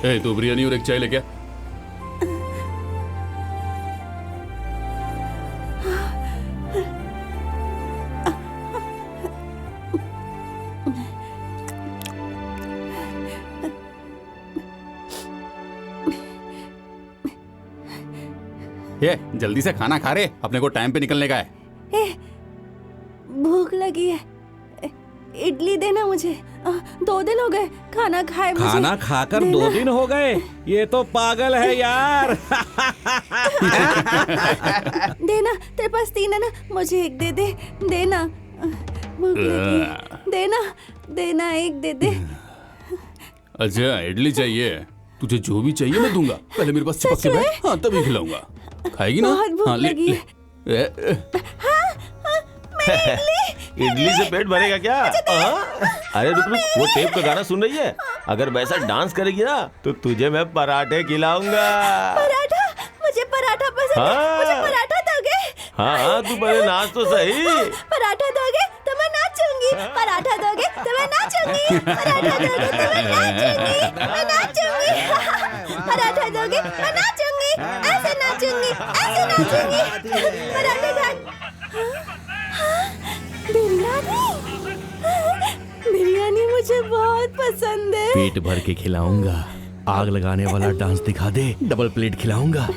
ए, तो बिरयानी और एक चाय लेके आ। ये जल्दी से खाना खा रहे, अपने को टाइम पे निकलने का है। भूख लगी है, इडली देना मुझे। 2 दिन हो गए खाना खाए मुझे। खाना खाकर 2 दिन हो गए? ये तो पागल है यार। देना, तेरे पास 3 है ना, मुझे 1 दे दे। देना, भूख लगी है। देना देना, 1 दे दे। अच्छा, इडली चाहिए? तुझे जो भी चाहिए मैं दूंगा, पहले मेरे पास चिपक के बैठ। हाँ, तभी खिलाऊंगा। खाएगी ना? बहुत भूख लगी है। इडली से पेट भरेगा क्या? अरे रुक रुक, वो टेप का गाना सुन रही है? अगर वैसा डांस करेगी ना तो तुझे मैं पराठे खिलाऊंगा। पराठा? मुझे पराठा पसंद है। मुझे पराठा दोगे? हाँ, तू पहले नाच तो सही। पराठा दोगे तो मैं नाचूंगी। पराठा दोगे तो मैं नाचूंगी। पराठा दोगे तो मैं नाचूंगी। मैं नाचूंगी। पराठा दोगे मैं नाचूंगी। ऐसे नाचूंगी, ऐसे नाचूंगी। पराठा खा। बिरयानी, बिरयानी मुझे बहुत पसंद है। पेट भर के खिलाऊंगा। आग लगाने वाला डांस दिखा दे, डबल प्लेट खिलाऊंगा।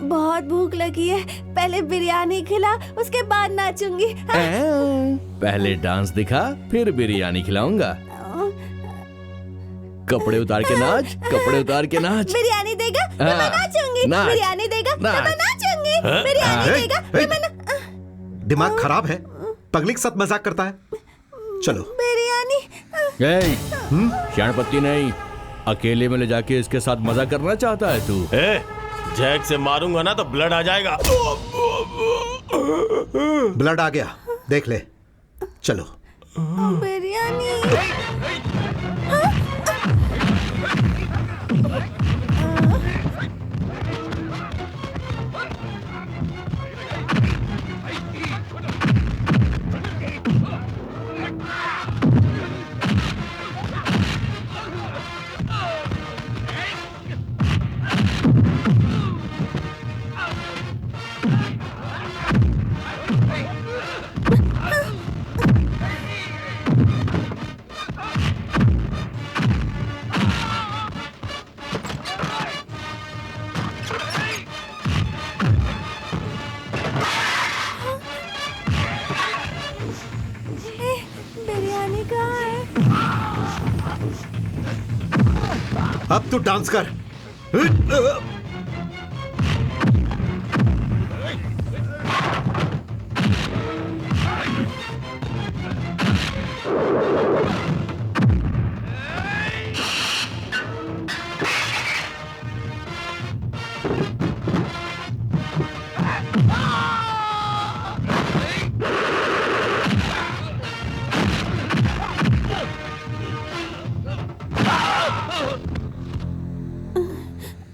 बहुत भूख लगी है, पहले बिरयानी खिला, उसके बाद नाचूंगी। पहले डांस दिखा, फिर बिरयानी खिलाऊंगा। कपड़े उतार के नाच, कपड़े उतार के नाच। बिरयानी देगा तो मैं नाचूंगी। नाच। बिरयानी देगा तो मैं नाचूंगी। बिरयानी देगा तो मैं दिमाग खराब है, पगली के साथ मजाक करता है। चलो। बिरयानी। शानपत्ती नहीं, अकेले में ले जाके इसके साथ मजा करना चाहता है तू? जैक से मारूंगा ना तो ब्लड आ जाएगा। ब्लड आ गया, देख ले। चलो। बिरयानी। बिरयानी कहाँ है? अब तू डांस कर।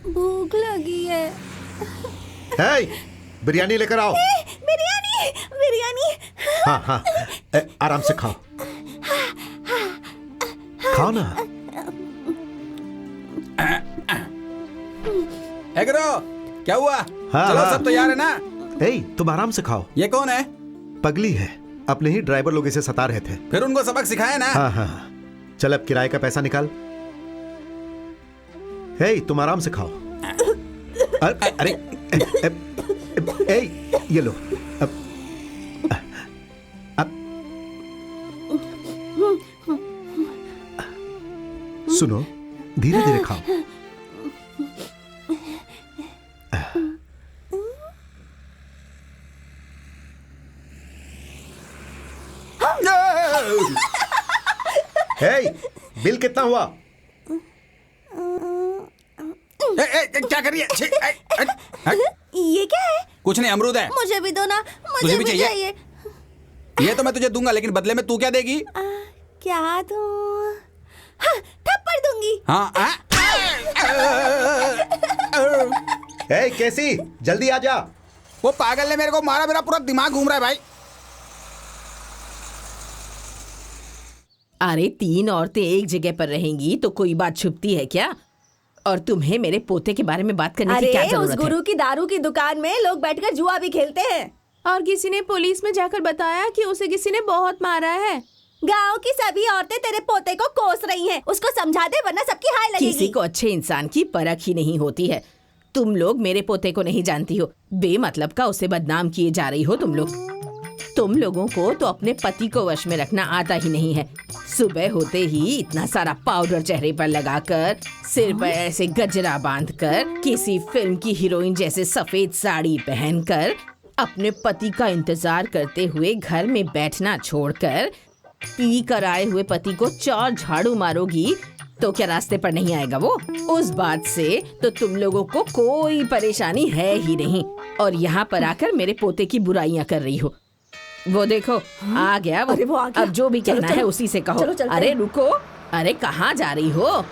भूख लगी है। हे, बिरयानी लेकर आओ। बिरयानी, बिरयानी। हाँ हाँ, आराम से खाओ। खाओ ना। क्या हुआ? हाँ, चलो, हाँ। सब तैयार है ना? तुम आराम से खाओ। ये कौन है? पगली है, अपने ही ड्राइवर लोग इसे सता रहे थे। फिर उनको सबक सिखाया ना? हाँ हाँ, चल अब किराए का पैसा निकाल। तुम आराम से खाओ। अरे ये लो। सुनो, धीरे धीरे खाओ। बिल कितना हुआ? क्या कर रही है? ये क्या है? कुछ नहीं, अमरूद है। मुझे भी दो ना, तुझे मुझे भी भी चाहिए? चाहिए। ये तो मैं तुझे दूंगा, लेकिन बदले में तू क्या देगी? क्या दूं? हाँ, थप्पड़ दूंगी। हाँ। कैसी, जल्दी आ जा। वो पागल ने मेरे को मारा, मेरा पूरा दिमाग घूम रहा है भाई। अरे 3 औरतें एक जगह पर रहेंगी तो कोई बात छुपती है क्या? और तुम्हें मेरे पोते के बारे में बात करने की क्या अरे उस जरूरत है? गुरु की दारू की दुकान में लोग बैठकर जुआ भी खेलते हैं। और किसी ने पुलिस में जाकर बताया कि उसे किसी ने बहुत मारा है। गांव की सभी औरतें तेरे पोते को कोस रही हैं। उसको समझा दे वरना सबकी हाय लगेगी। किसी को अच्छे इंसान की परख ही नहीं होती है। तुम लोग मेरे पोते को नहीं जानती हो, बेमतलब का उसे बदनाम किए जा रही हो तुम लोग। तुम लोगों को तो अपने पति को वश में रखना आता ही नहीं है। सुबह होते ही इतना सारा पाउडर चेहरे पर लगाकर, सिर पर ऐसे गजरा बांधकर, किसी फिल्म की हीरोइन जैसे सफेद साड़ी पहनकर, अपने पति का इंतजार करते हुए घर में बैठना छोड़कर पी कर आए हुए पति को 4 झाड़ू मारोगी तो क्या रास्ते पर नहीं आएगा वो? उस बात से तो तुम लोगों को कोई परेशानी है ही नहीं, और यहाँ पर आकर मेरे पोते की बुराइयां कर रही हो। वो देखो आ गया वो। अरे वो आ गया। अब जो भी चलो, कहना है चलो। उसी से कहो। चलो, चलते अरे हैं। रुको, अरे कहाँ जा रही हो?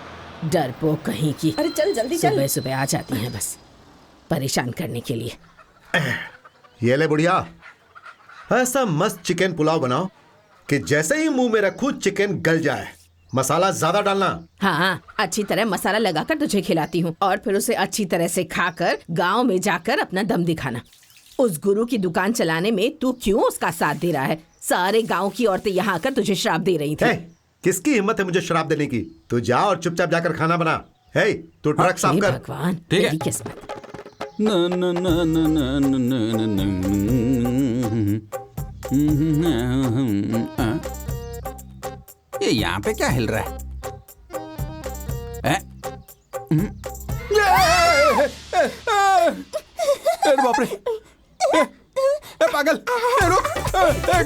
डरपोक कहीं की। अरे चल जल्दी चल। सुबह सुबह आ जाती हैं बस परेशान करने के लिए। ये ले बुढ़िया, ऐसा मस्त चिकन पुलाव बनाओ कि जैसे ही मुंह में रखूं चिकन गल जाए। मसाला ज्यादा डालना। हाँ, अच्छी तरह मसाला लगाकर तुझे खिलाती हूँ और फिर उसे अच्छी तरह से खाकर गांव में जाकर अपना दम दिखाना। उस गुरु की दुकान चलाने में तू क्यों उसका साथ दे रहा है? सारे गांव की औरतें यहाँ आकर तुझे श्राप दे रही थी। किसकी हिम्मत है मुझे श्राप देने की? तू जा और चुपचाप जाकर खाना बना। हे, तू ट्रक साफ हे कर। भगवान, ठीक है। तेरी किस्मत। ना ना ना ना ना ना ना ना। ये यहाँ पे क्या हिल रहा है? अरे बाप रे! पागल! रुक!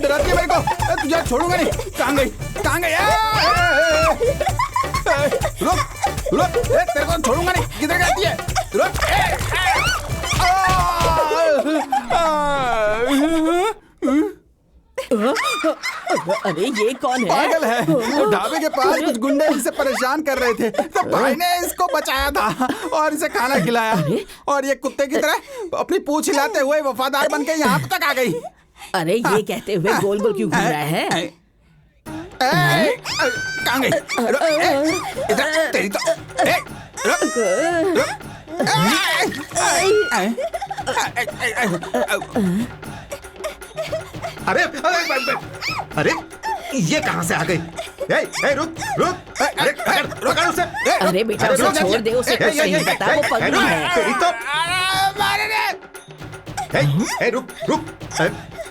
डराती है मेरे को! तुझे छोड़ूंगा नहीं! कहाँ गई? कहाँ गई? रुक! रुक! तेरे को छोड़ूंगा नहीं! किधर जाती है? रुक! अरे ये कौन है? पागल है। तो ढाबे के पास कुछ गुंडे इसे परेशान कर रहे थे, तो भाई ने इसको बचाया था और इसे खाना खिलाया, और ये कुत्ते की तरह अपनी पूंछ हिलाते हुए वफादार बन के यहाँ तक आ गई। अरे ये कहते हुए गोल गोल क्यों घूम रहा है? कहाँ गई? इधर तेरी तो अरे अरे ये कहाँ से आ गई? रुक रुक! अरे पकड़ उसे! अरे बेटा उसे छोड़ दे, उसे कुछ नहीं पता, वो पगली है। तेरी तो रुक रुक!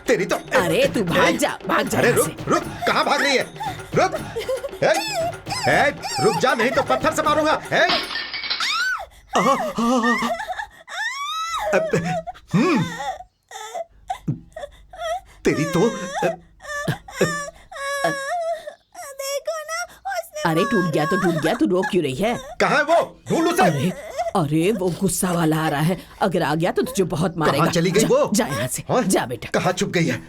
तेरी तो अरे तू भाग जा अरे यहाँ रुक से। रुक! कहाँ भाग रही है? रुक! रुक जा, नहीं तो पत्थर से मारूंगा। तेरी तो देखो ना उसने। अरे टूट गया तो टूट गया, तू रोक क्यों रही है? कहाँ है वो? ढूंढ उसे। अरे वो गुस्सा वाला आ रहा है, अगर आ गया तो तुझे बहुत मारेगा। कहाँ चली गई वो? जा यहाँ से। हाँ? जा बेटा। कहाँ छुप गई है?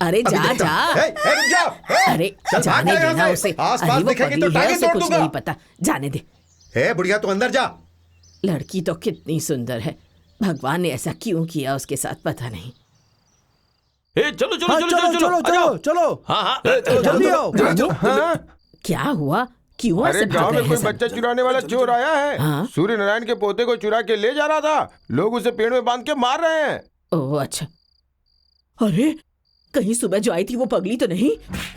अरे अभी जा देखता जा। हूँ। रुक जा। अरे चल, भाग जाने जा यहाँ देना से। उसे। आस-पास अरे वो दिखेगी तो पगली है, टांगे उसे तोड़ कुछ दूंगा। नहीं पता, जाने दे। बुढ़िया तू अंदर जा। लड़की तो कितनी सुंदर है, भगवान ने ऐसा क्यों किया उसके साथ पता नहीं। चलो चलो चलो चलो चलो चलो चलो। हाँ हाँ जल्दी आओ। हाँ? क्या हुआ? क्यों अरे ऐसे गांव भाग में रहे कोई हैं सब? बच्चा चुराने वाला चोर आया है। हाँ? सूर्य नारायण के पोते को चुरा के ले जा रहा था, लोग उसे पेड़ में बांध के मार रहे हैं। ओह अच्छा। अरे कहीं सुबह जो आई थी वो पगली तो नहीं?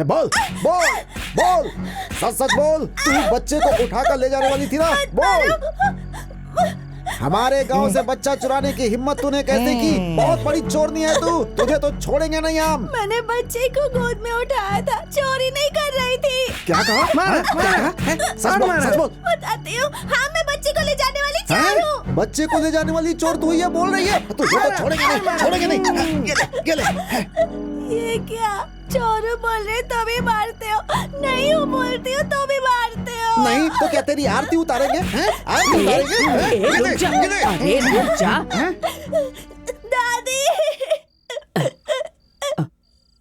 बोल बोल बोल, सच सच बोल, तू बच्चे को उठाकर ले जाने वाली थी ना? बोल, हमारे गांव से बच्चा चुराने की हिम्मत तूने कैसे की? बहुत बड़ी चोरनी है तू, तुझे तो छोड़ेंगे नहीं हम। मैंने बच्चे को गोद में उठाया था, चोरी नहीं कर रही थी। क्या कहा? सच बोल। बताती हूँ, हाँ मैं बच्चे को ले जाने वाली चोर हूँ। बच्चे को ले जाने वाली चोर तू ही है, बोल रही है? तुझे तो छोड़ेंगे नहीं। ये ले। ये क्या चोर बोल रहे तो भी मारते हो, नहीं हूँ बोलती हो तो भी मारते हो। नहीं तो क्या तेरी आरती उतारेंगे? आरती उतारेंगे? रुक जा, अरे रुक जा। दादी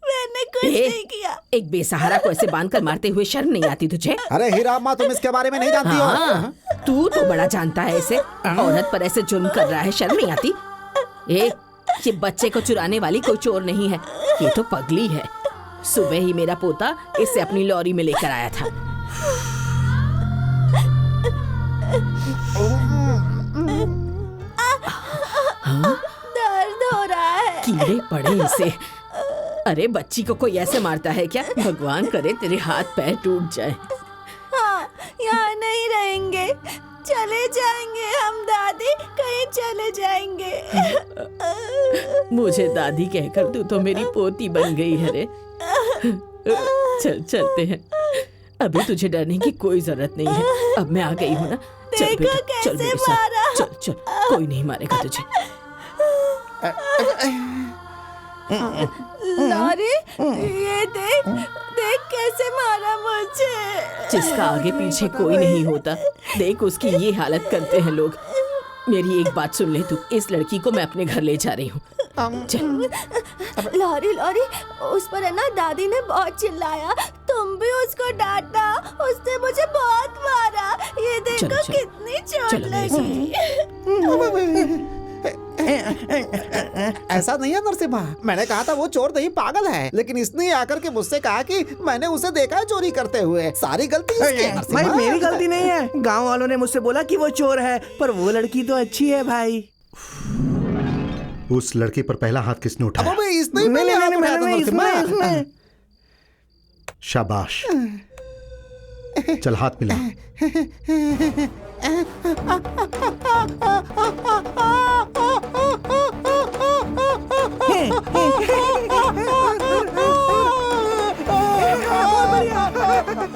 मैंने कुछ नहीं किया। एक बेसहारा को ऐसे बांध कर मारते हुए शर्म नहीं आती तुझे? अरे हीरा अम्मा, तुम इसके बारे में नहीं जानती हो। हाँ, तू तो बड़ा जानता है इसे। औरत पर ऐसे जुल्म कर रहा है, शर्म नहीं आती? ये बच्चे को चुराने वाली कोई चोर नहीं है, ये तो पगली है। सुबह ही मेरा पोता इसे अपनी लॉरी में लेकर आया था। दर्द हो रहा है। कीड़े पड़े इसे। अरे बच्ची को कोई ऐसे मारता है क्या? भगवान करे तेरे हाथ पैर टूट जाए। हाँ, यहाँ नहीं रहेंगे, चले जाएंगे हम दादी, कहीं चले जाएंगे। मुझे दादी कहकर तू तो मेरी पोती बन गई है रे। चल चलते हैं, अभी तुझे डरने की कोई जरूरत नहीं है। अब मैं आ गई हूँ ना। चल देखो बेटा, चल कैसे मेरे साथ। मारा। चल चल, कोई नहीं मारेगा तुझे। लॉरी, ये देख देख कैसे मारा मुझे। जिसका आगे पीछे कोई नहीं होता, देख उसकी ये हालत करते हैं लोग। मेरी एक बात सुन ले तू, इस लड़की को मैं अपने घर ले जा रही हूँ। चल। लॉरी लॉरी, उस पर है ना दादी ने बहुत चिल्लाया, तुम भी उसको डांटा, उसने मुझे बहुत मारा। ये देखो चलो, चलो। कितनी चोट चलो मेरे साथ। लगी। ऐसा नहीं है नरसिम्हा, मैंने कहा था वो चोर नहीं पागल है, लेकिन इसने आकर के मुझसे कहा कि मैंने उसे देखा है चोरी करते हुए। सारी गलती इसकी है, भाई नरसिम्हा। मेरी गलती नहीं है। गांव वालों ने मुझसे बोला कि वो चोर है, पर वो लड़की तो अच्छी है भाई। उस लड़की पर पहला हाथ किसने उठाया? अबे इसने ही पहले हाथ उठाया था नरसिम्हा। शाबाश, चल हाथ मिला।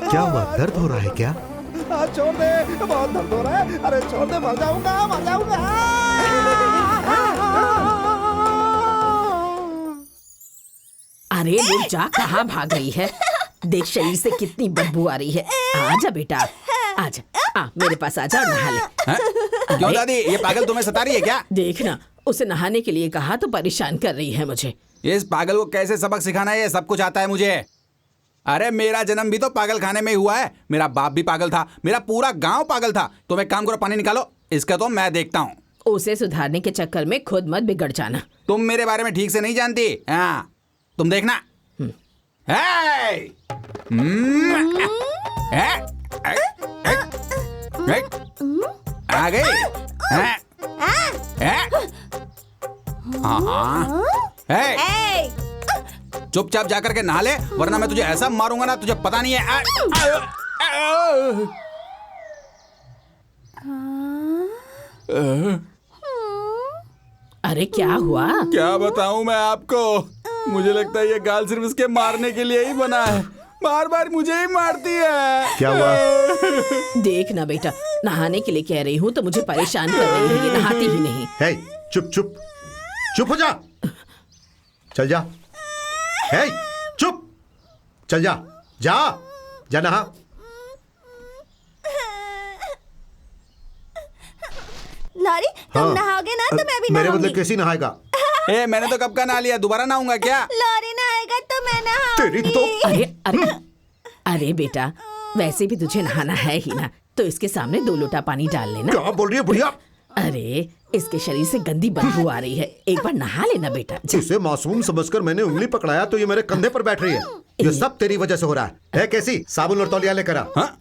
क्या हुआ, दर्द हो रहा है क्या? छोड़ दे, बहुत दर्द हो रहा है। अरे छोड़ दे, मर जाऊंगा मर जाऊंगा। अरे रुक जा, कहाँ भाग रही है? देख शरीर से कितनी बदबू आ रही है। आजा बेटा, आजा, मेरे पास आजा और नहा ले। क्यों दादी, ये पागल तुम्हें सता रही है क्या? देखना, उसे नहाने के लिए कहा तो परेशान कर रही है मुझे। इस पागल को कैसे सबक सिखाना है, ये सब कुछ आता है मुझे। अरे मेरा जन्म भी तो पागल खाने में ही हुआ है। मेरा बाप भी पागल था, मेरा पूरा गांव पागल था। तुम एक काम करो, पानी निकालो, इसका तो मैं देखता हूँ। उसे सुधारने के चक्कर में खुद मत बिगड़ जाना। तुम मेरे बारे में ठीक से नहीं जानती। हाँ, तुम देखना। आ गई। चुपचाप जाकर के नहा ले, वरना मैं तुझे ऐसा मारूंगा ना, तुझे पता नहीं है। अरे क्या हुआ? क्या बताऊं मैं आपको, मुझे लगता है ये गाल सिर्फ इसके मारने के लिए ही बना है। बार बार मुझे ही मारती है। क्या हुआ? देख ना बेटा, नहाने के लिए कह रही हूँ तो मुझे परेशान कर रही है, ये नहाती ही नहीं। हे, चुप चुप चुप हो जा, चल जा। हे, चुप, चल जा, जा जा नहा। लॉरी, तुम हाँ। नहाओगे ना तो मैं भी मेरे बदले नहाऊंगी। कैसी नहाएगा? मैंने तो कब का नहा लिया, दोबारा नहाऊंगा क्या? लॉरी नहाएगा तो मैं तेरी नहाऊंगी। तो अरे अरे अरे बेटा, वैसे भी तुझे नहाना है ही ना, तो इसके सामने 2 लोटा पानी डाल लेना। क्या बोल रही है बुढ़िया? अरे इसके शरीर से गंदी बदबू आ रही है, एक बार नहा लेना बेटा। जा। इसे मासूम समझकर मैंने उंगली पकड़ाया तो ये मेरे कंधे पर बैठ रही है। ये सब तेरी वजह से हो रहा है। कैसी साबुन और तौलिया लेकर आ। हाँ?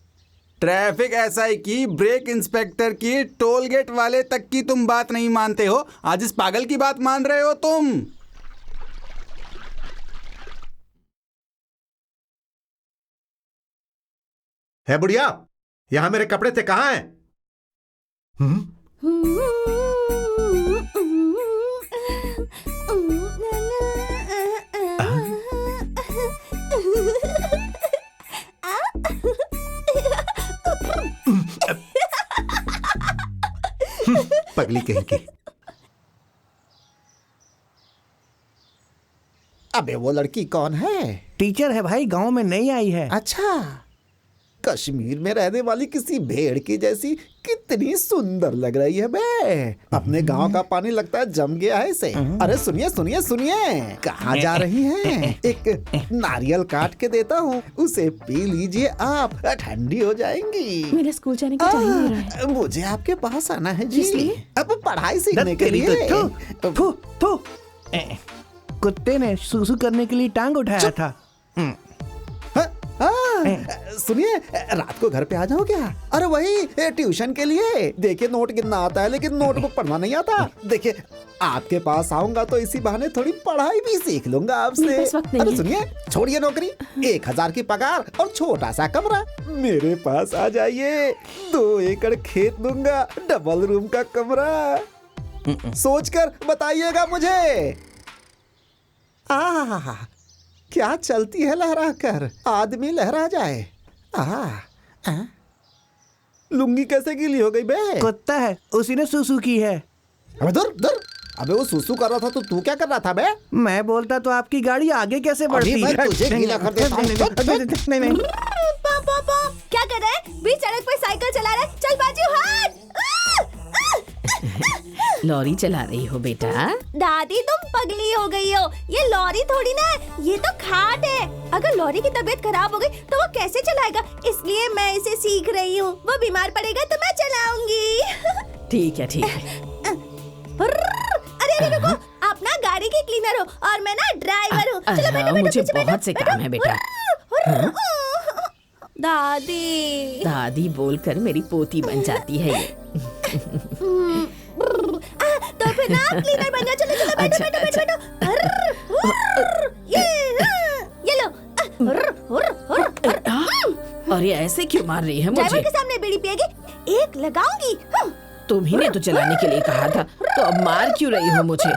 ट्रैफिक एसआई की, ब्रेक इंस्पेक्टर की, टोल गेट वाले तक की तुम बात नहीं मानते हो, आज इस पागल की बात मान रहे हो तुम। है बुढ़िया, यहाँ मेरे कपड़े थे, कहाँ हैं? पगली कहीं की। अबे वो लड़की कौन है? टीचर है भाई, गांव में नई आई है। अच्छा, कश्मीर में रहने वाली किसी भेड़ की जैसी कितनी सुंदर लग रही है बे। अपने गांव का पानी लगता है जम गया है इसे। अरे सुनिए सुनिए सुनिए, कहाँ जा रही हैं? एक नारियल काट के देता हूँ, उसे पी लीजिए आप, ठंडी हो जाएंगी। मेरे स्कूल जाने का टाइम हो रहा है। मुझे आपके पास आना है जी, इसलिए? अब पढ़ाई सीखने के तेरी लिए। तो थू, थू। कुत्ते ने सुसु करने के लिए टांग उठाया था। हाँ, सुनिए, रात को घर पे आ जाओ क्या? अरे वही ट्यूशन के लिए। देखिए नोट गिनना आता है लेकिन नोटबुक पढ़ना नहीं आता। देखिए आपके पास आऊंगा तो इसी बहाने थोड़ी पढ़ाई भी सीख लूंगा आपसे। मेरे पास वक्त नहीं अरे है। सुनिए, छोड़िए नौकरी, 1000 की पगार और छोटा सा कमरा। मेरे पास आ जाइए, 2 एकड़ खेत दूंगा, डबल रूम का कमरा। सोचकर बताइएगा मुझे। आहा, क्या चलती है लहरा कर, आदमी लहरा जाए। लुंगी कैसे गीली हो गई बे? कुत्ता है, उसी ने सुसु की है। अबे दूर दूर। अबे वो सुसु कर रहा था तो तू क्या कर रहा था बे? मैं बोलता तो आपकी गाड़ी आगे कैसे बढ़ती? अभी मैं तुझे गीला कर देता हूँ। नहीं नहीं क्या कर रहा है? बीच सड़क पर साइकिल चला रहा है। चल बाजू हट। लॉरी चला रही हो बेटा? दादी तुम पगली हो गई हो। ये लॉरी थोड़ी ना है, ये तो खाट है। अगर लॉरी की तबीयत खराब हो गई तो वो कैसे चलाएगा? इसलिए मैं इसे सीख रही हूँ। वो बीमार पड़ेगा तो मैं चलाऊंगी। ठीक है ठीक है। अरे रुको, आप ना गाड़ी की क्लीनर हो और मैं ना ड्राइवर हूँ। चलो बैठो बैठो, मुझे पीछे बैठो, बहुत से काम है बेटा। दादी दादी बोलकर मेरी पोती बन जाती है ये। तो फिर ना क्लीनर बन जा। चलो चलो बैठो अच्छा, बैठो अच्छा। बैठो। ये लो। और ये ऐसे क्यों मार रही है ड्राइवर मुझे? के सामने बीड़ी पिएगी? एक लगाऊंगी। तुम्ही ने तो चलाने के लिए कहा था, तो अब मार क्यों रही हो मुझे?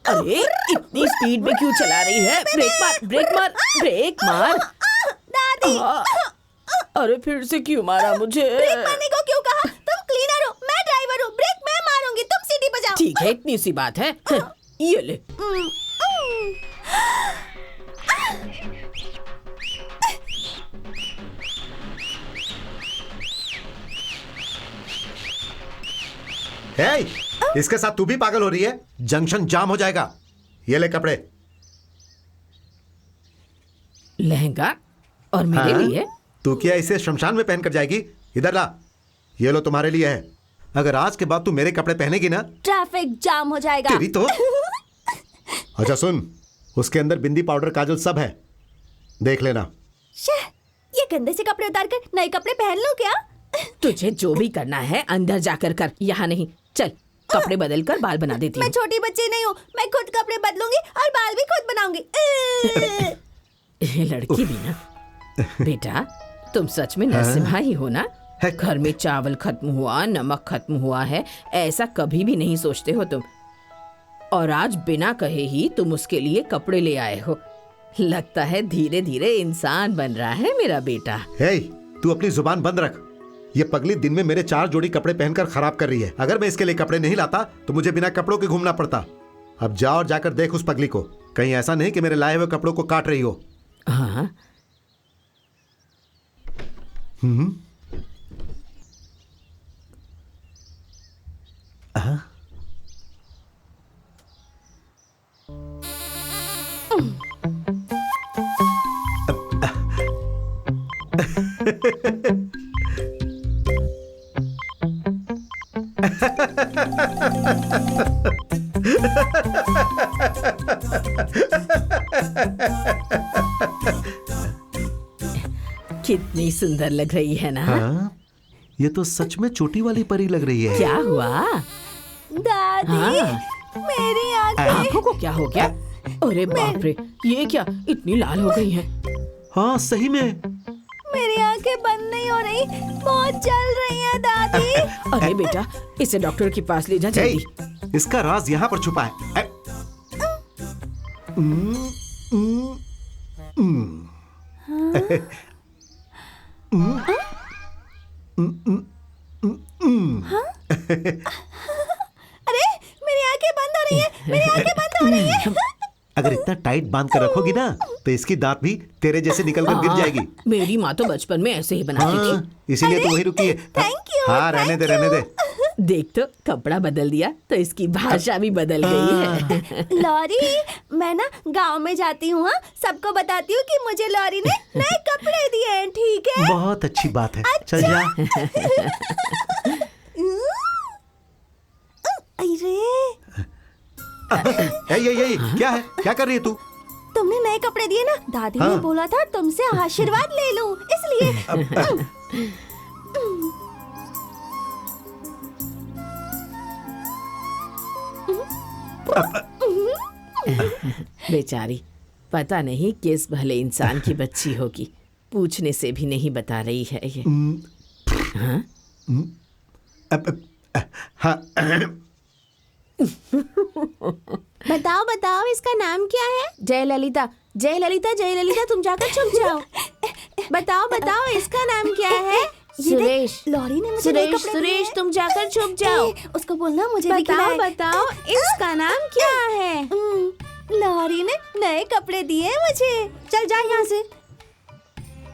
अरे इतनी स्पीड में क्यों चला रही है? ब्रेक मार ब्रेक मार ब्रेक मार। दादी अरे फिर से क्यों मारा मुझे? ब्रेक मारने को क्यों कहा? तुम क्लीनर हो, मैं ड्राइवर हूँ। ब्रेक मैं मारूंगी, तुम सीटी बजाओ। ठीक है, इतनी सी बात है। ये ले। हे, इसके साथ तू भी पागल हो रही है? जंक्शन जाम हो जाएगा। ये ले कपड़े। लहंगा और मेरे हाँ? लिए? तू क्या इसे शमशान में पहन कर जाएगी? इधर ला, ये लो तुम्हारे लिए है। अगर आज के बाद तू मेरे कपड़े पहनेगी ना, ट्रैफिक जाम हो जाएगा। तेरी तो। अच्छा सुन, उसके अंदर बिंदी पाउडर काजल सब है, देख लेना। शह, ये गंदे से कपड़े उतार कर नए कपड़े पहन लो क्या? तुझे जो भी करना है अंदर जाकर कर, यहाँ नहीं। चल कपड़े बदल कर बाल बना देती मैं हूँ। छोटी बच्ची नहीं हूँ, मैं खुद कपड़े बदलूंगी और बाल भी खुद बनाऊंगी। ये लड़की भी ना। बेटा तुम सच में नरसिम्हा ही हो ना? घर में चावल खत्म हुआ, नमक खत्म हुआ है, ऐसा कभी भी नहीं सोचते हो तुम। और आज बिना कहे ही तुम उसके लिए कपड़े ले आए हो। लगता है धीरे धीरे इंसान बन रहा है मेरा बेटा। हे, तू अपनी जुबान बंद रख। ये पगली दिन में मेरे 4 जोड़ी कपड़े पहनकर खराब कर रही है। अगर मैं इसके लिए कपड़े नहीं लाता तो मुझे बिना कपड़ों के घूमना पड़ता। अब जा और जाकर देख उस पगली को, कहीं ऐसा नहीं कि मेरे लाए हुए कपड़ों को काट रही हो। हाँ कितनी सुंदर लग रही है ना? हाँ? ये तो सच में चोटी वाली परी लग रही है। क्या हुआ? दादी हाँ। मेरी आंखें। आंखों को क्या हो गया? अरे बाप रे, ये क्या इतनी लाल हो गई हैं? हाँ सही में। मेरी आंखें बंद नहीं हो रही, बहुत जल रही हैं दादी। अरे बेटा, इसे डॉक्टर के पास ले जा जल्दी। इसका राज यहाँ पर छुपा है। अरे मेरी आंखें बंद हो रही हैं, मेरी आंखें बंद हो रही हैं। अगर इतना टाइट बांध कर रखोगी ना तो इसकी दांत भी तेरे जैसे निकल कर गिर जाएगी। मेरी माँ तो बचपन में ऐसे ही बनाती हाँ, इसीलिए तो वही रुकी है। Thank you. हाँ रहने दे रहने दे। थी। देख तो कपड़ा बदल दिया तो इसकी भाषा भी बदल गई है। लॉरी, मैं ना गांव में जाती हूँ, हाँ, सबको बताती हूँ कि मुझे लॉरी ने नए कपड़े दिए हैं, ठीक है? बहुत अच्छी बात है। चल जा। अरे ये क्या है? क्या कर रही है तू? तुमने नए कपड़े दिए ना, दादी ने बोला था तुमसे आशीर्वाद ले लूं, इसलिए। बेचारी, पता नहीं किस भले इंसान की बच्ची होगी, पूछने से भी नहीं बता रही है ये। हाँ? बताओ बताओ, इसका नाम क्या है? जयललिता। जयललिता जयललिता, तुम जाकर छुप जाओ। बताओ बताओ, इसका नाम क्या है? सुरेश। लॉरी ने मुझे नए सुरेश कपड़े दिए सुरेश, हैं। तुम जाकर छुप जाओ। उसको बोलना मुझे भी बताओ खिलाए। बताओ, इसका नाम क्या है? लॉरी ने नए कपड़े दिए मुझे। चल जा यहाँ से।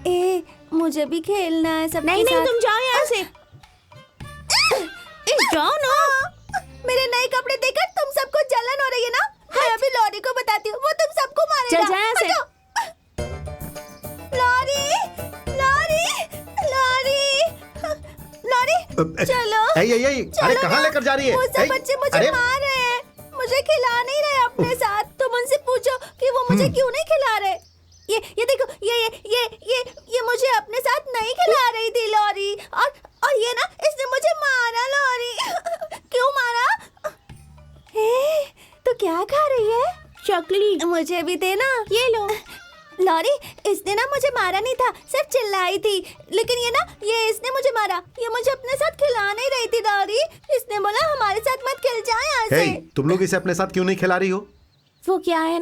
ए, मुझे भी खेलना है सबके नहीं नहीं, साथ। तुम जाओ यहाँ से। जाओ ना। मेरे नए कपड़े देखकर तुम सबको जलन हो रही है ना? मैं अभी लॉरी को बताती हूँ, वो तुम सबको मारेगा। चल जा यहाँ से। लॉरी, लॉरी, लॉरी, लॉरी, चलो। अरे कहाँ लेकर जा रही है? वो सब बच्चे मुझे मार रहे हैं, मुझे खिला नहीं रहे अपने साथ। तुम उनसे पूछो कि वो मुझे क्यों नहीं खिला रहे। ये देखो, ये मुझे अपने साथ नहीं खिला रही थी लॉरी, और ये ना, इसने मुझे मारा लॉरी। क्यों मारा? तो क्या खा रही है? चकली। मुझे भी दे ना। ये लो। लॉरी, इसने ना मुझे मारा नहीं था, सिर्फ चिल्लाई थी। लेकिन ये इसने मुझे मारा। ये मुझे अपने साथ खिला नहीं रही थी लॉरी। इसने बोला हमारे साथ मत खेल, जा यहाँ से। तुम लोग इसे अपने साथ क्यों नहीं खिला रही हो? वो क्या है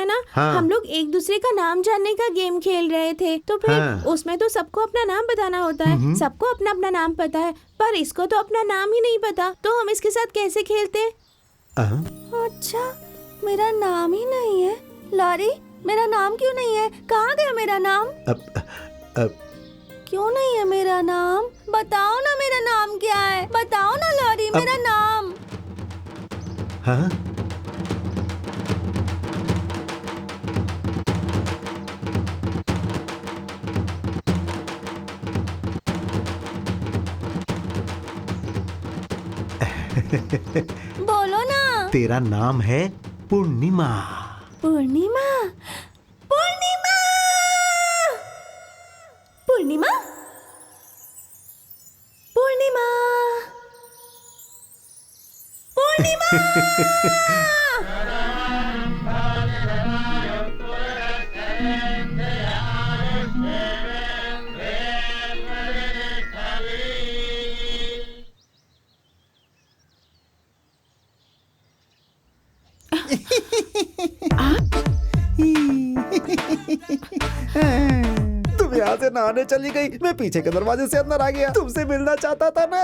ना, हाँ। हम लोग एक दूसरे का नाम जानने का गेम खेल रहे थे, तो फिर उसमें तो सबको अपना नाम बताना होता है। सबको अपना अपना नाम पता है, पर इसको तो अपना नाम ही नहीं पता, तो हम इसके साथ कैसे खेलते? अच्छा, मेरा नाम ही नहीं है। लॉरी, मेरा नाम क्यों नहीं है? कहाँ गया मेरा नाम? क्यों नहीं है मेरा नाम? बताओ ना, मेरा नाम क्या है? बताओ ना लॉरी, मेरा नाम। हाँ? बोलो ना। तेरा नाम है पूर्णिमा। पूर्णिमा, पूर्णिमा, पूर्णिमा, पूर्णिमा, पूर्णिमा। तुम यहाँ से नहाने चली गई, मैं पीछे के दरवाजे से अंदर आ गया। तुमसे मिलना चाहता था ना।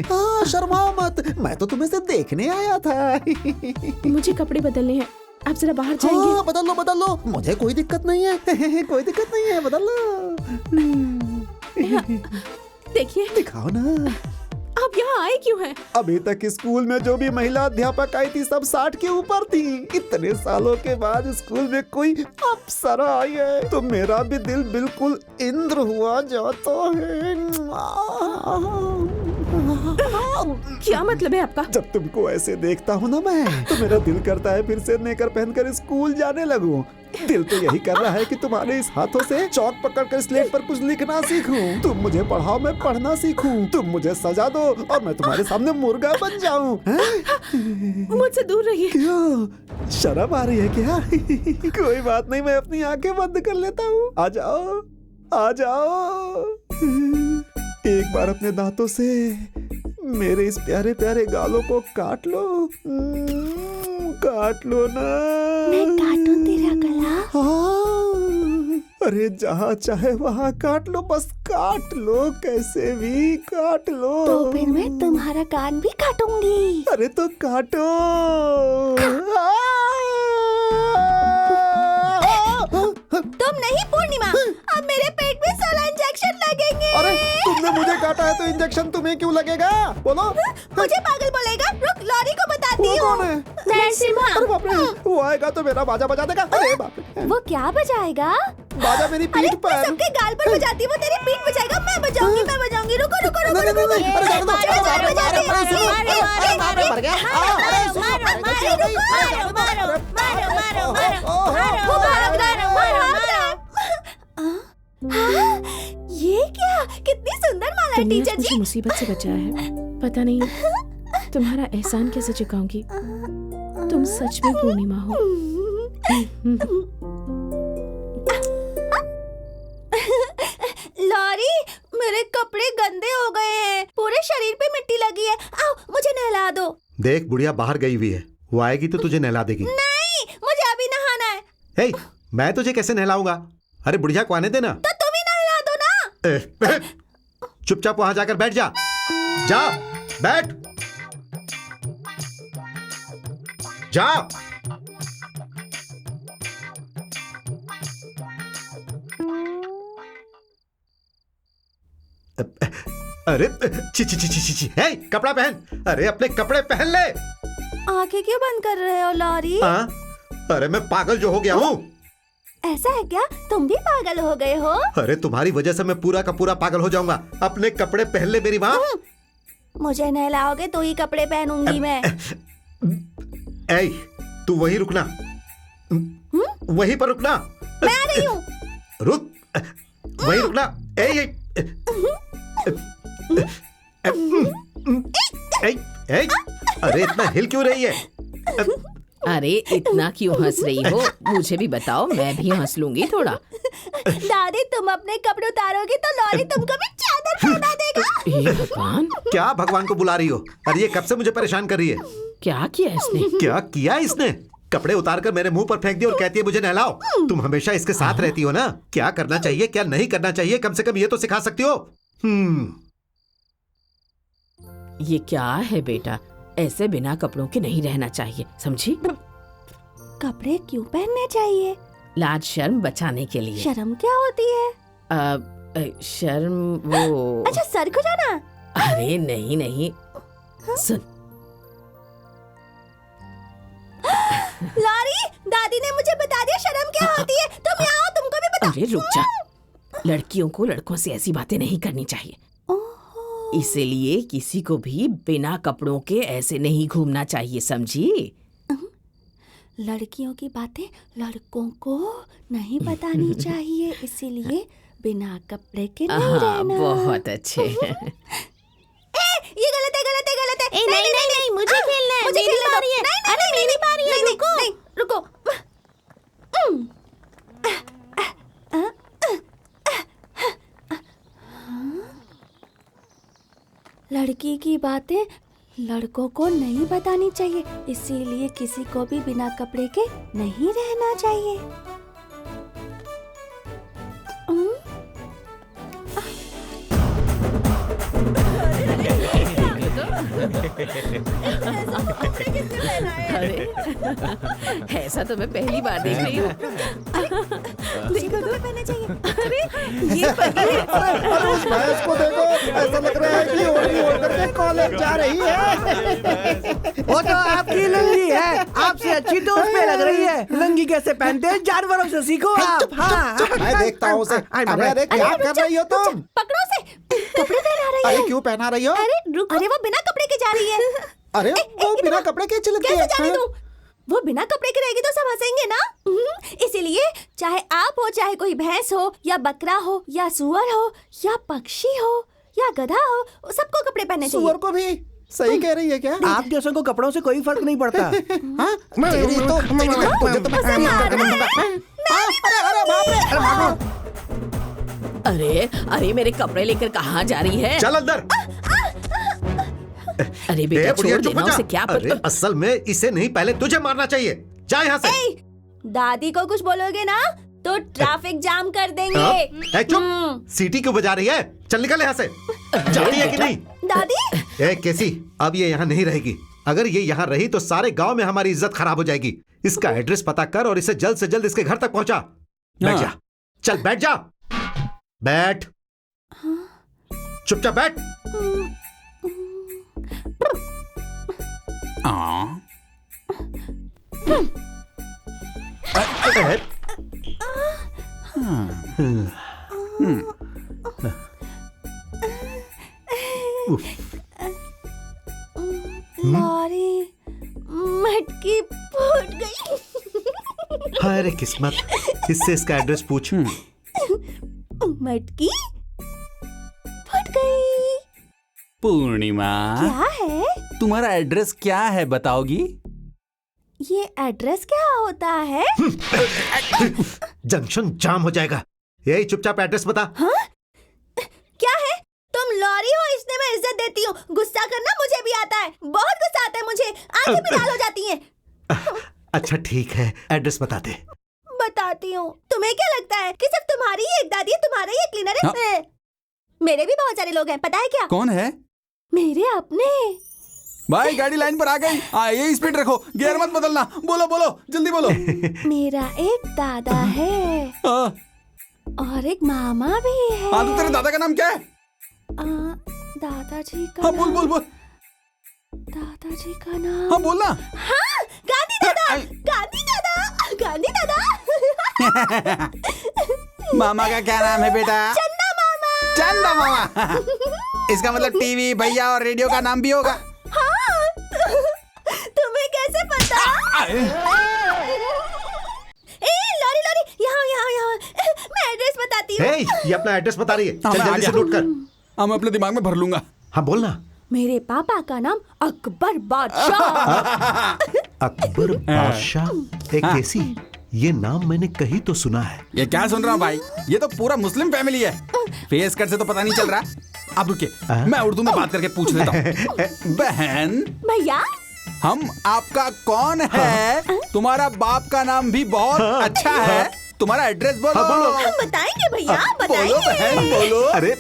हाँ, शर्माओ मत, मैं तो तुम्हें सिर्फ देखने आया था। मुझे कपड़े बदलने हैं, आप जरा बाहर जाएंगे? हाँ, बदल लो, मुझे कोई दिक्कत नहीं है। कोई दिक्कत नहीं है, बदल लो। देखिए। दिखाओ ना। आप यहाँ आए क्यों हैं? अभी तक स्कूल में जो भी महिला अध्यापक आई थी सब 60 के ऊपर थी। इतने सालों के बाद स्कूल में कोई अप्सरा आई है तो मेरा भी दिल बिल्कुल इंद्र हुआ जाता है। क्या मतलब है आपका? जब तुमको ऐसे देखता हूँ ना मैं, तो मेरा दिल करता है फिर से नेकर पहनकर स्कूल जाने लगूं। दिल तो यही कर रहा है कि तुम्हारे इस हाथों से चौक पकड़कर स्लेट पर कुछ लिखना सीखूं। तुम मुझे पढ़ाओ, मैं पढ़ना सीखूं। तुम मुझे सजा दो और मैं तुम्हारे सामने मुर्गा बन जाऊं। मुझसे दूर रहिए। क्यों, शर्म आ रही है क्या? कोई बात नहीं, मैं अपनी आंखें बंद कर लेता हूँ। आ जाओ, आ जाओ। एक बार अपने दांतों से मेरे इस प्यारे प्यारे गालों को काट लो। काट लो ना। मैं काटूं तेरा गला? हाँ। अरे जहाँ चाहे वहाँ काट लो, बस काट लो, कैसे भी काट लो। तो फिर मैं तुम्हारा कान भी काटूंगी। अरे तो काटो। तुम नहीं पूर्णिमा, अब मेरे पेट में 16 इंजेक्शन लगेंगे। अरे तुमने मुझे काटा है तो इंजेक्शन तुम्हें क्यों लगेगा? बोलो। मुझे पागल बोलेगा? रुक, लॉरी को बताती वो हूँ। कौन है? नरसिम्हा। अरे बाप रे, वो आएगा तो मेरा बाजा बजा देगा। अरे बाप रे, वो क्या बजाएगा? बाजा मेरी अरे पीठ मैं पर। सबके गाल पर बजाती, वो तेरी पीठ बजाएगा। मैं बजाऊंगी, मैं बजाऊंगी। रुको रुको रुको नहीं, रुको। नहीं, नहीं, अरे जाने दो, मारो, मारो, मारो, मारो, मारो, मारो, मारो, मारो, मारो, मारो, मारो, मर गया। मारो, अरे मारो, सुनो, मारो, बच्ची हो गई। मारो, मारो, मारो, मारो, मारो, मारो, मारो। तुमने टीचर आज मुझे जी। मुसीबत से बचाया है। पता नहीं तुम्हारा एहसान कैसे चुकाऊंगी। तुम सच में पूर्णिमा हो। लॉरी, मेरे कपड़े गंदे हो गए हैं, पूरे शरीर पे मिट्टी लगी है। आओ, मुझे नहला दो। देख बुढ़िया बाहर गई हुई है, वो आएगी तो तुझे नहला देगी। नहीं, मुझे अभी नहाना है। हे, मैं तुझे कैसे नहलाऊंगा? अरे बुढ़िया को आने देना। तो तुम ही नहला दो ना। चुपचाप वहां जाकर बैठ जा। जा बैठ जा। अरे ची ची ची ची ची ची। हे, कपड़ा पहन। अरे अपने कपड़े पहन ले। आंखें क्यों बंद कर रहे हो लॉरी? हाँ? अरे मैं पागल जो हो गया हूँ। ऐसा है क्या? तुम भी पागल हो गए हो? अरे तुम्हारी वजह से मैं पूरा का पूरा पागल हो जाऊंगा। अपने कपड़े पहन ले मेरी माँ। मुझे नहलाओगे तो ही कपड़े पहनूंगी मैं। ऐ, तू वहीं रुकना। वहीं पर रुकना। मैं आ रही हूँ। रुक, वहीं रुकना। ऐ, ऐ, ऐ, अरे इतना हिल क्यों रही है? अरे इतना क्यों हंस रही हो? मुझे भी बताओ, मैं भी हंस लूंगी थोड़ा। दादी, तुम अपने कपड़े उतारोगी तो लॉरी तुमको भी चादर पहना देगा। हे भगवान, क्या भगवान को बुला रही हो? अरे ये कब से मुझे परेशान कर रही है? क्या किया इसने? क्या किया इसने? कपड़े उतार कर मेरे मुंह पर फेंक दिए और कहती है मुझे नहलाओ। तुम हमेशा इसके साथ रहती हो ना। क्या करना चाहिए क्या नहीं करना चाहिए, कम से कम ये तो सिखा सकती हो। ये क्या है बेटा? ऐसे बिना कपड़ों के नहीं रहना चाहिए, समझी? कपड़े क्यों पहनने चाहिए? लाज शर्म बचाने के लिए। शर्म क्या होती है? शर्म वो। अच्छा, सर खुजाना? अरे नहीं नहीं, सुन। लॉरी, दादी ने मुझे बता दिया शर्म क्या होती है। तुम यहाँ आओ, तुमको भी बता। अरे रुक जा। लड़कियों को लड़कों से ऐसी बातें नहीं करनी चाहिए। इसलिए किसी को भी बिना कपड़ों के ऐसे नहीं घूमना चाहिए, समझी? लड़कियों की बातें लड़कों को नहीं बतानी चाहिए, इसीलिए बिना कपड़े के नहीं हाँ, रहना। बहुत अच्छे। ये गलत है, गलत है, गलत है। नहीं, मुझे खेलना है। मुझे मेरी खेलने दो। बारी है। नहीं, अरे मेरी बारी है, रुको। नहीं, रुको। लड़की की बातें लड़कों को नहीं बतानी चाहिए, इसीलिए किसी को भी बिना कपड़े के नहीं रहना चाहिए। अरे ऐसा तो मैं पहली बार देख रही हूँ। देखो तो पहनना चाहिए। अरे ये पगली है। अरे उस भैंस को देखो, ऐसा लग रहा है कि ओढ़नी ओढ़ करके कॉलेज जा रही है। वो तो आपकी लंगी है, आपसे अच्छी तो उस पे लग रही है। लंगी कैसे पहनते हैं, जानवरों से सीखो आप। हाँ, मैं देखता हूँ उसे। अरे अरे क्या कर रही हो तुम? पकड़ो से। कपड़े पहना रही अरे है। क्यों पहना रही हो? अरे वो बिना कपड़े के जा रही है। अरे वो बिना कपड़े के चलती कैसे है। जाने दूं? वो बिना कपड़े के रहेगी तो सब हंसेंगे ना। इसीलिए चाहे आप हो, चाहे कोई भैंस हो या बकरा हो या सुअर हो या पक्षी हो या गधा हो, सबको कपड़े पहनने चाहिए। सुअर को भी? सही कह रही है क्या? आप जैसों को कपड़ों से कोई फर्क नहीं पड़ता। हाँ? तेरी तो मुझे तो उसे मारना है। अरे अरे मेरे कपड़े लेकर कहाँ जा रही है? चल अंदर। अरे बेटा बुढ़िया, छोड़ चुप देना हो जा। उसे। क्या अरे असल में इसे नहीं, पहले तुझे मारना चाहिए। जा यहाँ से। दादी को कुछ बोलोगे ना तो ट्रैफिक जाम कर देंगे। ए, चुप। सीटी क्यों बजा रही है? चल निकल यहाँ से। जाती है कि नहीं? दादी, ए कैसी, अब ये यहाँ नहीं रहेगी। अगर ये यहाँ रही तो सारे गांव में हमारी इज्जत खराब हो जाएगी। इसका एड्रेस पता कर और इसे जल्द से जल्द इसके घर तक पहुंचा। बैठ जा। चल बैठ जा। बैठ। चुपचाप बैठ। लॉरी, मटकी फूट गई। हाय रे किस्मत, इससे इसका एड्रेस पूछ। मटकी फट गई। पूर्णिमा, क्या है तुम्हारा एड्रेस क्या है बताओगी? ये एड्रेस क्या होता है? जंक्शन जाम हो जाएगा। यही चुपचाप एड्रेस बता। हाँ? क्या है? तुम लॉरी हो इसलिए मैं इज्जत देती हूँ। गुस्सा करना मुझे भी आता है, बहुत गुस्सा आता है मुझे, आंखें भी लाल हो जाती हैं। अच्छा ठीक है, एड्रेस बता दे। बताती हूँ। तुम्हें क्या लगता है कि सिर्फ तुम्हारी ही एक दादी है, तुम्हारा ही एक क्लीनर है? मेरे भी बहुत सारे लोग हैं, पता है क्या? कौन है? मेरे अपने। भाई गाड़ी लाइन पर आ गई। ये स्पीड रखो, गियर मत बदलना। बोलो बोलो, जल्दी बोलो। मेरा एक दादा है और एक मामा भी है। तो तेरे दादा का नाम क्या है? दादाजी का हाँ बोल बोल बोल। दादाजी का नाम। हाँ बोलना। हाँ, गांधी दादा, गांधी दादा, गांधी दादा। मामा का क्या नाम है बेटा? चंदा मामा। चंदा मामा। इसका मतलब टीवी, भैया और रेडियो का नाम भी होगा। हाँ, तुम्हें कैसे पता? लॉरी लॉरी, यहाँ, मैं एड्रेस बताती हूँ। ये अपना एड्रेस बता रही है, चल जल्दी से नोट कर। मैं अपने दिमाग में भर लूंगा। हाँ बोलना। मेरे पापा का नाम अकबर बादशाह। अकबर बादशाह, एक देसी। ये नाम मैंने कहीं तो सुना है। ये क्या सुन रहा हूँ भाई? ये तो पूरा मुस्लिम फैमिली है। फेस कट से तो पता नहीं चल रहा। अब रुके, मैं उर्दू में बात करके पूछ लेता हूँ। बहन, भैया, हम आपका कौन है? तुम्हारा बाप का नाम भी बहुत अच्छा है। तुम्हारा एड्रेस बोलो। हम बताएंगे भैया, बोलो बहन बोलो। अरे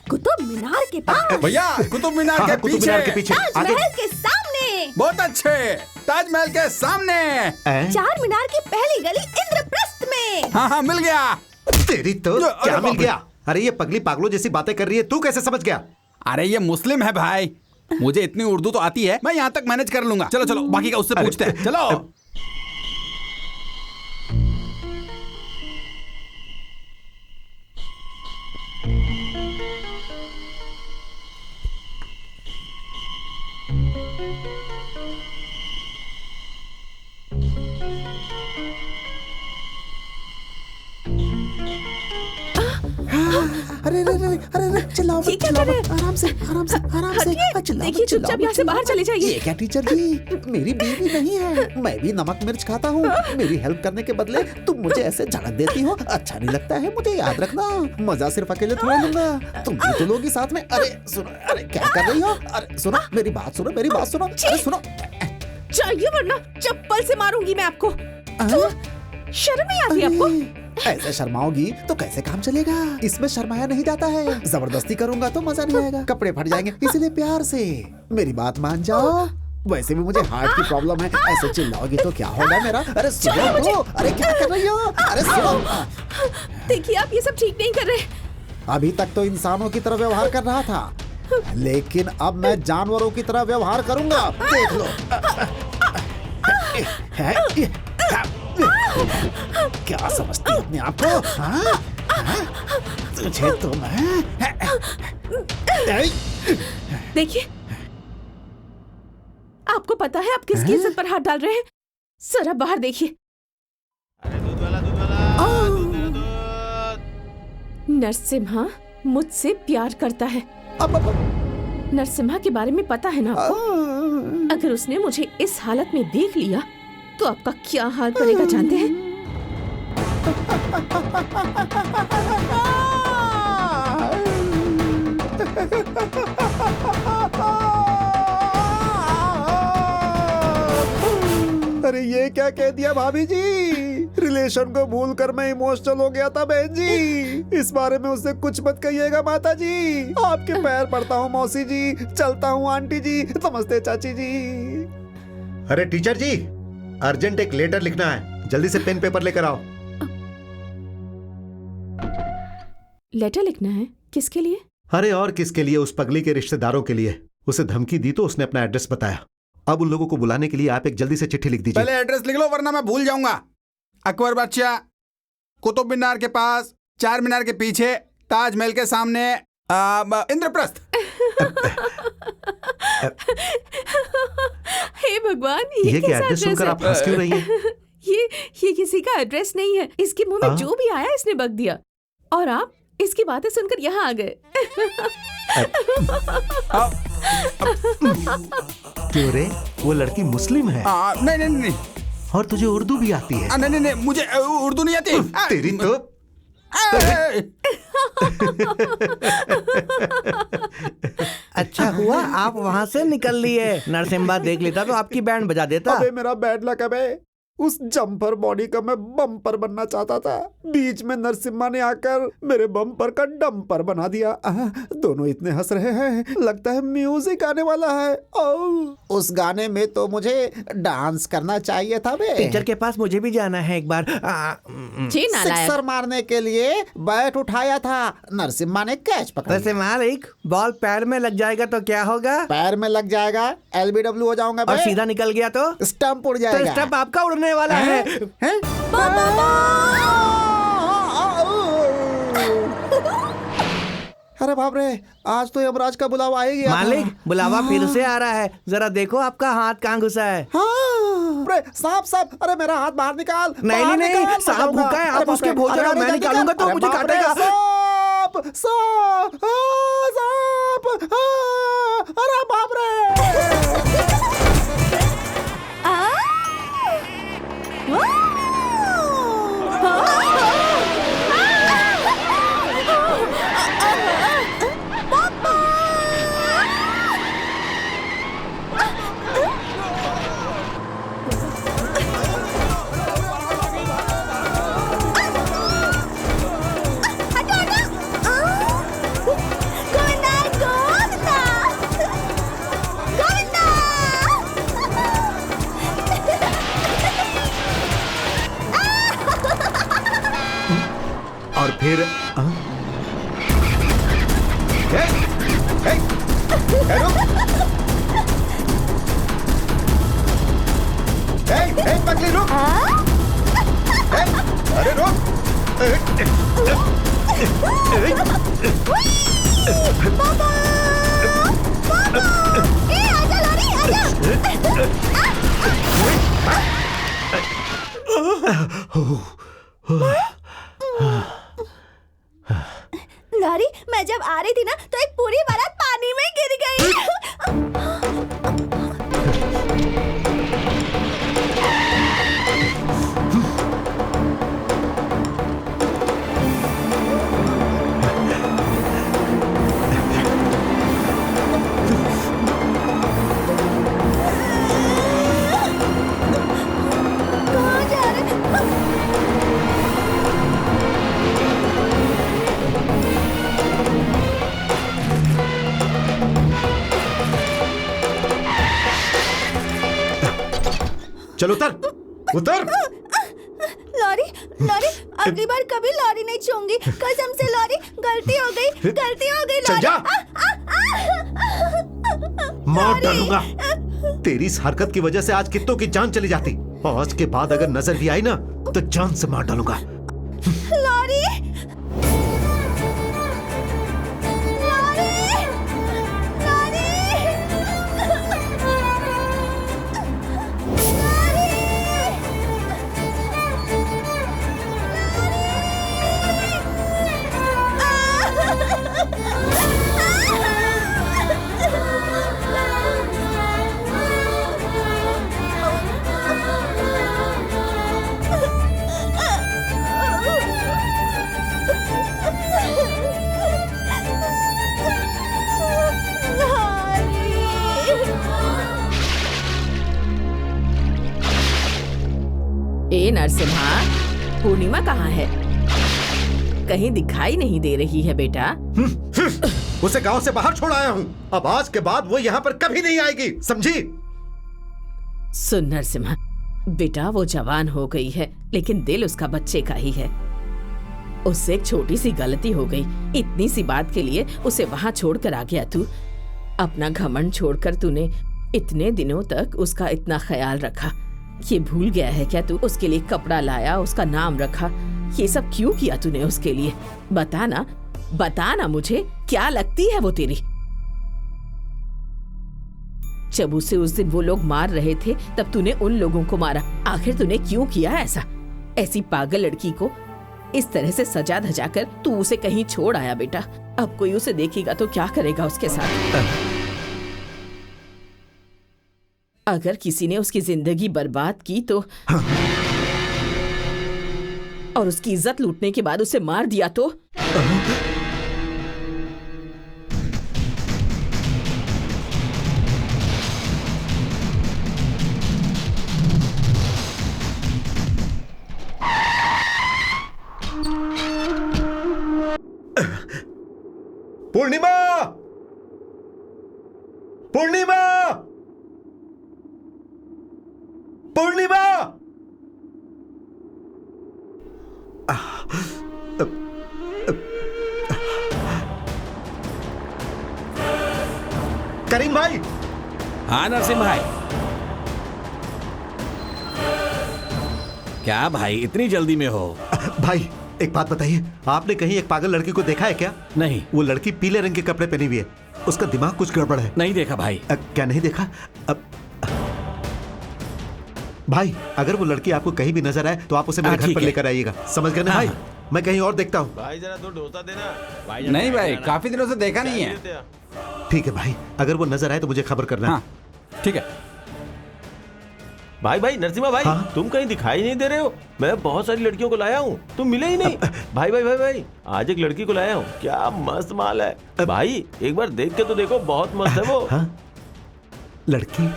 कुतुब मीनार के पास। भैया, कुतुब मीनार के कुतुब मीनार के पीछे। ताजमहल के सामने। बहुत अच्छे, ताजमहल के सामने। चार मीनार की पहली गली इंद्रप्रस्थ में। हाँ मिल गया। तेरी तो क्या मिल गया? अरे ये पगली पागलों जैसी बातें कर रही है, तू कैसे समझ गया? अरे ये मुस्लिम है भाई, मुझे इतनी उर्दू तो आती है, मैं यहाँ तक मैनेज कर लूंगा। चलो चलो, बाकी का उससे पूछते हैं। चलो। अरे चिल्लाओ मत, चिल्लाओ मत, आराम से देखिए, चुपचाप यहाँ से बाहर चले जाइए। ये क्या टीचर जी, मेरी बीवी नहीं है, मैं भी नमक मिर्च खाता हूँ। मेरी हेल्प करने के बदले तुम मुझे ऐसे झड़क देती हो, अच्छा नहीं लगता है। मुझे याद रखना, मजा सिर्फ अकेले थोड़ा लूंगा, तुम भी तो लोगी साथ में। अरे सुनो, अरे क्या कर रही हो? अरे सुनो, मेरी बात सुनो, मेरी बात सुनो। अरे सुनो, चाहिए वरना चप्पल से मारूंगी मैं आपको। शर्म नहीं आती आपको? ऐसे शर्माओगी तो कैसे काम चलेगा? इसमें शर्माया नहीं जाता है, जबरदस्ती करूंगा तो मजा नहीं आएगा, कपड़े फट जाएंगे। इसीलिए प्यार से मेरी बात मान जाओ। वैसे भी मुझे हार्ट की प्रॉब्लम है, ऐसे चिल्लाओगी तो क्या होगा मेरा? अरे सुनो तो, अरे क्या कर रही हो? अरे सुनो। देखिए, आप ये सब ठीक नहीं कर रहे। अभी तक तो इंसानों की तरह व्यवहार कर रहा था, लेकिन अब मैं जानवरों की तरह व्यवहार करूंगा, देख लो। क्या समझती है अपने आप को? तुझे तो मैं। देखिए, आपको पता है आप किसकी इज्जत पर हाथ डाल रहे हैं? जरा बाहर देखिए। नरसिम्हा मुझसे प्यार करता है। नरसिम्हा के बारे में पता है ना आपको? अगर उसने मुझे इस हालत में देख लिया तो आपका क्या हाल करेगा जानते हैं? अरे ये क्या कह दिया भाभी जी? रिलेशन को भूलकर मैं इमोशनल हो गया था बहन जी। इस बारे में उससे कुछ मत कहिएगा माता जी। आपके पैर पड़ता हूँ मौसी जी, चलता हूँ आंटी जी, नमस्ते चाची जी। अरे टीचर जी, अर्जेंट एक लेटर लिखना है, जल्दी से पेन पेपर लेकर आओ। लेटर लिखना है? किसके लिए? अरे और किसके लिए, उस पगली के रिश्तेदारों के लिए। उसे धमकी दी तो उसने अपना एड्रेस बताया। अब उन लोगों को बुलाने के लिए आप एक जल्दी से चिट्ठी लिख दीजिए। पहले एड्रेस लिख लो वरना मैं भूल जाऊंगा। अकबर बादशाह, कुतुब मीनार के पास, चार मीनार के पीछे, ताजमहल के सामने, इंद्रप्रस्थ। हे भगवान, ये क्या एड्रेस सुनकर आप हंस क्यों रही हैं? ये किसी का एड्रेस नहीं है। इसके मुंह में जो भी आया इसने बक दिया, और आप इसकी बातें सुनकर यहाँ आ गए। क्यों रे, वो लड़की मुस्लिम है नहीं नहीं नहीं और तुझे उर्दू भी आती है? नहीं नहीं नहीं, मुझे उर्दू नहीं आती। तेरी तो अच्छा हुआ आप वहाँ से निकल लिए। नरसिम्हा देख लेता तो आपकी बैंड बजा देता। अबे मेरा बैड लक है बे। उस जम्पर बॉडी का मैं बम्पर बनना चाहता था, बीच में नरसिम्हा ने आकर मेरे बम्पर का डंपर बना दिया। दोनों इतने हंस रहे हैं, लगता है म्यूजिक आने वाला है। उस गाने में तो मुझे डांस करना चाहिए था बे। टीचर के पास मुझे भी जाना है एक बार। सिक्सर मारने के लिए बैट उठाया था, नरसिम्हा ने कैच पकड़ा। वैसे मालिक, बॉल पैर में लग जाएगा तो क्या होगा? पैर में लग जाएगा, LBW हो जाऊंगा और सीधा निकल गया तो स्टंप उड़ जाएगा। तो स्टंप आपका उड़ने वाला है। अरे बाप रे, आज तो यमराज का बुलावा आ ही गया। मालिक, बुलावा फिर से आ रहा है, जरा देखो आपका हाथ कहाँ घुसा है। अरे सांप सांप, अरे मेरा हाथ बाहर निकाल। नहीं नहीं, सांप भूखा है, आप उसके भोजन और मैं निकालूंगा तो मुझे काटेगा। सांप सांप सांप, अरे बाप रे। और फिर पगली रुक। अरे रुक। लॉरी, मैं जब आ रही थी ना तो एक पूरी बारात पानी में गिर गई। कहाँ जा रहे? चल उतर उतर। लॉरी, लॉरी, अगली बार कभी लॉरी नहीं छूंगी, कसम से लॉरी, गलती हो गई, गलती हो गई। चल जा। मार लॉरी। डालूंगा। तेरी इस हरकत की वजह से आज कित्तों की जान चली जाती। आज के बाद अगर नजर भी आई ना तो जान से मार डालूंगा। लॉरी, लॉरी, लॉरी, ए नरसिम्हा, पूर्णिमा कहाँ है? कहीं दिखाई नहीं दे रही है बेटा। उसे गांव से बाहर छोड़ आया हूँ। अब आज के बाद वो यहाँ पर कभी नहीं आएगी, समझी? सुन नरसिम्हा, बेटा वो जवान हो गई है लेकिन दिल उसका बच्चे का ही है। उससे एक छोटी सी गलती हो गई, इतनी सी बात के लिए उसे वहां छोड़कर आ गया तू। अपना घमंड छोड़कर तूने इतने दिनों तक उसका इतना ख्याल रखा। ये भूल गया है क्या तू? उसके लिए कपड़ा लाया, उसका नाम रखा, ये सब क्यों किया तूने उसके लिए? बता ना मुझे, क्या लगती है वो तेरी? जब उसे उस दिन वो लोग मार रहे थे तब तूने उन लोगों को मारा। आखिर तूने क्यों किया ऐसा? ऐसी पागल लड़की को इस तरह से सजा धजा कर तू उसे कहीं छोड़ आया बेटा। अब कोई उसे देखेगा तो क्या करेगा उसके साथ? अगर किसी ने उसकी जिंदगी बर्बाद की तो और उसकी इज्जत लूटने के बाद उसे मार दिया तो पूर्णिमा, पूर्णिमा, पूर्णिमा। करीम भाई। हाँ नरसिंह भाई। क्या भाई इतनी जल्दी में हो? भाई एक बात बताइए, आपने कहीं एक पागल लड़की को देखा है क्या? नहीं। वो लड़की पीले रंग के कपड़े पहनी हुई है, उसका दिमाग कुछ गड़बड़ है। नहीं देखा भाई। क्या नहीं देखा? भाई अगर वो लड़की आपको कहीं भी नजर आए तो आप उसे मेरे घर पर लेकर आइएगा, समझ गए ना भाई? मैं कहीं और देखता हूँ। भाई जरा तो डोसा देना। नहीं भाई, काफी दिनों से देखा नहीं है। ठीक है भाई, अगर वो नजर आए तो मुझे खबर करना। हाँ, ठीक है। भाई नरसिम्हा भाई, हाँ? तुम कहीं दिखाई नहीं दे रहे हो। मैं बहुत सारी लड़कियों को लाया हूँ, तुम मिले ही नहीं। भाई आज एक लड़की को लाया हूँ, क्या मस्त माल है। भाई एक बार देख के तो देखो, बहुत मस्त है वो। हाँ? लड़की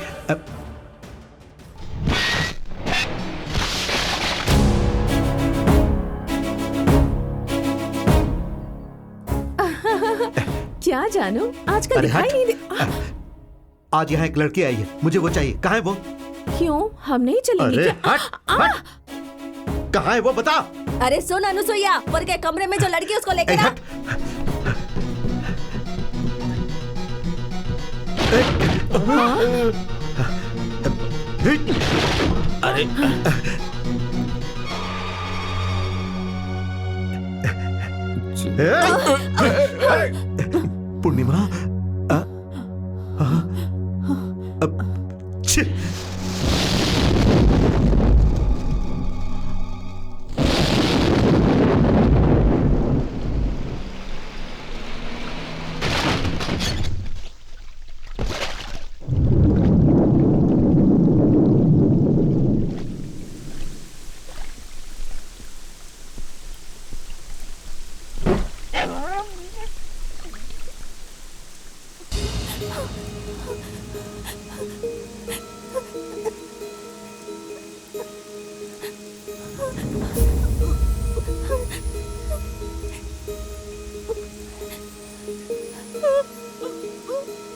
क्या जानू आजकल दिखाई नहीं दे। आज यहाँ एक लड़की आई है, मुझे वो चाहिए। कहाँ है वो? क्यों हम नहीं चलेंगे अरे क्या? हट। कहाँ है वो, बता। अरे सुन अनुसुईया, ऊपर के कमरे में जो लड़की उसको लेकर आ। अरे पूर्णिमा।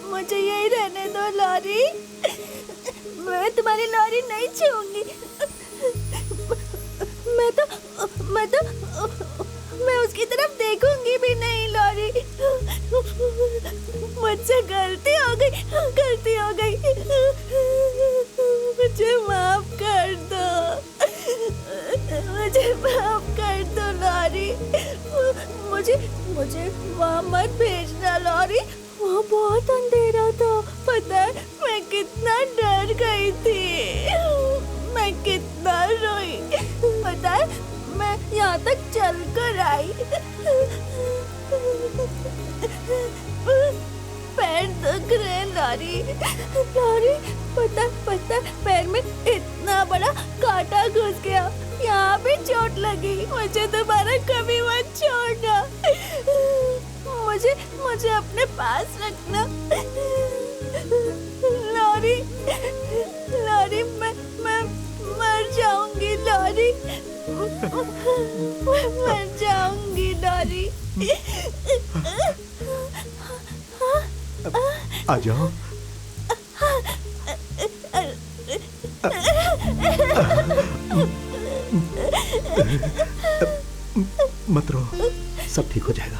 मुझे यही रहने दो लॉरी, मैं तुम्हारी लॉरी नहीं छूऊंगी। मैं उसकी तरफ देखूंगी भी नहीं लॉरी। मुझसे गलती हो गई। मुझे माफ कर दो लॉरी। मुझे वहाँ मत भेजना लॉरी, वहाँ बहुत अंधेरा था। पता है मैं कितना डर गई थी, मैं कितना रोई। पता है मैं यहाँ तक चल कर आई, पैर दुख रहे लॉरी। पता पैर में इतना बड़ा कांटा घुस गया, यहाँ भी चोट लगी। मुझे दोबारा कभी मत छोड़ना, मुझे अपने पास रखना लॉरी। मैं मर जाऊंगी लॉरी, मैं मर जाऊंगी लॉरी। आ जाओ। मत रो, सब ठीक हो जाएगा।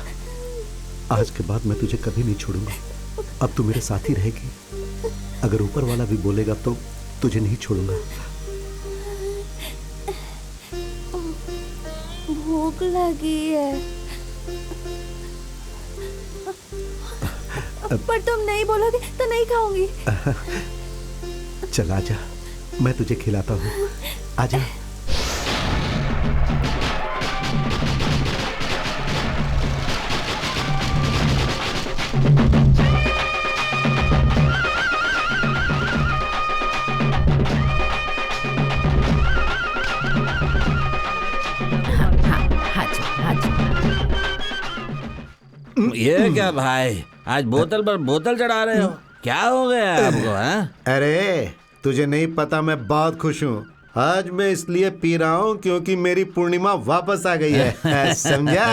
आज के बाद मैं तुझे कभी नहीं छोड़ूंगा। अब तू मेरे साथ ही रहेगी। अगर ऊपर वाला भी बोलेगा तो तुझे नहीं छोड़ूंगा। भूख लगी है, पर तुम नहीं बोलोगे तो नहीं खाऊंगी। चल आजा, मैं तुझे खिलाता हूँ। आजा। ये क्या भाई, आज बोतल पर बोतल चढ़ा रहे हो? क्या हो गया आपको? अरे तुझे नहीं पता, मैं बहुत खुश हूँ। आज मैं इसलिए पी रहा हूँ क्योंकि मेरी पूर्णिमा वापस आ गई है। समझा?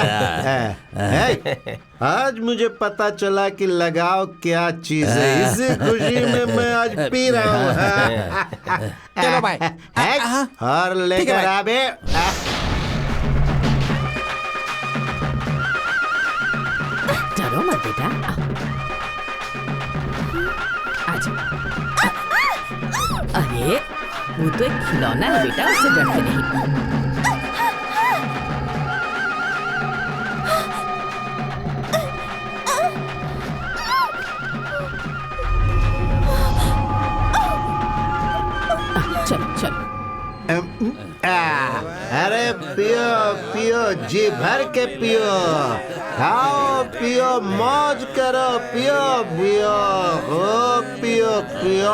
आज मुझे पता चला कि लगाव क्या चीज है। इसी खुशी में मैं आज पी रहा हूँ। चलो भाई। और लेकर आ बे। डरो मत बेटा, आजा। अरे वो तो एक खिलौना है बेटा, उससे डरते नहीं। चलो चलो। अरे पियो पियो, जी भर के पियो, खाओ पियो, मौज करो, पियो पियो, ओ पियो पियो।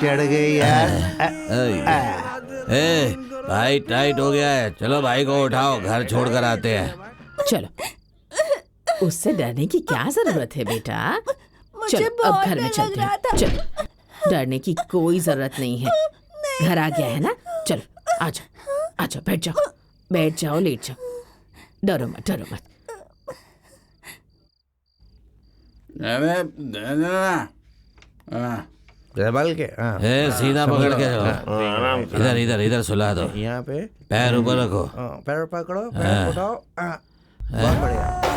चढ़ गई यार। भाई टाइट हो गया है, चलो भाई को उठाओ, घर छोड़ कर आते हैं। चलो, उससे डरने की क्या जरूरत है बेटा? चलो अब घर में चलते हैं। चलो, डरने की कोई जरूरत नहीं है, घर आ गया है ना। चलो आजा आजा, बैठ जाओ बैठ जाओ, लेट जाओ, डरो मत डरो मत। के सीधा पकड़ के इधर इधर इधर सुला दो, यहाँ पे पैर ऊपर रखो, पैर पकड़ो, पैर उठाओ। बहुत बढ़िया।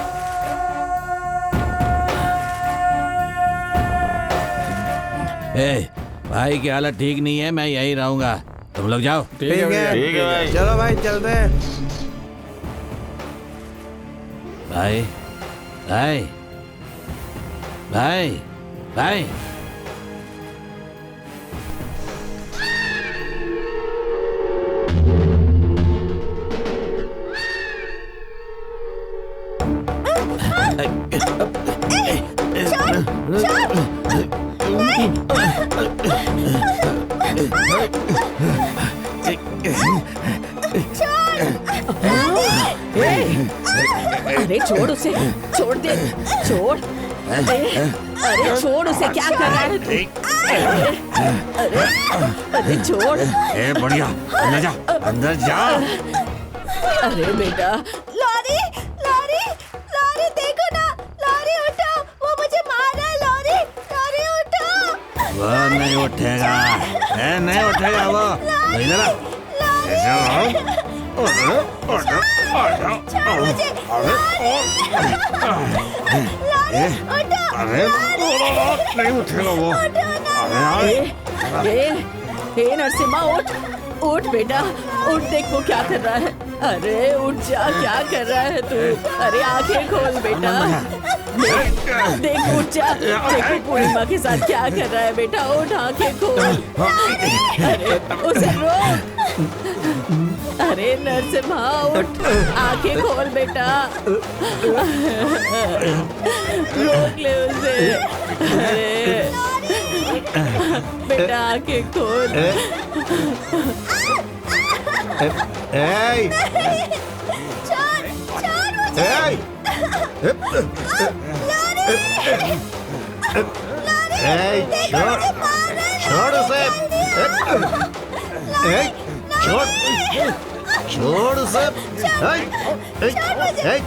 भाई की हालत ठीक नहीं है, मैं यहीं रहूंगा, तुम लोग जाओ। ठीक है भाई। चलो भाई चलते हैं। भाई भाई भाई भाई अरे छोड़ उसे, छोड़ दे, छोड़। अरे छोड़ उसे, क्या कर रहा है? अरे छोड़। बढ़िया, अंदर जा अंदर जा। अरे बेटा। लॉरी लॉरी लॉरी, देखो ना, लॉरी उठो, वो मुझे मार रहा है। लॉरी लॉरी उठो। वो नहीं उठेगा, नहीं उठेगा वो। इधर आ। नहीं उठेगा वो। हे नरसिम्हा, उठ उठ बेटा, उठ, देख वो क्या कर रहा है। अरे उठ जा, क्या कर रहा है तू? अरे आंखें खोल बेटा, देख उठ जा, देखो पूर्णिमा के साथ क्या कर रहा है बेटा। उठ, आंखें खोल। अरे उसे रोक। अरे नरसिम्हा उठ, आंखें खोल बेटा, रोक ले उसे। अरे बेटा आंखें खोल। छोड़ उसे, छोड़ उसे,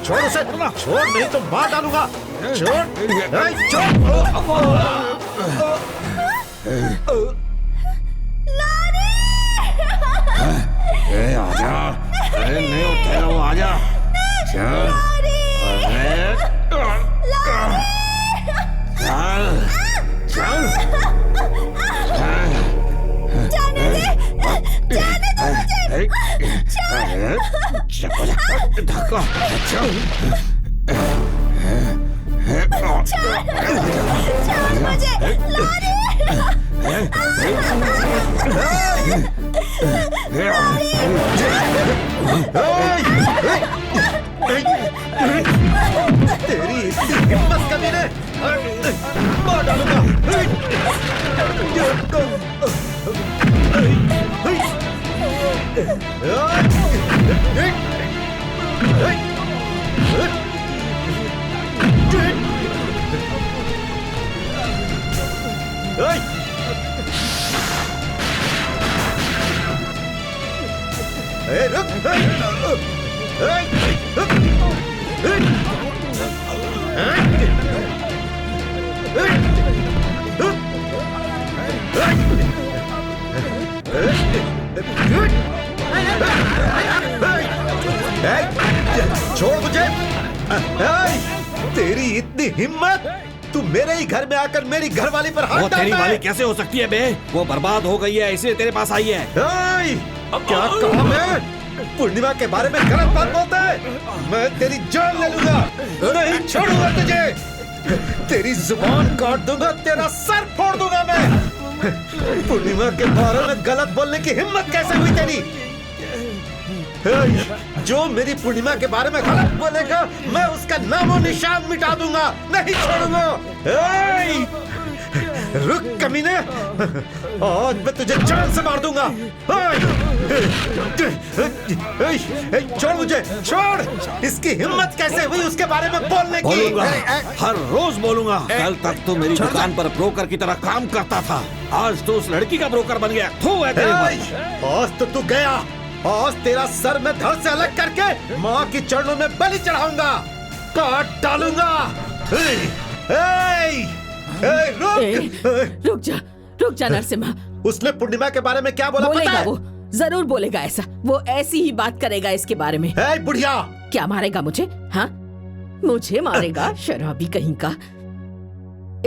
छोड़ उसे, छोड़, नहीं तो मार डालूंगा। छोड़, आजा, अरे नहीं उठेगा वो, आजा। चल, तेरी हिम्मत कभी ने मार डालूंगा। छोड़ मुझे। तेरी इतनी हिम्मत, तू मेरे ही घर में आकर मेरी घरवाली पर हाथ डालता है। तेरी वाली कैसे हो सकती है बे? वो बर्बाद हो गई है, इसलिए तेरे पास आई है। क्या कहा मैं? पूर्णिमा के बारे में गलत बात बोलता है। मैं तेरी जान ले लूंगा, नहीं छोड़ूंगा तुझे। तेरी जुबान काट दूंगा, तेरा सर फोड़ दूंगा मैं। पूर्णिमा के बारे में गलत बोलने की हिम्मत कैसे हुई तेरी? जो मेरी पूर्णिमा के बारे में गलत बोलेगा, मैं उसका नामो निशान मिटा दूंगा, नहीं छोड़ूंगा। रुक कमीने, आज मैं तुझे जान से मार दूंगा। छोड़ मुझे, छोड़। इसकी हिम्मत कैसे हुई उसके बारे में बोलने की? बोलूंगा, हर रोज बोलूंगा। कल तक तो मेरी दुकान पर ब्रोकर की तरह काम करता था, आज तो उस लड़की का ब्रोकर बन गया। थू है तेरे पर। आज तो तू गया, आज तेरा सर मैं धड़ से अलग करके माँ की चरणों में बलि चढ़ाऊंगा, काट डालूंगा। रुक जा नरसिम्हा। उसने पूर्णिमा के बारे में क्या बोला पता है? वो जरूर बोलेगा ऐसा, वो ऐसी ही बात करेगा इसके बारे में। बुढ़िया, क्या मारेगा मुझे? हाँ, मुझे मारेगा? शराबी कहीं का।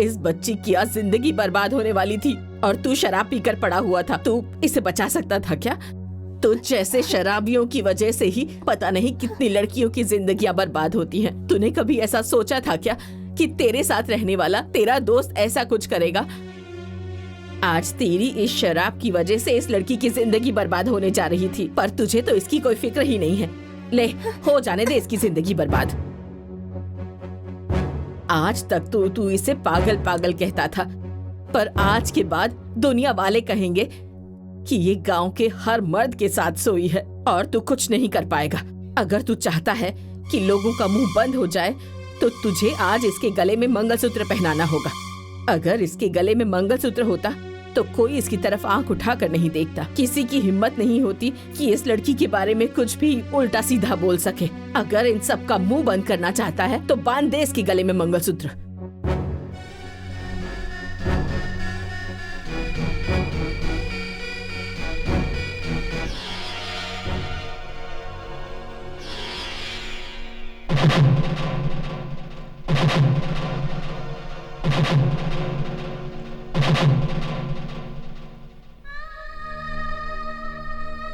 इस बच्ची की आज जिंदगी बर्बाद होने वाली थी और तू शराब पीकर पड़ा हुआ था। तू इसे बचा सकता था क्या? तो जैसे शराबियों की वजह से ही पता नहीं कितनी लड़कियों की जिंदगियां बर्बाद होती हैं। तूने कभी ऐसा सोचा था क्या कि तेरे साथ रहने वाला तेरा दोस्त ऐसा कुछ करेगा? आज तेरी इस शराब की वजह से इस लड़की की जिंदगी बर्बाद होने जा रही थी, पर तुझे तो इसकी कोई फिक्र ही नहीं है। ले, हो जाने दे इसकी जिंदगी बर्बाद। आज तक तो तू इसे पागल पागल कहता था, पर आज के बाद दुनिया वाले कहेंगे कि ये गांव के हर मर्द के साथ सोई है और तू कुछ नहीं कर पाएगा। अगर तू चाहता है कि लोगों का मुंह बंद हो जाए तो तुझे आज इसके गले में मंगलसूत्र पहनाना होगा। अगर इसके गले में मंगलसूत्र होता तो कोई इसकी तरफ आंख उठाकर नहीं देखता। किसी की हिम्मत नहीं होती कि इस लड़की के बारे में कुछ भी उल्टा सीधा बोल सके। अगर इन सब का मुंह बंद करना चाहता है तो बांध दे इसके गले में मंगलसूत्र।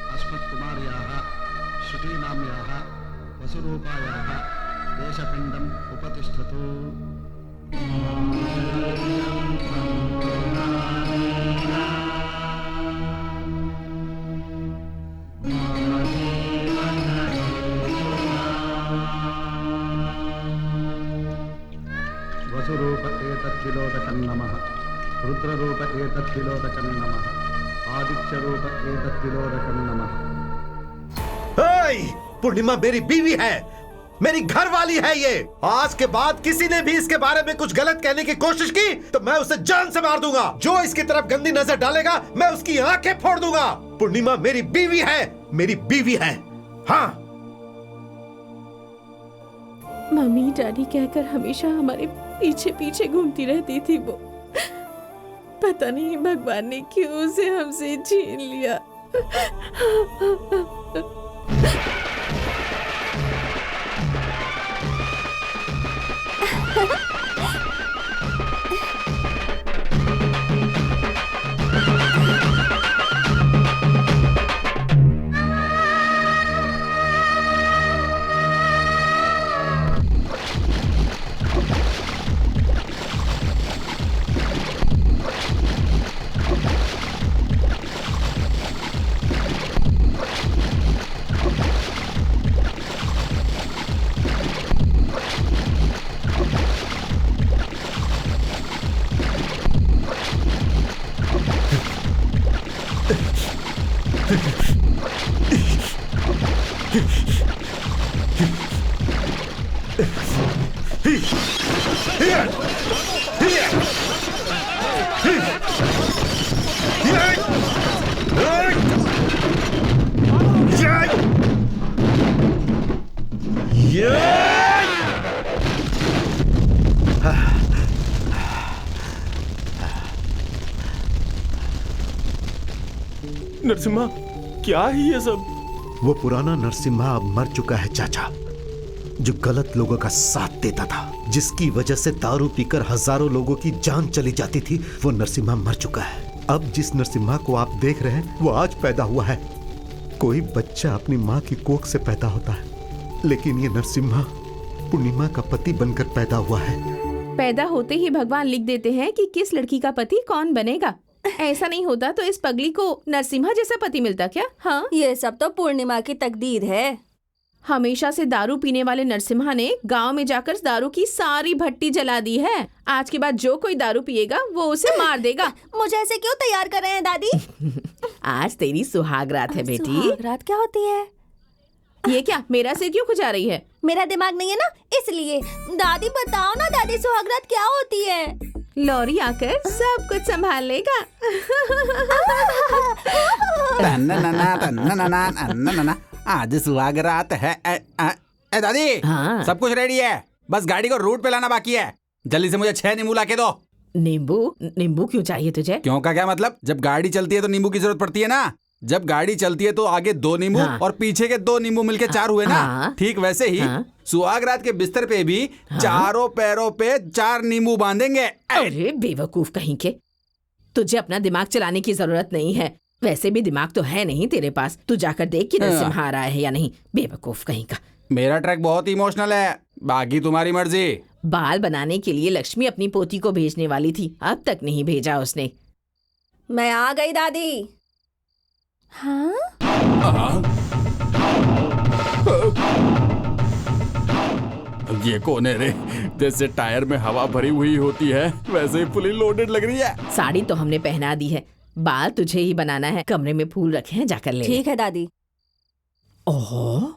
अस्मत्कुमार्याः श्रुतीनाम्याः वसुरूपायाः देशपिण्डम् उपतिष्ठतु। वसुरूप एतद्विलोदकं नमः, रुद्ररूप एतद्विलोदकं नमः, आदित्यरूप एतद्विलोदकं नमः। पूर्णिमा मेरी बीवी है, मेरी घरवाली है ये। आज के बाद किसी ने भी इसके बारे में कुछ गलत कहने की कोशिश की तो मैं उसे जान से मार दूंगा। जो इसकी तरफ गंदी नजर डालेगा मैं उसकी आंखें फोड़ दूंगा। पूर्णिमा मेरी बीवी है, मेरी बीवी है। हाँ, मम्मी डैडी कहकर हमेशा हमारे पीछे पीछे घूमती रहती थी वो। पता नहीं भगवान ने क्यों उसे हमसे छीन लिया। नरसिम्हा, क्या है ये सब? वो पुराना नरसिम्हा अब मर चुका है चाचा, जो गलत लोगों का साथ देता था, जिसकी वजह से दारू पीकर हजारों लोगों की जान चली जाती थी। वो नरसिम्हा मर चुका है। अब जिस नरसिम्हा को आप देख रहे हैं वो आज पैदा हुआ है। कोई बच्चा अपनी माँ की कोख से पैदा होता है, लेकिन ये नरसिम्हा पूर्णिमा का पति बनकर पैदा हुआ है। पैदा होते ही भगवान लिख देते हैं कि किस लड़की का पति कौन बनेगा। ऐसा नहीं होता तो इस पगली को नरसिम्हा जैसा पति मिलता क्या? हाँ, ये सब तो पूर्णिमा की तकदीर है। हमेशा से दारू पीने वाले नरसिम्हा ने गांव में जाकर दारू की सारी भट्टी जला दी है। आज के बाद जो कोई दारू पिएगा वो उसे मार देगा। मुझे ऐसे क्यों तैयार कर रहे हैं दादी? आज तेरी सुहाग रात है बेटी। सुहाग रात क्या होती है? ये क्या, मेरा सिर क्यों खुजा रही है? मेरा दिमाग नहीं है ना, इसलिए। दादी बताओ ना दादी, सुहाग रात क्या होती है? लॉरी आकर सब कुछ संभाल लेगा। आज सुहाग रात है। दादी, हाँ। सब कुछ रेडी है, बस गाड़ी को रूट पे लाना बाकी है। जल्दी से मुझे 6 नींबू ला के दो। नींबू क्यों चाहिए तुझे? क्यों का क्या मतलब? जब गाड़ी चलती है तो नींबू की जरूरत पड़ती है ना। जब गाड़ी चलती है तो आगे 2 नींबू और पीछे के 2 नींबू मिलके 4 हुए ना। ठीक वैसे ही सुहाग रात के बिस्तर पे भी चारों पैरों पे 4 नींबू बांधेंगे। अरे बेवकूफ कहीं के, तुझे अपना दिमाग चलाने की जरूरत नहीं है। वैसे भी दिमाग तो है नहीं तेरे पास। तू जाकर देख कि नरसिम्हा आ रहा है या नहीं। बेवकूफ कहीं का। मेरा ट्रैक बहुत इमोशनल है, बाकी तुम्हारी मर्जी। बाल बनाने के लिए लक्ष्मी अपनी पोती को भेजने वाली थी, अब तक नहीं भेजा उसने। मैं आ गई दादी। हाँ? ये कौन है रे? जैसे टायर में हवा भरी हुई होती है वैसे ही फुली लोडेड लग रही है। साड़ी तो हमने पहना दी है, बाल तुझे ही बनाना है। कमरे में फूल रखे हैं, जाकर ले। ठीक है दादी। ओह,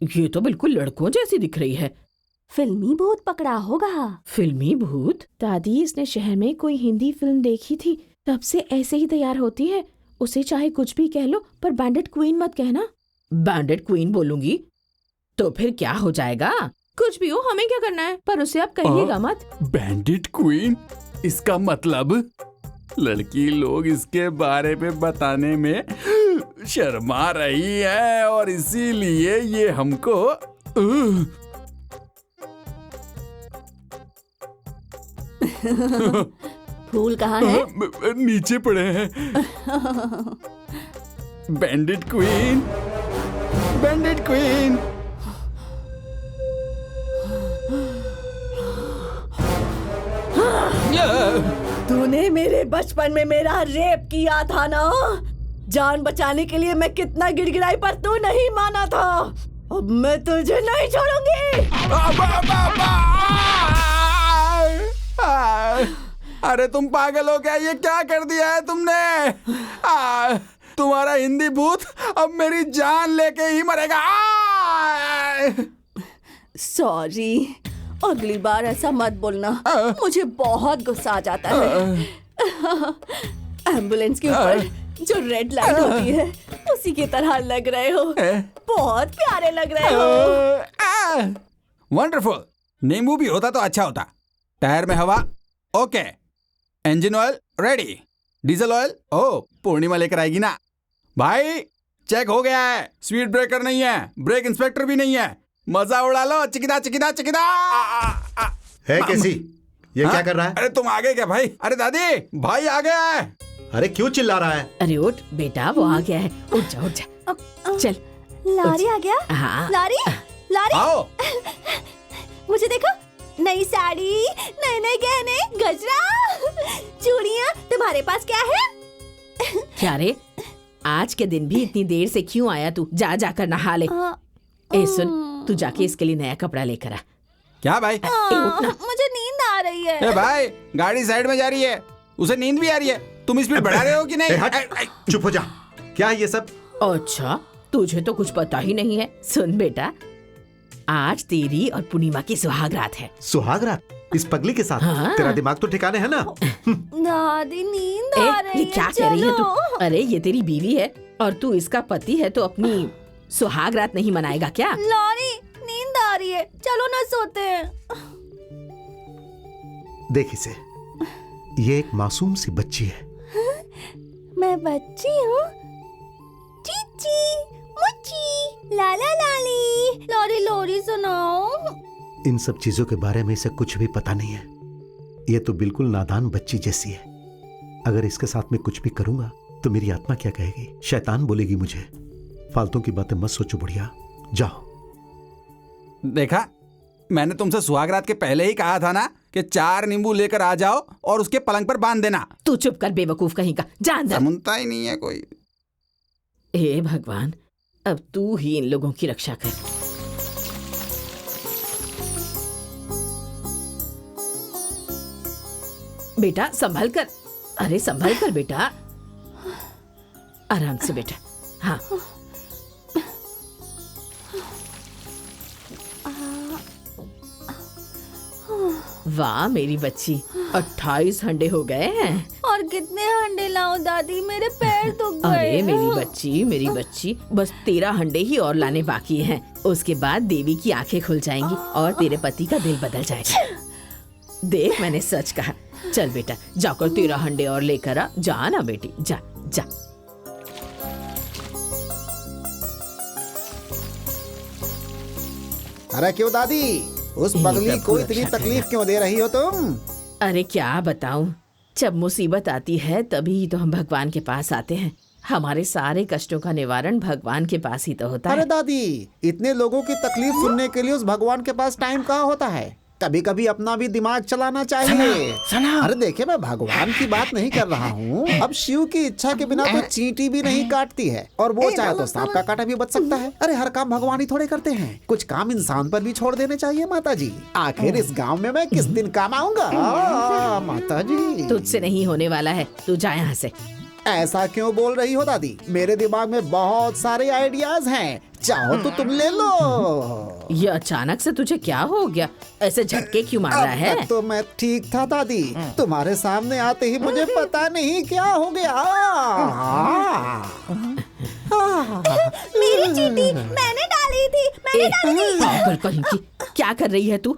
ये तो बिल्कुल लड़कों जैसी दिख रही है। फिल्मी भूत पकड़ा होगा। फिल्मी भूत? दादी, इसने शहर में कोई हिंदी फिल्म देखी थी, तब से ऐसे ही तैयार होती है। उसे चाहे कुछ भी कह लो, पर बैंडेड क्वीन मत कहना। बैंडेड क्वीन बोलूंगी तो फिर क्या हो जाएगा? कुछ भी हो, हमें क्या करना है, पर उसे आप कहिएगा मत। Bandit queen? इसका मतलब लड़की लोग इसके बारे में बताने में शर्मा रही है और इसीलिए ये हमको फूल कहाँ है? नीचे पड़े हैं। Bandit queen, bandit queen. तूने मेरे बचपन में मेरा रेप किया था ना। जान बचाने के लिए मैं कितना गिड़गिड़ाई पर तू नहीं माना था। अब मैं तुझे नहीं छोड़ूंगी। अरे तुम पागल हो क्या? ये क्या कर दिया है तुमने? तुम्हारा हिंदी भूत अब मेरी जान लेके ही मरेगा। सॉरी, अगली बार ऐसा मत बोलना। मुझे बहुत गुस्सा आ जाता है। एम्बुलेंस के ऊपर जो रेड लाइट होती है उसी की तरह लग रहे हो। बहुत प्यारे लग रहे हो। वंडरफुल। नींबू भी होता तो अच्छा होता। टायर में हवा okay, engine oil ready, diesel oil ओ पूर्णिमा लेकर आएगी ना। भाई चेक हो गया है, स्पीड ब्रेकर नहीं है, ब्रेक इंस्पेक्टर भी नहीं है। मजा उड़ा लो। चिकिदा चिकिदा चिकिदा। है कैसी? ये क्या कर रहा है? अरे तुम आ गए क्या भाई? अरे दादी, भाई आ गया है। अरे क्यों चिल्ला रहा है? अरे उठ बेटा, वो आ गया है। उठ जा, उठ जा। चल। लारी आ गया? हाँ। लारी, लारी। आओ। मुझे देखो, नई साड़ी, नए नए गहने, गजरा, चूड़ियाँ। तुम्हारे पास क्या है? क्या रे, आज के दिन भी इतनी देर से क्यों आया तू? जा जाकर नहा ले। ए सुन, तू जाके इसके लिए नया कपड़ा लेकर आ। क्या भाई? मुझे नींद आ रही है। ए भाई, गाड़ी साइड में जा रही है, उसे नींद भी आ रही है। तुम स्पीड बढ़ा रहे हो कि नहीं? चुप हो जा। क्या है ये सब? अच्छा, तुझे तो कुछ पता ही नहीं है। सुन बेटा, आज तेरी और पूर्णिमा की सुहाग रात है। सुहाग रात? इस पगली के साथ? हाँ। तेरा दिमाग तो ठिकाने है ना? दादी नींद आ रही है। ये क्या कह रही है तू? अरे ये तेरी बीवी है और तू इसका पति है, तो अपनी सुहाग रात नहीं मनाएगा क्या? लॉरी, नींद आ रही है, चलो ना सोते हैं। देख इसे, ये एक मासूम सी बच्ची है। मैं बच्ची हूँ। चीची मुची लाला लाली लोरी लोरी सुनाओ। इन सब चीजों के बारे में इसे कुछ भी पता नहीं है। ये तो बिल्कुल नादान बच्ची जैसी है। अगर इसके साथ में कुछ भी करूंगा तो मेरी आत्मा क्या कहेगी? शैतान बोलेगी मुझे। फालतू की बातें मत सोचो बुढ़िया, जाओ। देखा, मैंने तुमसे सुहागरात के पहले ही कहा था ना कि 4 नींबू लेकर आ जाओ और उसके पलंग पर बांध देना। तू चुप कर बेवकूफ कहीं का, जा अंदर। सुनता ही नहीं है कोई। हे भगवान, अब तू ही इन लोगों की रक्षा कर। बेटा संभल कर, अरे संभल कर बेटा, आराम से बेटा। हाँ वाह मेरी बच्ची, 28 हंडे हो गए हैं। और कितने हंडे लाऊं दादी, मेरे पैर दुख गए। अरे मेरी बच्ची, बस 13 हंडे ही और लाने बाकी हैं। उसके बाद देवी की आंखें खुल जाएंगी और तेरे पति का दिल बदल जाएगा। देख, मैंने सच कहा। चल बेटा, जाकर 13 हंडे और लेकर आ। जा ना बेटी, जा जा। अरे क्यों दादी, उस पगली को इतनी तकलीफ क्यों दे रही हो तुम? अरे क्या बताऊं, जब मुसीबत आती है तभी तो हम भगवान के पास आते हैं। हमारे सारे कष्टों का निवारण भगवान के पास ही तो होता है। अरे दादी, इतने लोगों की तकलीफ सुनने के लिए उस भगवान के पास टाइम कहाँ होता है? कभी कभी अपना भी दिमाग चलाना चाहिए। अरे देखिए, मैं भगवान की बात नहीं कर रहा हूँ। अब शिव की इच्छा के बिना तो चींटी भी नहीं काटती है, और वो चाहे तो सांप का कांटा भी बच सकता है। अरे हर काम भगवान ही थोड़े करते हैं, कुछ काम इंसान पर भी छोड़ देने चाहिए माता जी। आखिर इस गाँव में मैं किस दिन काम आऊंगा? माता जी, तुझसे नहीं होने वाला है, तू जा यहाँ से। ऐसा क्यों बोल रही हो दादी? मेरे दिमाग में बहुत सारे आइडियाज हैं, चाहो तो तुम ले लो। ये अचानक से तुझे क्या हो गया? ऐसे झटके क्यों मार रहा है? तो मैं ठीक था दादी, तुम्हारे सामने आते ही मुझे पता नहीं क्या हो गया। मेरी चींटी मैंने डाली थी, मैंने डाली थी। पागल कहीं की, क्या कर रही है तू?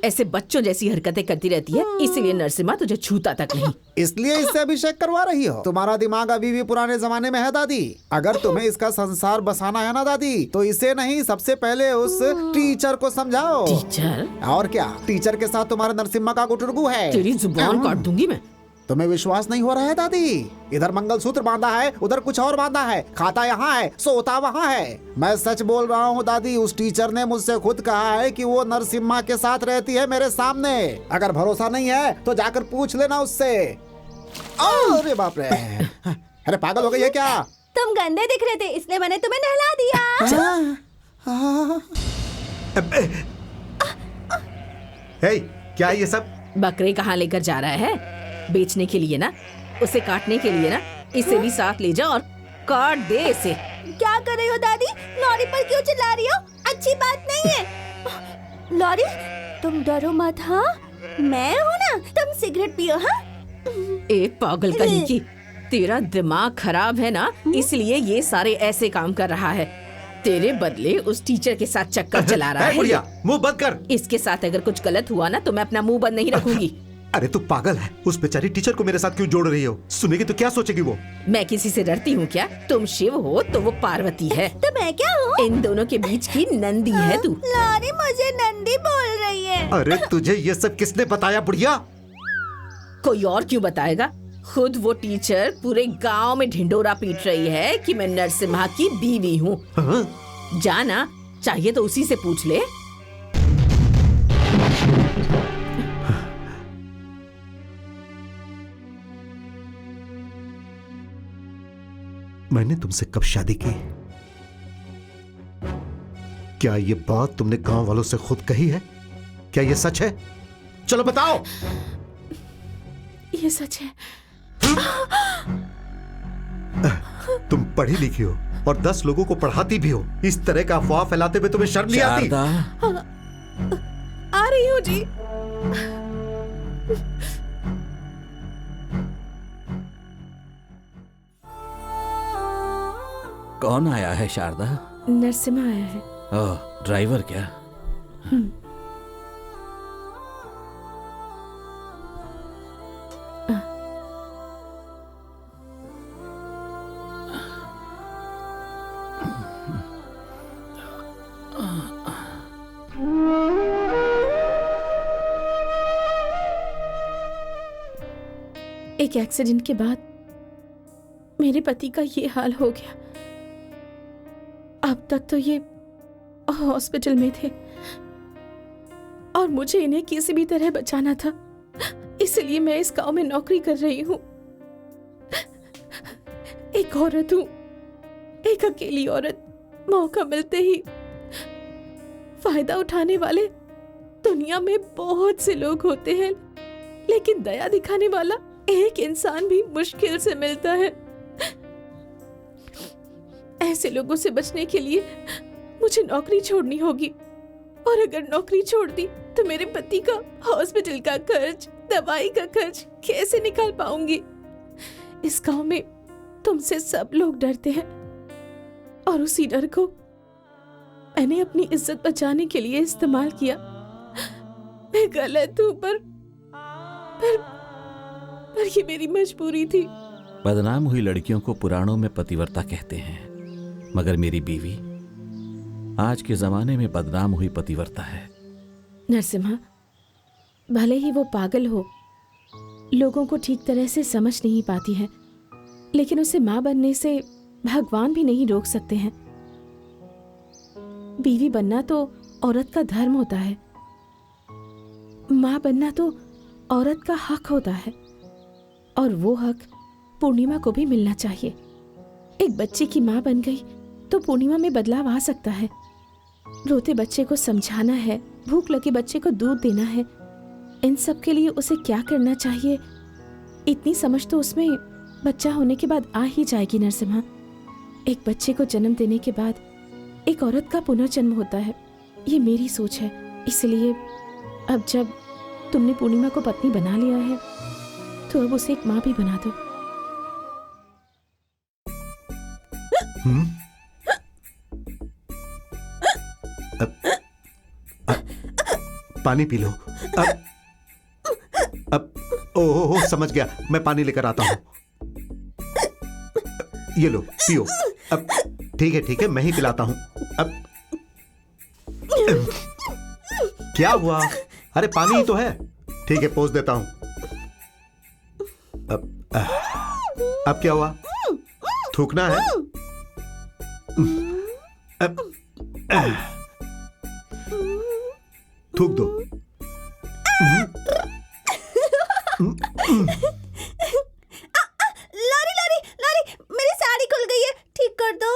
ऐसे बच्चों जैसी हरकतें करती रहती है, इसीलिए नरसिम्हा तुझे छूता तक नहीं। इसलिए इससे अभिषेक करवा रही हो? तुम्हारा दिमाग अभी भी पुराने जमाने में है दादी। अगर तुम्हें इसका संसार बसाना है ना दादी, तो इसे नहीं, सबसे पहले उस टीचर को समझाओ। टीचर? और क्या, टीचर के साथ तुम्हारे नरसिम्हा का गुटुरगु है। तेरी जुबान काट दूंगी मैं। तुम्हें विश्वास नहीं हो रहा है दादी? इधर मंगलसूत्र बांधा है, उधर कुछ और बांधा है, खाता यहाँ है, सोता वहाँ है। मैं सच बोल रहा हूँ दादी, उस टीचर ने मुझसे खुद कहा है कि वो नरसिम्हा के साथ रहती है मेरे सामने। अगर भरोसा नहीं है तो जाकर पूछ लेना उससे। अरे बाप रे, अरे पागल हो गई है क्या? तुम गंदे दिख रहे थे, इसलिए मैंने तुम्हें नहला दिया। हे, क्या ये सब? बकरे कहाँ लेकर जा रहा है? बेचने के लिए ना, उसे काटने के लिए ना। इसे भी साथ ले जा और काट दे इसे। क्या कर रही हो दादी? लॉरी पर क्यों चिल्ला रही हो? अच्छी बात नहीं है। लॉरी, तुम डरो मत। हाँ, मैं हूँ ना, तुम सिगरेट पियो। हाँ, एक पागल कहीं की, तेरा दिमाग खराब है ना, इसलिए ये सारे ऐसे काम कर रहा है। तेरे बदले उस टीचर के साथ चक्कर चला रहा है। बुढ़िया, मुंह बंद कर। इसके साथ अगर कुछ गलत हुआ ना तो मैं अपना मुंह बंद नहीं रखूंगी। अरे तू पागल है? उस बेचारी टीचर को मेरे साथ क्यों जोड़ रही हो? सुनेगी तो क्या सोचेगी वो? मैं किसी से डरती हूँ क्या? तुम शिव हो तो वो पार्वती है। तो मैं क्या हूँ? इन दोनों के बीच की नंदी है तू। लॉरी मुझे नंदी बोल रही है। अरे तुझे ये सब किसने बताया बुढ़िया? कोई और क्यों बताएगा? खुद वो टीचर पूरे गांव में ढिंडोरा पीट रही है कि मैं नरसिम्हा की बीवी हूँ। जाना चाहिए तो उसी से पूछ ले। मैंने तुमसे कब शादी की? क्या ये बात तुमने गांव वालों से खुद कही है? क्या ये सच है? चलो बताओ। ये सच है। तुम पढ़ी लिखी हो और 10 लोगों को पढ़ाती भी हो, इस तरह का अफवाह फैलाते हुए तुम्हें शर्म नहीं आती? आ रही हूँ जी। कौन आया है शारदा? नरसिम्हा आया है। ओह, ड्राइवर क्या? एक एक्सीडेंट के बाद मेरे पति का ये हाल हो गया। अब तक तो ये हॉस्पिटल में थे और मुझे इन्हें किसी भी तरह बचाना था, इसलिए मैं इस गांव में नौकरी कर रही हूँ। एक औरत हूँ, एक अकेली औरत। मौका मिलते ही फायदा उठाने वाले दुनिया में बहुत से लोग होते हैं, लेकिन दया दिखाने वाला एक इंसान भी मुश्किल से मिलता है। ऐसे लोगों से बचने के लिए मुझे नौकरी छोड़नी होगी, और अगर नौकरी छोड़ दी तो मेरे पति का हॉस्पिटल का खर्च, दवाई का खर्च कैसे निकाल पाऊंगी। इस गांव में तुमसे सब लोग डरते हैं और उसी डर को मैंने अपनी इज्जत बचाने के लिए इस्तेमाल किया। मैं गलत हूं पर ये मेरी मजबूरी थी। बदनाम हुई लड़कियों को पुराणों में पतिव्रता कहते हैं, मगर मेरी बीवी आज के जमाने में बदनाम हुई पतिव्रता है। नरसिम्हा, भले ही वो पागल हो, लोगों को ठीक तरह से समझ नहीं पाती है, लेकिन उसे मां बनने से भगवान भी नहीं रोक सकते हैं। बीवी बनना तो औरत का धर्म होता है, मां बनना तो औरत का हक होता है, और वो हक पूर्णिमा को भी मिलना चाहिए। एक बच्चे की मां बन गई तो पूर्णिमा में बदलाव आ सकता है। रोते बच्चे को समझाना है, भूख लगे बच्चे को दूध देना है, इन सब के लिए उसे क्या करना चाहिए, इतनी समझ तो उसमें बच्चा होने के बाद आ ही जाएगी। नरसिम्हा, एक बच्चे को जन्म देने के बाद एक औरत का पुनर्जन्म होता है, ये मेरी सोच है। इसलिए अब जब तुमने पूर्णिमा को पत्नी बना लिया है तो अब उसे एक माँ भी बना दो। पानी पी लो। अब ओह समझ गया, मैं पानी लेकर आता हूँ। ये लो पियो। अब ठीक है मैं ही पिलाता हूँ। अब क्या हुआ? अरे पानी ही तो है। ठीक है पोंछ देता हूँ। अब क्या हुआ? थूकना है? अब थूक दो। लॉरी मेरी साड़ी खुल गई है, ठीक कर दो।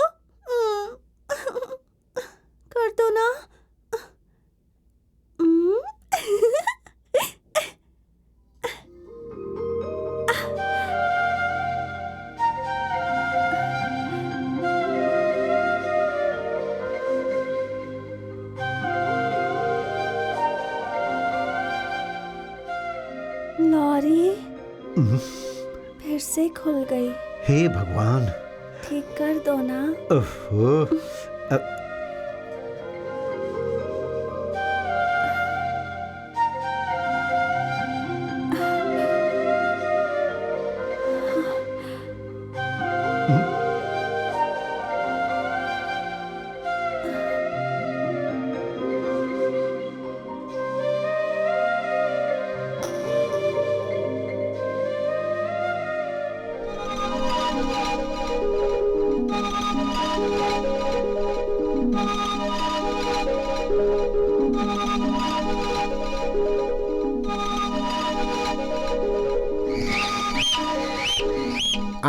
कर दो ना। लॉरी फिर से खुल गई। हे भगवान, ठीक कर दो ना। ओहो,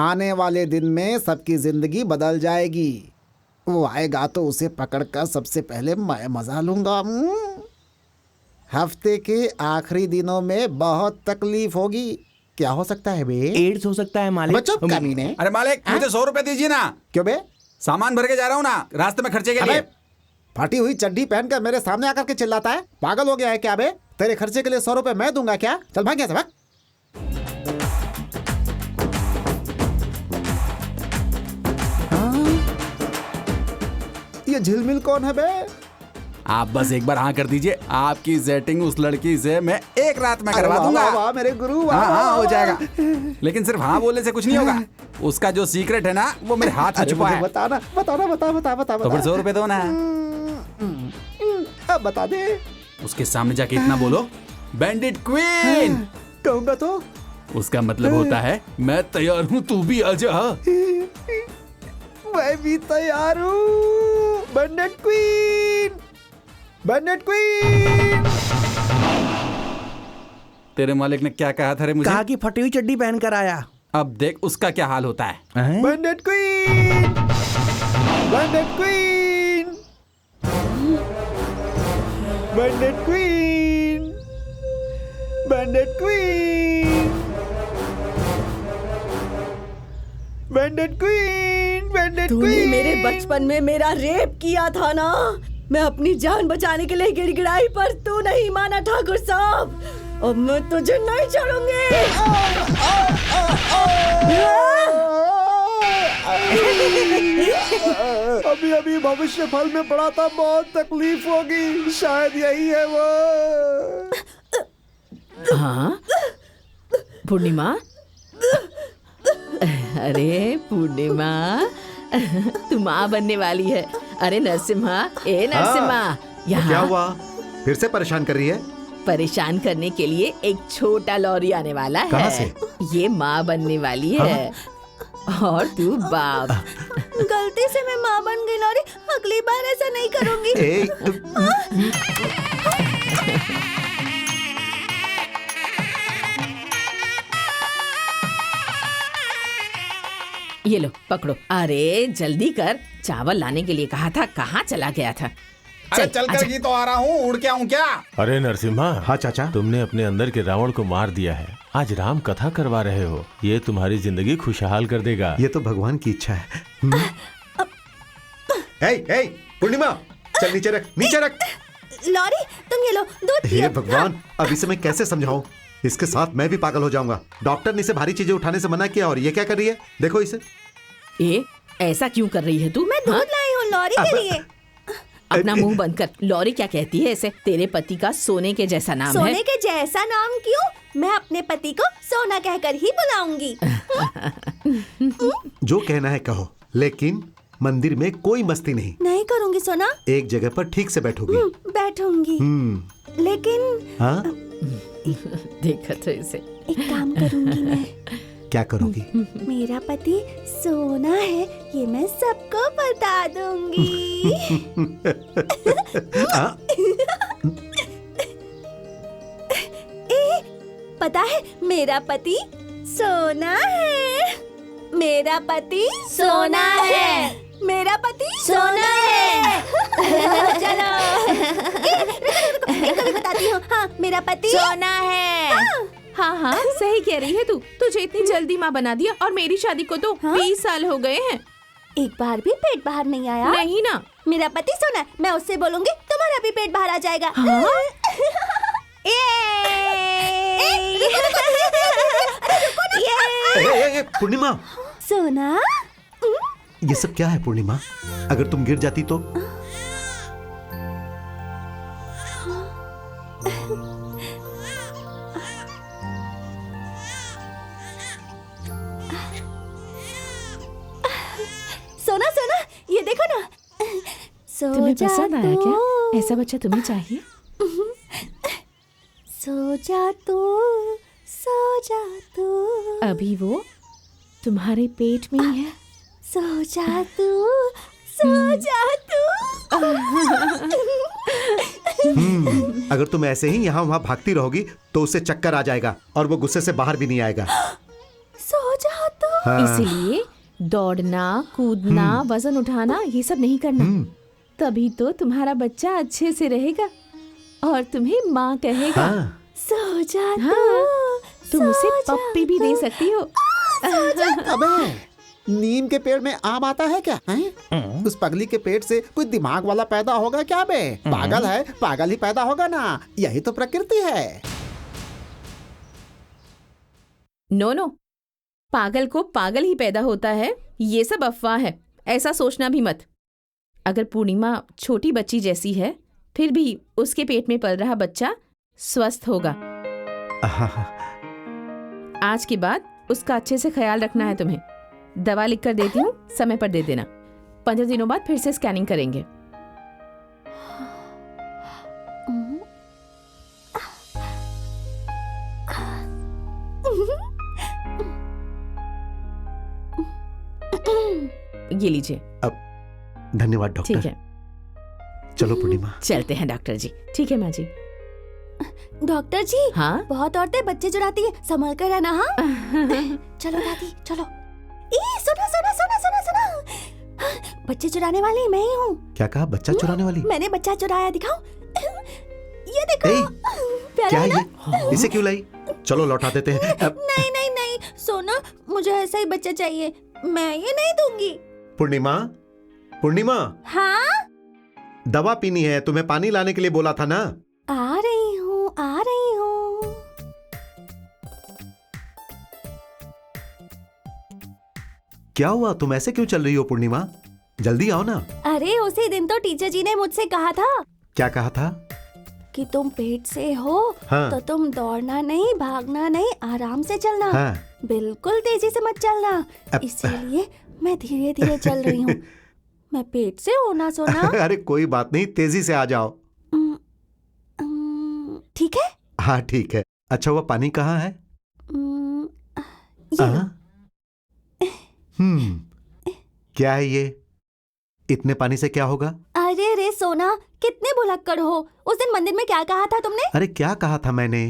आने वाले दिन में सबकी जिंदगी बदल जाएगी। वो आएगा तो उसे पकड़कर सबसे पहले मैं मजा लूंगा। हफ्ते के आखिरी दिनों में बहुत तकलीफ होगी। क्या हो सकता है बे? एड्स हो सकता है मालिक। बच्चों कमीने। अरे मालिक मुझे 100 रुपए दीजिए ना। क्यों बे? सामान भर के जा रहा हूँ ना, रास्ते में खर्चे के लिए। फटी हुई चड्डी पहनकर मेरे सामने आकर के चिल्लाता है, पागल हो गया है क्या बे? तेरे खर्चे के लिए 100 रुपए मैं दूंगा क्या? चल भाग यहाँ से भाग। ये झिलमिल कौन है बे? आप बस एक बार हाँ कर दीजिए, आपकी सेटिंग उस लड़की से मैं एक रात में करवा दूंगा। वाह मेरे गुरु, हाँ हो जाएगा। लेकिन सिर्फ हाँ बोलने से कुछ नहीं होगा, उसका जो सीक्रेट है ना वो मेरे हाथ में छुपा है। बता। तो फिर 100 रुपए दो ना। अब बता दे। उसके सामने जाके इतना बोलो, बैंडिट क्वीन। कहूंगा तो उसका मतलब होता है मैं तैयार हूँ, तू भी आ जा। मैं भी तैयार हूँ। बर्नेट क्वीन, बर्नेट क्वीन। तेरे मालिक ने क्या कहा था रे मुझे? कहा कि फटी हुई चड्डी पहन कर आया। अब देख उसका क्या हाल होता है। बर्नेट queen, बर्नेट queen, बर्नेट queen, बर्नेट queen, बर्नेट queen, बर्नेट तूने क्वीन। मेरे बचपन में मेरा रेप किया था ना। मैं अपनी जान बचाने के लिए गिड़गिड़ाई पर तू नहीं माना ठाकुर साहब। अब मैं तुझे नहीं छोड़ूंगी। अभी अभी भविष्य फल में पड़ा था, बहुत तकलीफ होगी, शायद यही है वो। हाँ पूर्णिमा, अरे पूर्णिमा तू माँ बनने वाली है। अरे नरसिम्हा, ए नरसिम्हा, यहाँ क्या हुआ? फिर से परेशान कर रही है? परेशान करने के लिए एक छोटा लॉरी आने वाला है। कहाँ से? ये माँ बनने वाली है और तू बाप। गलती से मैं माँ बन गई लॉरी, अगली बार ऐसा नहीं करूंगी। ये लो पकड़ो। अरे जल्दी कर, चावल लाने के लिए कहा था, कहाँ चला गया था? अरे चल कर ही तो आ रहा हूँ, उड़ के आऊँ क्या? अरे नरसिम्हा। हाँ चाचा। तुमने अपने अंदर के रावण को मार दिया है, आज राम कथा करवा रहे हो। ये तुम्हारी जिंदगी खुशहाल कर देगा। ये तो भगवान की इच्छा है। हे पूर्णिमा, चल नीचे रख, नीचे रख। लॉरी तुम ये लो दूध हे पियो। भगवान, अब इसे मैं कैसे समझाऊं? इसके साथ मैं भी पागल हो जाऊंगा। डॉक्टर ने इसे भारी चीजें उठाने से मना किया और ये क्या कर रही है? देखो इसे। ए, ऐसा क्यों कर रही है तू? मैं दूध लाई हूँ लॉरी के लिए। अपना मुंह बंद कर। लॉरी क्या कहती है ऐसे? तेरे पति का सोने के जैसा नाम है। सोने के जैसा नाम क्यों? मैं अपने पति को सोना कहकर ही बुलाऊंगी। जो कहना है कहो, लेकिन मंदिर में कोई मस्ती नहीं। नहीं करूंगी सोना। एक जगह पर ठीक से बैठोगी। बैठूंगी। लेकिन हाँ? देखा तो इसे। एक काम करूंगी मैं। क्या करोगी? मेरा पति सोना है, ये मैं सबको बता दूंगी। पता है मेरा पति सोना है, मेरा पति सोना है, मेरा पति सोना है। चलो एक बताती हूँ। हाँ मेरा पति सोना है। हाँ हाँ सही कह रही है तू। तुझे इतनी जल्दी माँ बना दिया और मेरी शादी को तो 20 साल हो गए हैं। एक बार भी पेट बाहर नहीं आया? नहीं ना। मेरा पति सोना है, मैं उससे बोलूंगी तुम्हारा भी पेट बाहर आ जाएगा। हाँ? पूर्णिमा, सोना ये सब क्या है पूर्णिमा? अगर तुम गिर जाती तो? सोना सोना ये देखो ना। तुम्हें पसंद आया क्या? ऐसा बच्चा तुम्हें चाहिए? सो जा तू, सो जा तू। अभी वो तुम्हारे पेट में ही है। सो जा तू, सो जा तू। अगर तुम ऐसे ही यहाँ वहाँ भागती रहोगी तो उसे चक्कर आ जाएगा और वो गुस्से से बाहर भी नहीं आएगा। सो जा तू। हाँ। इसीलिए दौड़ना, कूदना, वजन उठाना ये सब नहीं करना। तभी तो तुम्हारा बच्चा अच्छे से रहेगा और तुम्हें माँ कहेगा। हाँ। सो जा तू। हाँ, तुम उसे पप्पी भी दे सकती हो। अबे नीम के पेड़ में आम आता है क्या? हैं? उस पगली के पेट से कोई दिमाग वाला पैदा होगा क्या बे? पागल है, पागल ही पैदा होगा ना, यही तो प्रकृति है। नो, पागल को पागल ही पैदा होता है, ये सब अफवाह है, ऐसा सोचना भी मत। अगर पूर्णिमा छोटी बच्ची जैसी है, फिर भी उसके पेट में पल रहा बच्चा स्वस्थ होगा। आज के बाद उसका अच्छे से ख्याल रखना है तुम्हें। दवा लिख कर देती हूँ, समय पर दे देना। 15 दिनों बाद फिर से स्कैनिंग करेंगे। ये लीजिए। धन्यवाद डॉक्टर। ठीक है, चलो पूर्णिमा। चलते हैं डॉक्टर जी। ठीक है माँ जी। डॉक्टर जी, हाँ बहुत औरतें बच्चे चुराती है, संभल कर रहना। हाँ चलो दादी चलो। सुनो सुनो सुनो सुनो सुनो, बच्चे चुराने वाली मैं ही हूँ। क्या कहा? बच्चा चुराने वाली? मैंने बच्चा चुराया, दिखाओ। ये देखो। क्या है ये? इसे क्यों लाई? चलो लौटा देते हैं। नहीं नहीं नहीं, सोना मुझे ऐसा ही बच्चा चाहिए, मैं ये नहीं दूंगी। पूर्णिमा, पूर्णिमा। हाँ दवा पीनी है, तुम्हें पानी लाने के लिए बोला था ना। आ रही हूँ आ रही हूँ। क्या हुआ? तुम ऐसे क्यों चल रही हो पूर्णिमा? जल्दी आओ ना। अरे उसी दिन तो टीचर जी ने मुझसे कहा था। क्या कहा था? कि तुम पेट से हो। हाँ। तो तुम दौड़ना नहीं, भागना नहीं, आराम से चलना। हाँ। बिल्कुल तेजी से मत चलना। इसीलिए मैं धीरे धीरे चल रही हूँ। मैं पेट से हो ना सोना। अरे कोई बात नहीं, तेजी से आ जाओ। ठीक है। हाँ ठीक है। अच्छा हुआ पानी कहाँ है? क्या है ये? इतने पानी से क्या होगा? अरे रे सोना, कितने भुलक्कड़ हो। उस दिन मंदिर में क्या कहा था तुमने? अरे क्या कहा था मैंने?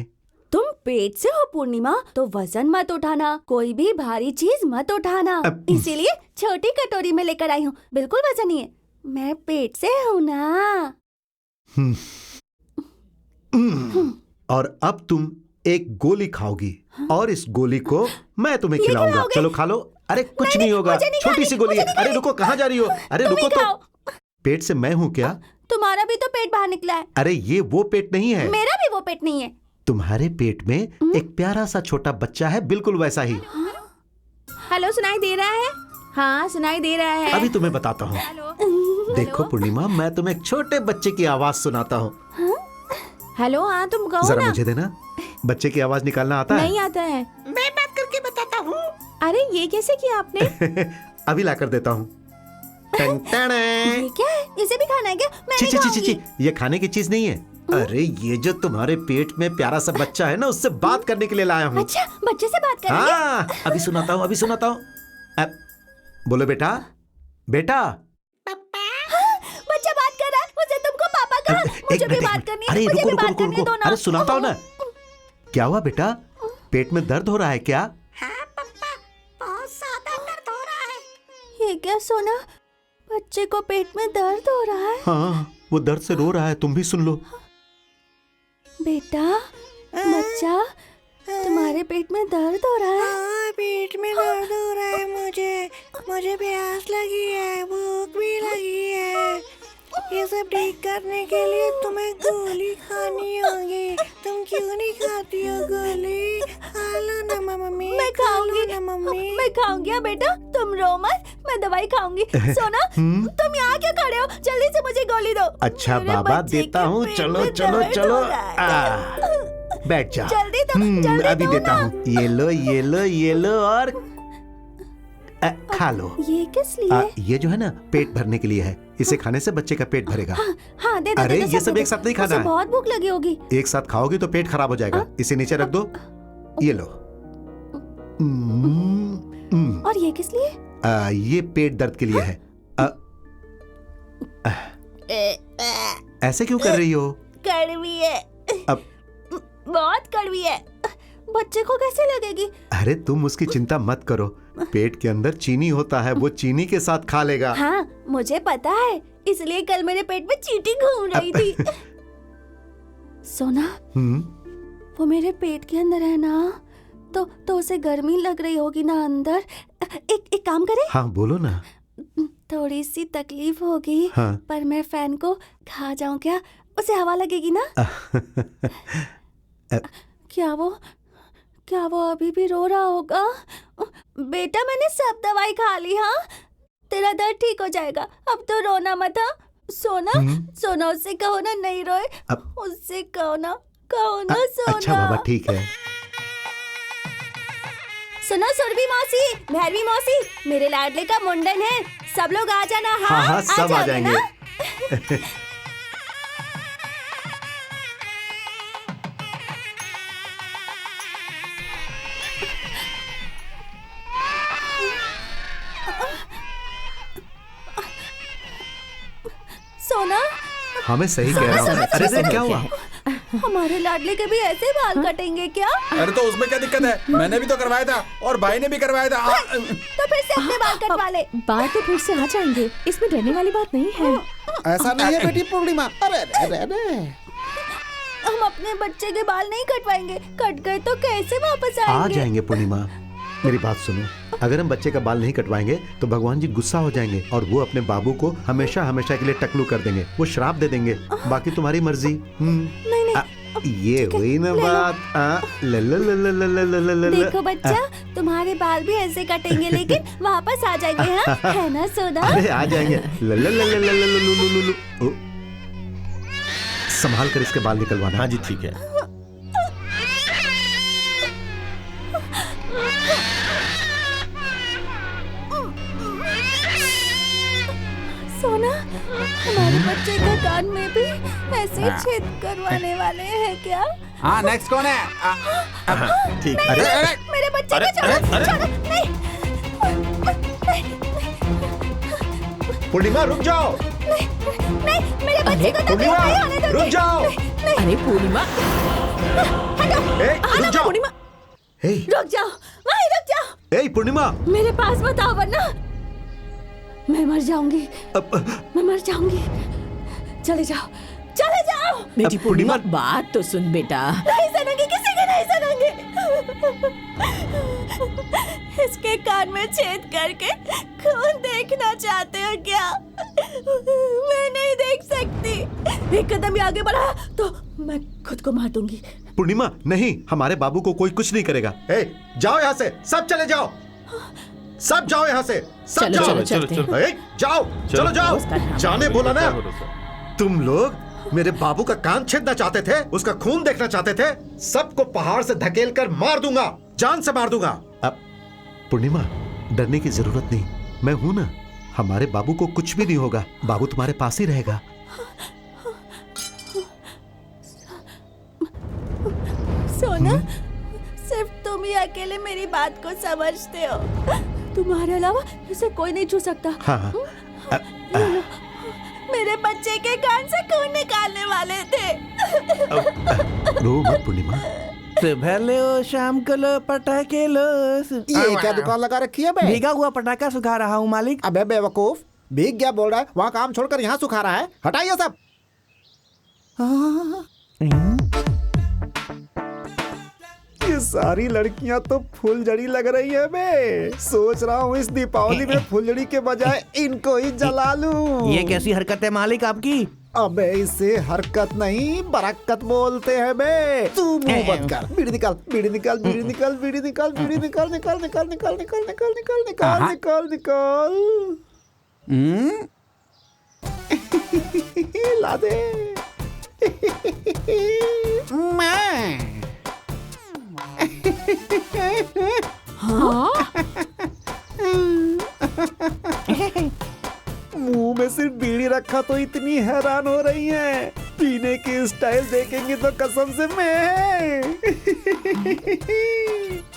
तुम पेट से हो पूर्णिमा, तो वजन मत उठाना, कोई भी भारी चीज मत उठाना। इसीलिए छोटी कटोरी में लेकर आई हूँ, बिल्कुल वजन नहीं है। मैं पेट से हूँ ना। और अब तुम एक गोली खाओगी और इस गोली को मैं तुम्हें खिलाऊंगा। चलो खा लो। अरे कुछ नहीं होगा, छोटी सी गोली है। अरे रुको, कहाँ जा रही हो? अरे रुको तो। पेट से मैं हूँ क्या? तुम्हारा भी तो पेट बाहर निकला है। अरे ये वो पेट नहीं है। मेरा भी वो पेट नहीं है। तुम्हारे पेट में एक प्यारा सा छोटा बच्चा है, बिल्कुल वैसा ही। हेलो, सुनाई दे रहा है? हाँ सुनाई दे रहा है। अभी तुम्हें बताता हूँ। देखो पूर्णिमा, मैं तुम्हें एक छोटे बच्चे की आवाज सुनाता हूँ। हेलो, हाँ तुम कहो जरा ना। मुझे देना। बच्चे की आवाज निकालना आता है? नहीं आता है। मैं बात करके बताता हूँ। अरे ये कैसे किया आपने? अभी लाकर देता हूँ। ये क्या है? इसे भी खाना है क्या? मैं नहीं खाऊंगी। ये खाने की चीज नहीं है। अरे ये जो तुम्हारे पेट में प्यारा सा बच्चा है ना, उससे बात करने के लिए लाया हूँ। अच्छा, बच्चे से बात करेंगे? हाँ, अभी सुनाता हूँ, अभी सुनाता हूँ। बोलो बेटा, बेटा। बच्चा बात कर रहा है, मुझे तुमको पापा कहा। मुझे भी बात करनी है। अरे मुझे रुको भी रुको बात करनी है, रुको। दो ना। अरे सुनाता हूँ ना। क्या हुआ बेटा? पेट में दर्द हो रहा है क्या? हाँ पापा, बहुत ज्यादा दर्द हो रहा है। ये क्या सोना? बच्चे को पेट में दर्द हो रहा है? हाँ, वो दर्द से रो रहा है, तुम भी सुन लो। बेटा, बच्चा, तुम्हारे पेट में दर्द हो रहा है? हाँ, पेट में दर्द हो रहा है मुझे प्यास लगी है, भूख भी लगी है। ये सब ठीक करने के लिए तुम्हें गोली खानी होगी। तुम क्यों नहीं खाती हो गोली? खा लो ना मम्मी। मैं खाऊंगी ना मम्मी। मैं खाऊंगी बेटा, तुम रो मत, मैं दवाई खाऊंगी। सोना, तुम यहाँ क्यों खड़े हो? जल्दी से मुझे गोली दो। अच्छा बाबा, देता हूँ। चलो चलो चलो, बैठ जा। जल्दी दो, जल्दी अभी दो देता ना। हूँ। ये लो ये लो ये लो और खा लो। ये किस लिए? ये जो है ना, पेट भरने के लिए है। इसे खाने से बच्चे का पेट भरेगा। हाँ, दे दो। अरे दे दो, ये सब दे एक साथ नहीं खाना है। बहुत भूख लगी होगी। एक साथ खाओगी तो पेट खराब हो जाएगा। इसे नीचे रख दो। ये लो। और ये किस लिए? ये पेट दर्द के लिए है। ऐसे क्यों कर रही हो? कड़वी है। अब बहुत कड़वी है। बच्चे को कैसे लगेगी? अरे तुम उसकी चिंता मत करो। पेट के अंदर चीनी होता है, वो चीनी के साथ खा लेगा। हाँ, मुझे पता है, इसलिए कल मेरे पेट में चींटी घूम रही थी। सोना, वो मेरे पेट के अंदर है ना, तो उसे गर्मी लग रही होगी ना अंदर। एक काम करे? हाँ बोलो ना। थोड़ी सी तकलीफ होगी। हाँ। पर मैं फैन को खा जाऊं क्या? उसे हवा लगेगी ना? क्या वो अभी भी रो रहा होगा? बेटा, मैंने सब दवाई खा ली। हाँ, तेरा दर्द ठीक हो जाएगा। अब तो रोना मत। हाँ सोना, उससे कहो ना नहीं रोए। उससे कहो ना सोना। अच्छा बाबा, ठीक है। सुनो सुरभि मौसी, भैरवी मौसी, मेरे लाडले का मुंडन है, सब लोग आ जाना। हाँ, सब आ जाएंगे। हाँ मैं सही कह रहा हूँ। अरे अरे क्या हुआ? हमारे लाडले के भी ऐसे बाल कटेंगे क्या? अरे तो उसमें क्या दिक्कत है? मैंने भी तो करवाया था और भाई ने भी करवाया था। तो फिर से अपने बाल कटवा ले। बाल तो फिर से आ जाएंगे, इसमें डरने वाली बात नहीं है। ऐसा नहीं है बेटी पूर्णिमा। अरे अरे अरे हम अपने बच्चे के बाल नहीं कटवाएंगे, कट गए तो कैसे वापस आ आएंगे? जाएंगे पूर्णिमा, मेरी बात सुनो। अगर हम बच्चे का बाल नहीं कटवाएंगे तो भगवान जी गुस्सा हो जाएंगे और वो अपने बाबू को हमेशा हमेशा के लिए टकलू कर देंगे, वो श्राप दे देंगे। बाकी तुम्हारी मर्जी। ये हुई ना बात। देखो बच्चा, तुम्हारे बाल भी ऐसे कटेंगे लेकिन वापस आ जाएंगे, हाँ? है ना सोना? अरे आ जाएंगे। संभाल कर इसके बाल निकलवाना। हाँ जी ठीक है। सोना, हमारे बच्चे के कान में भी ऐसे छेद करवाने वाले हैं क्या? हाँ नेक्स्ट कौन है? ठीक। अरे अरे मेरे बच्चे को छोड़ो, छोड़ो, नहीं। पूर्णिमा रुक जाओ। नहीं, मेरे बच्चे को तकलीफ नहीं होने दूंगी। रुक जाओ। अरे पूर्णिमा, रुक जाओ। पूर्णिमा, रुक जाओ, वहीं रुक जाओ। पूर्णिमा मेरे पास मत आओ वरना मैं मर जाऊंगी। मैं मर जाऊंगी। चले जाओ, चले जाओ। बेटी पूर्णिमा, बात तो सुन बेटा। नहीं सुनूंगी, किसी की नहीं सुनूंगी। इसके कान में छेद करके खून देखना चाहते हो क्या? मैं नहीं देख सकती। एक कदम भी आगे बढ़ा तो मैं खुद को मार दूंगी। पूर्णिमा नहीं, हमारे बाबू को कोई कुछ नहीं करेगा। जाओ यहाँ से, सब चले जाओ, सब जाओ यहाँ से, सब चलो, जाओ। चलो, चलो। जाओ, चलो जाओ। जाने बोला ना। तुम लोग मेरे बाबू का कान छेदना चाहते थे, उसका खून देखना चाहते थे। सबको पहाड़ से धकेल कर मार दूंगा, जान से मार दूंगा। अब पूर्णिमा डरने की जरूरत नहीं, मैं हूं ना। हमारे बाबू को कुछ भी नहीं होगा, बाबू तुम्हारे पास ही रहेगा। सोना, सिर्फ तुम ही अकेले मेरी बात को समझते हो। तुम्हारे अलावा इसे कोई नहीं छू सकता। हाँ। मेरे बच्चे के कान से खून निकालने वाले थे। रो मत पूर्णिमा। सुबह लो, शाम को लो, पटाखे लो। ये क्या दुकान लगा रखी है बे? भीगा हुआ पटाखा सुखा रहा हूँ मालिक। अबे बेवकूफ, भीग गया बोल रहा है, वहाँ काम छोड़कर यहाँ सुखा रहा है। हटाइए सब। ये सारी लड़कियां तो फुलझड़ी लग रही है बे। सोच रहा हूँ इस दीपावली में फुलझड़ी के बजाय इनको ही जला लूं। ये कैसी हरकत है मालिक आपकी? अबे इसे हरकत नहीं बरकत बोलते हैं बे। तू मुंह बंद कर, बीड़ी निकाल, बीड़ी निकाल, बीड़ी निकाल, बीड़ी निकाल, बीड़ी निकाल, निकाल, निकाल, निकाल, निकाल, निकाल, निकाल, निकाल, निकाल, निकाल। ला दे। मुंह में सिर्फ बीड़ी रखा तो इतनी हैरान हो रही हैं। पीने की स्टाइल देखेंगे तो कसम से मैं।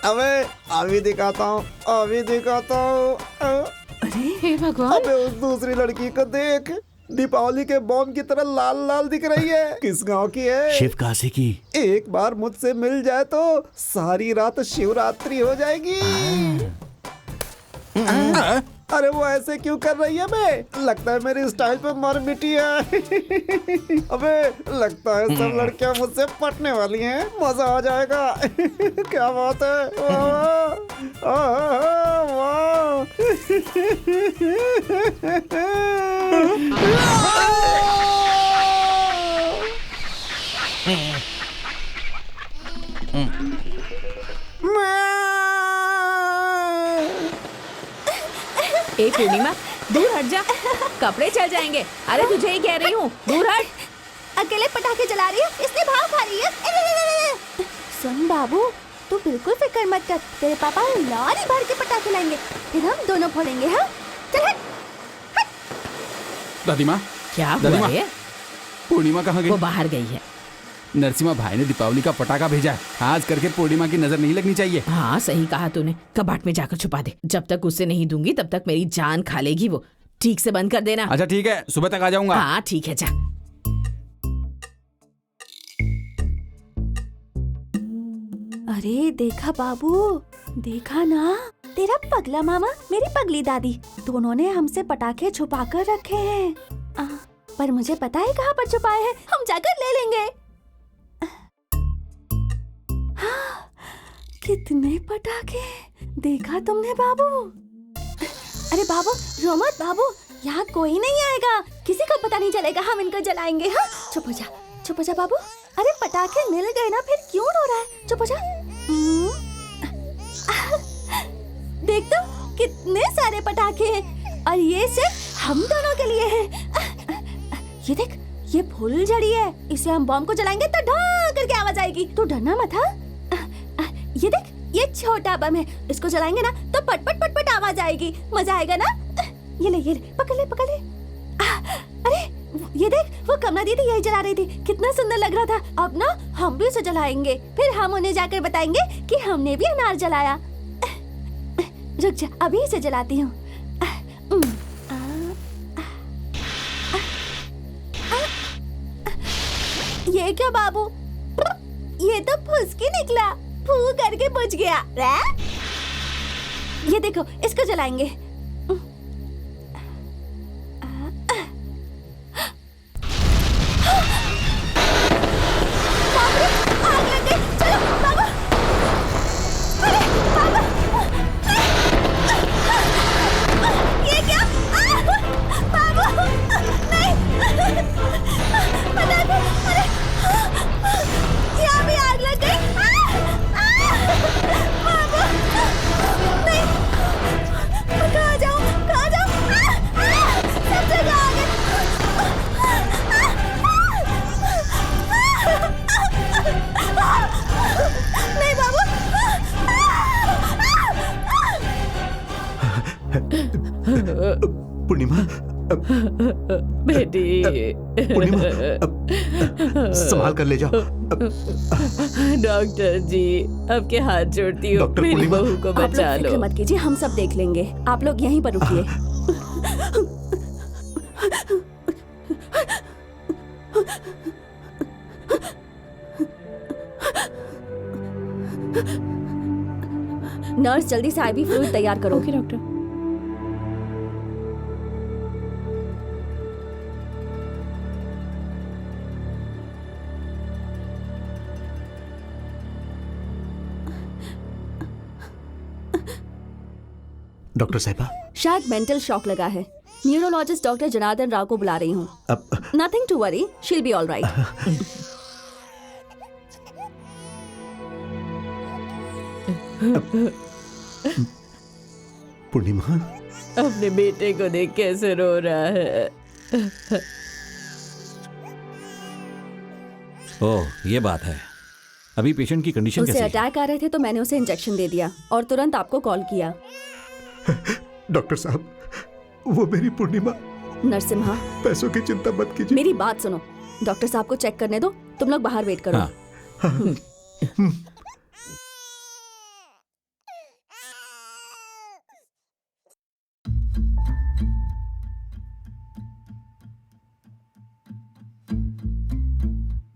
अबे अभी दिखाता हूँ, अभी दिखाता हूँ। अरे हे भगवान, अबे उस दूसरी लड़की को देख, दीपावली के बॉम्ब की तरह लाल लाल दिख रही है। किस गांव की है? शिवकाशी की। एक बार मुझसे मिल जाए तो सारी रात शिवरात्रि हो जाएगी। अरे वो ऐसे क्यों कर रही है बे? लगता है मेरी स्टाइल पे मर मिटी है। अबे लगता है सब लड़कियां मुझसे पटने वाली हैं। मजा आ जाएगा। क्या बात है? वाह। ए पूर्णिमा, दूर हट जा, कपड़े चल जाएंगे। अरे तुझे ही कह रही हूँ, दूर हट। अकेले पटाखे जला रही है, इसलिए भाव खा रही है। सुन बाबू, तू बिल्कुल फिक्र मत कर, तेरे पापा लॉरी भर के पटाखे लाएंगे, फिर हम दोनों फोड़ेंगे। हाँ चल हट। दादी माँ, क्या दादी हुआ माँ, है? पूर्णिमा कहाँ गई? वो बाहर गई है। नरसिम्हा भाई ने दीपावली का पटाखा भेजा है, आज करके पूर्णिमा की नजर नहीं लगनी चाहिए। हाँ सही कहा तूने, कबाट में जाकर छुपा दे। जब तक उसे नहीं दूंगी तब तक मेरी जान खा लेगी वो। ठीक से बंद कर देना। अच्छा ठीक है, सुबह तक आ जाऊंगा। हाँ ठीक है, जा। अरे देखा बाबू, देखा ना, तेरा पगला मामा, मेरी पगली दादी, दोनों ने हमसे पटाखे छुपा कर रखे हैं। पर मुझे पता है कहाँ पर छुपाए हैं, हम जाकर ले लेंगे। हाँ, कितने पटाखे, देखा तुमने बाबू? अरे बाबू, रो मत बाबू, यहाँ कोई नहीं आएगा, किसी को पता नहीं चलेगा, हम इनको जलाएंगे। हाँ, चुप हो जा बाबू। अरे पटाखे मिल गए ना, फिर क्यों रो रहा है? चुप हो जा। देख तो कितने सारे पटाखे हैं, और ये सिर्फ हम दोनों के लिए हैं। ये देख, ये फुलझड़ी है, इसे हम बम को जलाएंगे तो ढां करके आवाज आएगी। तू डरना मत। हाँ, ये देख, ये छोटा बम है, इसको जलाएंगे ना तो पट पट पट पट आवाज आएगी, मजा आएगा ना। ये ले, पकड़ ले। अरे ये देख, वो कमला दीदी यही जला रही थी, कितना सुंदर लग रहा था। अब ना हम भी उसे जलाएंगे, फिर हम उन्हें जाकर बताएंगे कि हमने भी अनार जलाया। रुक जा, अभी इसे जलाती हूँ। ये क्या बाबू, ये तो फुसकी निकला, फू करके बुझ गया। ये देखो, इसको जलाएंगे। पूर्णिमा, बेटी, पूर्णिमा, संभाल कर ले जाओ। डॉक्टर जी, आपके हाथ जोड़ती हूँ, मेरी बहू को बचा लो। फिक्र मत कीजिए, हम सब देख लेंगे, आप लोग यहीं पर रुकिए। नर्स, जल्दी से आईवी फ्लूइड तैयार करो। Okay doctor. डॉक्टर साहिबा, शायद मेंटल शॉक लगा है। न्यूरोलॉजिस्ट डॉक्टर जनार्दन राव को बुला रही हूँ। Nothing to worry, she will be all right. Purnima, अपने बेटे को देख कैसे रो रहा है। ओह, ये बात है। अभी पेशेंट की कंडीशन उसे कैसी है? अटैक आ रहे थे तो मैंने उसे इंजेक्शन दे दिया और तुरंत आपको कॉल किया। डॉक्टर साहब, वो मेरी पूर्णिमा। नरसिम्हा, पैसों की चिंता मत कीजिए। मेरी बात सुनो, डॉक्टर साहब को चेक करने दो, तुम लोग बाहर वेट करो। हाँ।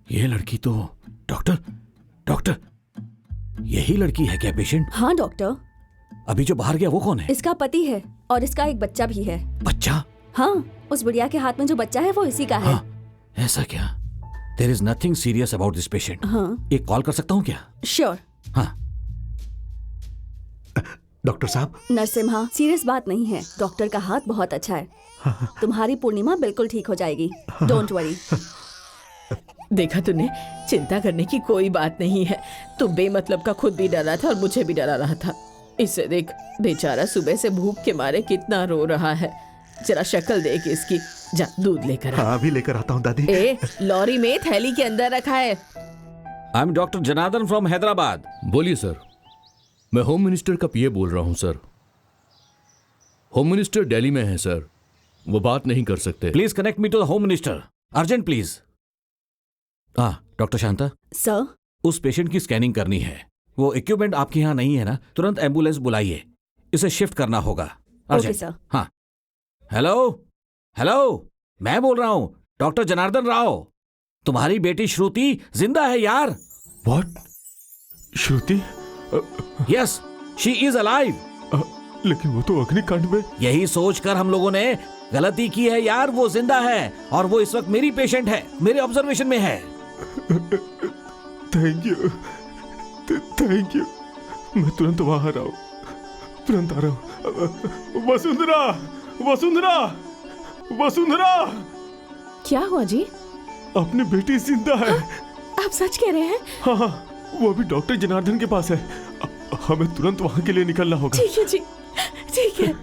ये लड़की तो डॉक्टर, यही लड़की है क्या पेशेंट? हाँ डॉक्टर। अभी जो बाहर गया वो कौन है? इसका पति है और इसका एक बच्चा भी है। बच्चा? हाँ, उस बुढ़िया के हाथ में जो बच्चा है वो इसी का है। हाँ, ऐसा क्या? There is nothing serious about this patient. हाँ। एक कॉल कर सकता हूँ क्या? श्योर। हाँ। डॉक्टर साहब, नरसिम्हा, सीरियस बात नहीं है, डॉक्टर का हाथ बहुत अच्छा है। तुम्हारी पूर्णिमा बिल्कुल ठीक हो जाएगी, डोंट वरी। देखा तूने, चिंता करने की कोई बात नहीं है। तू बेमतलब का खुद भी डरा था और मुझे भी डरा रहा था। इसे देख, बेचारा सुबह से भूख के मारे कितना रो रहा है। जरा शक्ल देख इसकी। जा, दूध लेकर आ। हाँ, अभी लेकर आता हूँ दादी। लॉरी में थैली के अंदर रखा है। I am doctor Janardan from Hyderabad. बोलिए सर। मैं होम मिनिस्टर का पीए बोल रहा हूँ सर। होम मिनिस्टर दिल्ली में है सर, वो बात नहीं कर सकते। Please connect me to the home minister, urgent please. हाँ, डॉक्टर शांता सर, उस पेशेंट की स्कैनिंग करनी है। वो इक्विपमेंट आपके यहाँ नहीं है ना? तुरंत एम्बुलेंस बुलाइए, इसे शिफ्ट करना होगा। Okay sir. हाँ। हेलो, मैं बोल रहा हूँ, डॉक्टर जनार्दन राव। तुम्हारी बेटी श्रुति जिंदा है यार। What? Shruti? Yes, she is alive. लेकिन वो तो अग्निकांड में। यही सोचकर हम लोगों ने गलती की है यार। वो जिंदा है और वो इस वक्त मेरी पेशेंट है, मेरे ऑब्जर्वेशन में है। Thank you, thank you. मैं तुरंत वहां आ रहा हूँ, तुरंत आ रहा हूँ। वसुंधरा, वसुंधरा, वसुंधरा! क्या हुआ जी? अपनी बेटी जिंदा है। आप सच कह रहे हैं? हाँ, वो अभी डॉक्टर जनार्दन के पास है। हमें तुरंत वहां के लिए निकलना होगा। ठीक है जी, ठीक है।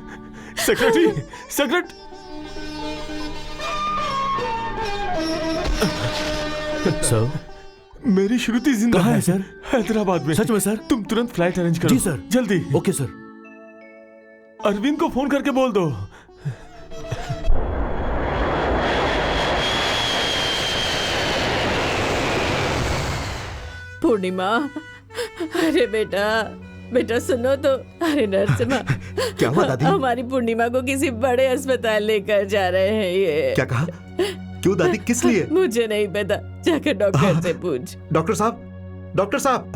Secretary, secretary! सर, मेरी श्रुति जिंदा है सर? हैदराबाद में। सच में सर? तुम तुरंत फ्लाइट अरेंज करो। जी सर, जल्दी। Okay sir. अरविंद को फोन करके बोल दो। पूर्णिमा, अरे बेटा, बेटा सुनो तो। अरे नरसिम्हा, क्या हुआ दादी? हमारी पूर्णिमा को किसी बड़े अस्पताल लेकर जा रहे हैं ये। क्या कहा? क्यों दादी, किस लिए? मुझे नहीं पता, जाकर डॉक्टर से पूछ। डॉक्टर साहब, डॉक्टर साहब,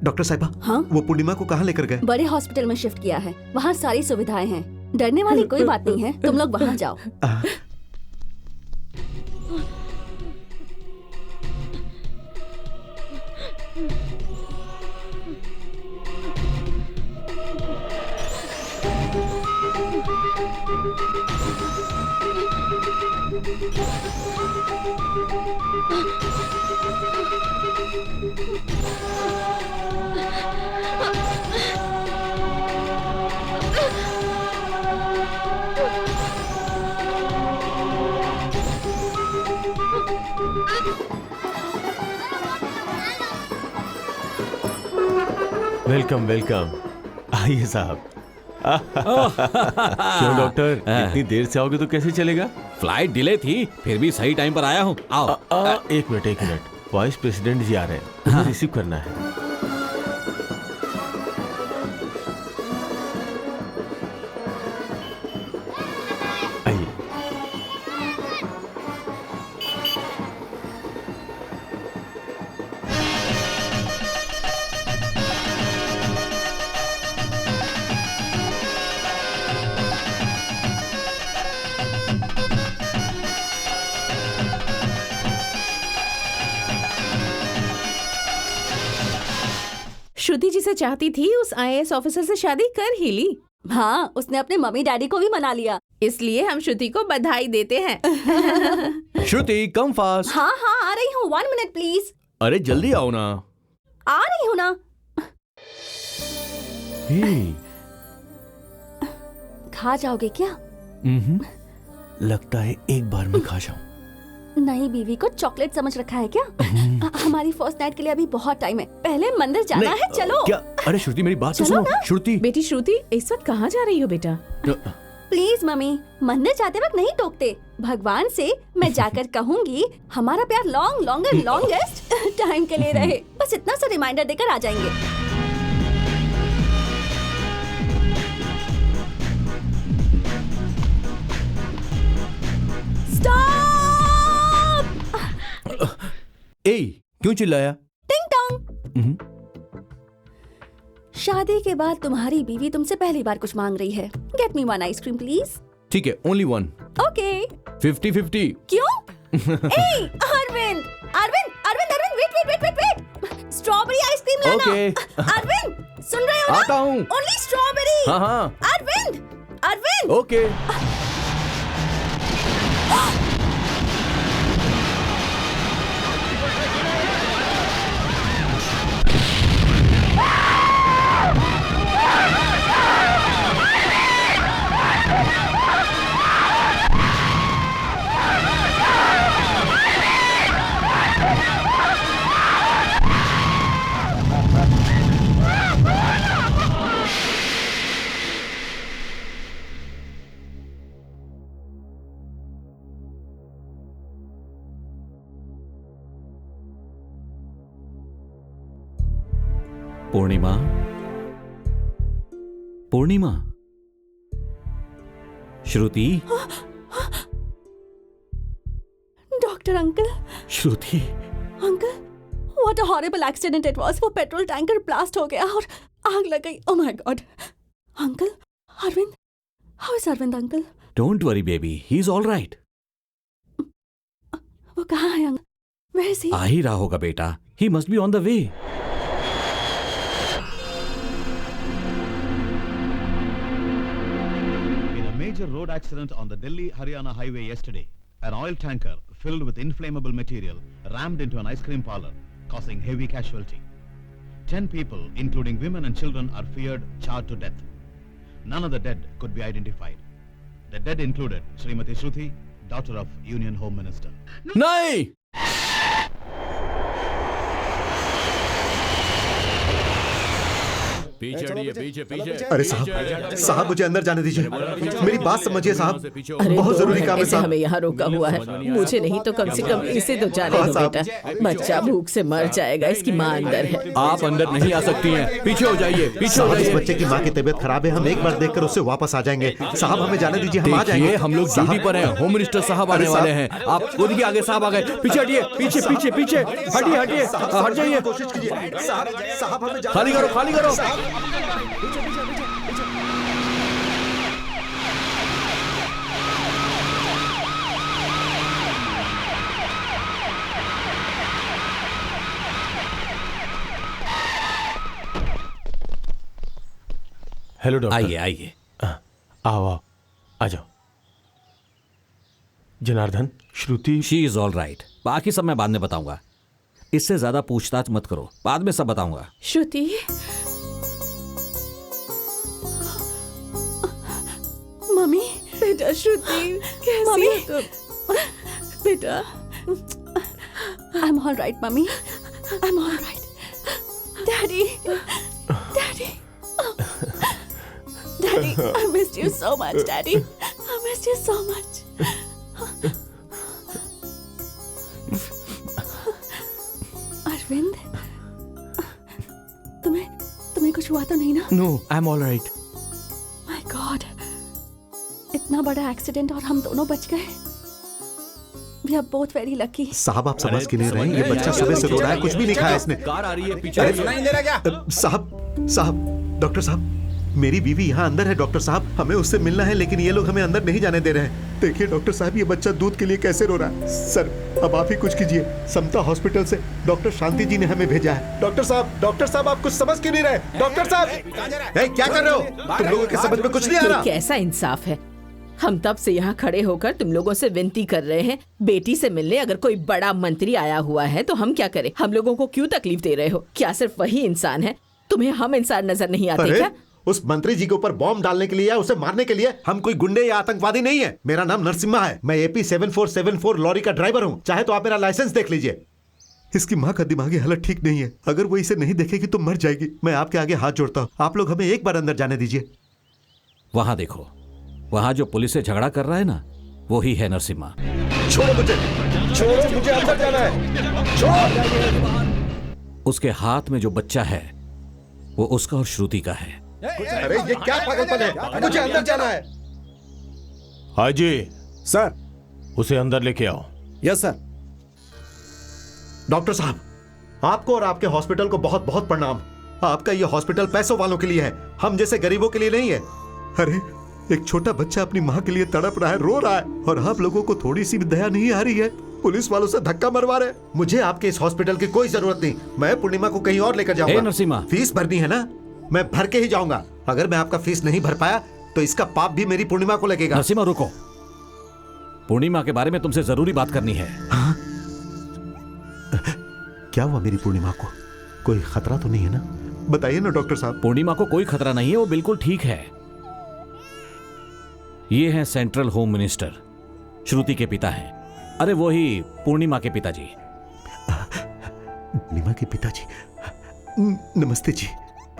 डॉक्टर साहिबा। हाँ? वो पूर्णिमा को कहाँ लेकर गए? बड़े हॉस्पिटल में शिफ्ट किया है, वहाँ सारी सुविधाएं हैं। डरने वाली कोई बात नहीं है, तुम लोग वहाँ जाओ। वेलकम वेलकम, आइए साहब। क्यों डॉक्टर, इतनी देर से आओगे तो कैसे चलेगा? फ्लाइट डिले थी, फिर भी सही टाइम पर आया हूँ। आओ। एक मिनट। वाइस प्रेसिडेंट जी आ रहे हैं, हाँ। रिसीव करना है। आइए। श्रुति जिसे चाहती थी उस आईएएस ऑफिसर से शादी कर ही ली। हाँ, उसने अपने मम्मी डैडी को भी मना लिया। इसलिए हम श्रुति को बधाई देते हैं। श्रुति कम फास्ट। हाँ हाँ, आ रही हूँ, 1 मिनट प्लीज। अरे जल्दी आओ ना। आ रही हूँ ना। खा जाओगे क्या? लगता है एक बार में खा जाऊं। नई बीवी को चॉकलेट समझ रखा है क्या? हमारी फर्स्ट नाइट के लिए अभी बहुत टाइम है, पहले मंदिर जाना है, चलो। क्या? अरे श्रुति मेरी बात तो सुनो। श्रुति, बेटी श्रुति, इस वक्त कहाँ जा रही हो बेटा? प्लीज मम्मी, मंदिर जाते वक्त नहीं टोकते। भगवान से मैं जाकर कहूंगी हमारा प्यार लॉन्गेस्ट टाइम के लिए रहे। बस इतना सा रिमाइंडर देकर आ जाएंगे। ए, क्यों चिल्लाया? टिंग टोंग। शादी के बाद तुम्हारी बीवी तुमसे पहली बार कुछ मांग रही है। Get me 1 ice cream please. ठीक है, ओनली 1। ओके। 50-50। क्यों? ए, अरविंद, वेट। स्ट्रॉबेरी आइसक्रीम लाना। ओके। अरविंद, सुन रहे हो ना? आता हूँ। Only strawberry. हाँ। Arvind. Okay. Purnima, Shruti. Doctor uncle. Shruti, uncle, What a horrible accident it was. वो पेट्रोल टैंकर ब्लास्ट हो गया और आग लग गई. Oh my God. Uncle, Arvind, how is Arvind, uncle? Don't worry, baby. He's all right. वो कहाँ है uncle? Where is he? आ ही रहा होगा बेटा. He must be on the way. In a major road accident on the Delhi-Haryana highway yesterday, an oil tanker filled with inflammable material rammed into an ice cream parlor, causing heavy casualty. 10 people, including women and children, are feared charred to death. None of the dead could be identified. The dead included Srimati Shruti, daughter of Union Home Minister. नहीं पीछे हटिए, पीछे पीछे। अरे साहब मुझे अंदर जाने दीजिए। मेरी बात समझिए साहब, बहुत जरूरी काम है ऐसे साहब। हमें यहाँ रोका हुआ है। मुझे नहीं तो कम से कम इसे तो जाने दो बेटा। बच्चा भूख से मर जाएगा, इसकी माँ अंदर है। आप अंदर नहीं आ सकती हैं। पीछे हो जाइए, पीछे हो साहब, इस जाइए। बच्चे की माँ की तबीयत खराब है, हम एक बार देखकर उससे वापस आ जाएंगे। साहब हमें जाने दीजिए, हम आ जाएंगे। देखिए, हम लोग ड्यूटी पर हैं। होम मिनिस्टर साहब आने वाले हैं। आप खुद के आगे साहब आ गए। पीछे हटिए, पीछे पीछे पीछे हटिए, हटिए, हट जाइए। कोशिश कीजिए साहब, हमें खाली करो, खाली करो। Hello doctor. आइए आइए। आओ आओ, आ जाओ। Janardan, Shruti. She is all right. बाकी सब मैं बाद में बताऊंगा। इससे ज्यादा पूछताछ मत करो, बाद में सब बताऊंगा। श्रुति, मम्मी, बेटा श्रुति कैसी है तुम? बेटा, I'm all right, mummy. I'm all right. Daddy, Daddy, Daddy, I missed you so much, Daddy. I missed you so much. Arvind, तुम्हें कुछ हुआ तो नहीं ना? No, I am all right. My God, इतना बड़ा एक्सीडेंट और हम दोनों बच गए। We are both very lucky. साहब आप समझ क्यों नहीं रहे हैं? ये बच्चा सुबह से रो रहा है, कुछ भी नहीं खाया इसने। कार आ रही है पीछे। अरे सुनाई नहीं दे रहा क्या? साहब, डॉक्टर साहब, मेरी बीवी यहाँ अंदर है। डॉक्टर साहब, हमें उससे मिलना है, लेकिन ये लोग हमें अंदर नहीं जाने दे रहे हैं। देखिए डॉक्टर साहब, ये बच्चा दूध के लिए कैसे रो रहा है। सर, अब आप ही कुछ कीजिए। समता हॉस्पिटल से डॉक्टर शांति जी ने हमें भेजा है। डॉक्टर साहब आप कुछ समझ क्यों नहीं रहे? डॉक्टर साहब, क्या कर रहे हो? तुम लोगों के समझ में कुछ नहीं आ रहा। कैसा इंसाफ है? हम तब से यहाँ खड़े होकर तुम लोगों से विनती कर रहे हैं बेटी से मिलने। अगर कोई बड़ा मंत्री आया हुआ है तो हम क्या करें? हम लोगों को क्यों तकलीफ दे रहे हो? क्या सिर्फ वही इंसान है? तुम्हें हम इंसान नजर नहीं आते क्या? उस मंत्री जी के ऊपर बॉम्ब डालने के लिए या उसे मारने के लिए हम कोई गुंडे या आतंकवादी नहीं है। मेरा नाम नरसिम्हा है। मैं AP 7474 लॉरी का ड्राइवर हूँ। चाहे तो आप मेरा लाइसेंस देख लीजिए। इसकी माँ का दिमागी हालत ठीक नहीं है। अगर वो इसे नहीं देखेगी तो मर जाएगी। मैं आपके आगे हाथ जोड़ता हूँ, आप लोग हमें एक बार अंदर जाने दीजिए। वहां देखो, वहां जो पुलिस से झगड़ा कर रहा है ना, वो ही है नरसिम्हा। छोड़ो मुझे अंदर जाना है। छोड़ो। उसके हाथ में जो बच्चा है वो उसका और श्रुति का है। अरे ये क्या पागलपन है? मुझे अंदर जाना है। हाजी सर, उसे अंदर लेके आओ। Yes sir. डॉक्टर साहब, आपको और आपके हॉस्पिटल को बहुत बहुत प्रणाम। आपका ये हॉस्पिटल पैसों वालों के लिए है, हम जैसे गरीबों के लिए नहीं है। अरे एक छोटा बच्चा अपनी माँ के लिए तड़प रहा है, रो रहा है, और आप लोगों को थोड़ी सी भी दया नहीं आ रही है। पुलिस वालों से धक्का मरवा रहे। मुझे आपके इस हॉस्पिटल की कोई जरूरत नहीं। मैं पूर्णिमा को कहीं और लेकर जाऊंगा। नरसिम्हा, फीस भरनी है ना, मैं भर के ही जाऊंगा। अगर मैं आपका फीस नहीं भर पाया तो इसका पाप भी मेरी पूर्णिमा को लगेगा। नरसिम्हा रुको, पूर्णिमा के बारे में तुमसे जरूरी बात करनी है। हाँ? क्या हुआ मेरी पूर्णिमा को? कोई खतरा तो नहीं है ना? बताइए ना डॉक्टर साहब। पूर्णिमा को कोई खतरा नहीं है, वो बिल्कुल ठीक है। ये हैं सेंट्रल होम मिनिस्टर, श्रुति के पिता हैं। अरे वो ही पूर्णिमा के पिताजी। पूर्णिमा के पिताजी, नमस्ते जी।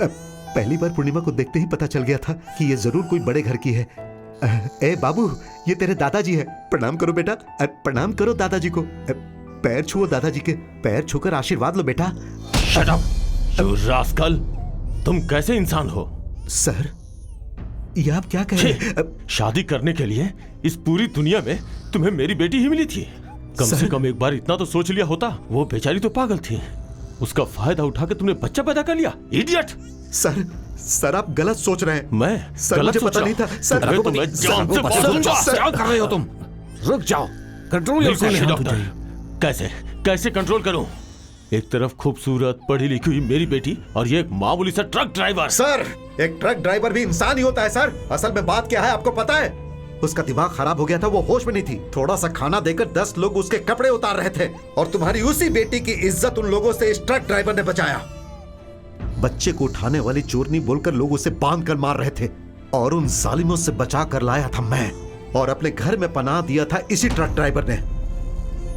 पहली बार पूर्णिमा को देखते ही पता चल गया था कि ये जरूर कोई बड़े घर की है। ए बाबू, ये तेरे दादाजी है। प्रणाम करो बेटा, प्रणाम करो दादाजी को। पैर छुओ दादाजी के, पैर छूकर आशीर्वाद लो बेटा। शट अप, यू रास्कल, तुम कैसे इंसान हो? सर, ये आप क्या कह रहे हैं? शादी करने के लिए इस पूरी दुनिया में तुम्हें मेरी बेटी ही मिली थी। कम से कम एक बार इतना तो सोच लिया होता। वो बेचारी तो पागल थी। उसका फायदा उठा के तुमने बच्चा पैदा कर लिया, इडियट। सर आप गलत सोच रहे हैं। मैं सर मुझे पता नहीं था सर। अरे तो मैं जान से बात करूंगा। क्या कर रहे हो तुम? रुक जाओ, कंट्रोल बिल्कुल डॉक्टर। कैसे कंट्रोल करूं? एक तरफ खूबसूरत पढ़ी लिखी हुई मेरी बेटी और ये एक मामूली सा ट्रक ड्राइवर। सर एक ट्रक ड्राइवर भी इंसान ही होता है सर। असल में बात क्या है आपको पता है? उसका दिमाग खराब हो गया था, वो होश में नहीं थी। थोड़ा सा खाना देकर 10 लोग उसके कपड़े उतार रहे थे और तुम्हारी उसी बेटी की इज्जत उन लोगों से इस ट्रक ड्राइवर ने बचाया। बच्चे को उठाने वाली चोरनी बोलकर लोग उसे बांध कर मार रहे थे और उन जालिमों से बचा कर लाया था मैं, और अपने घर में पनाह दिया था इसी ट्रक ड्राइवर ने।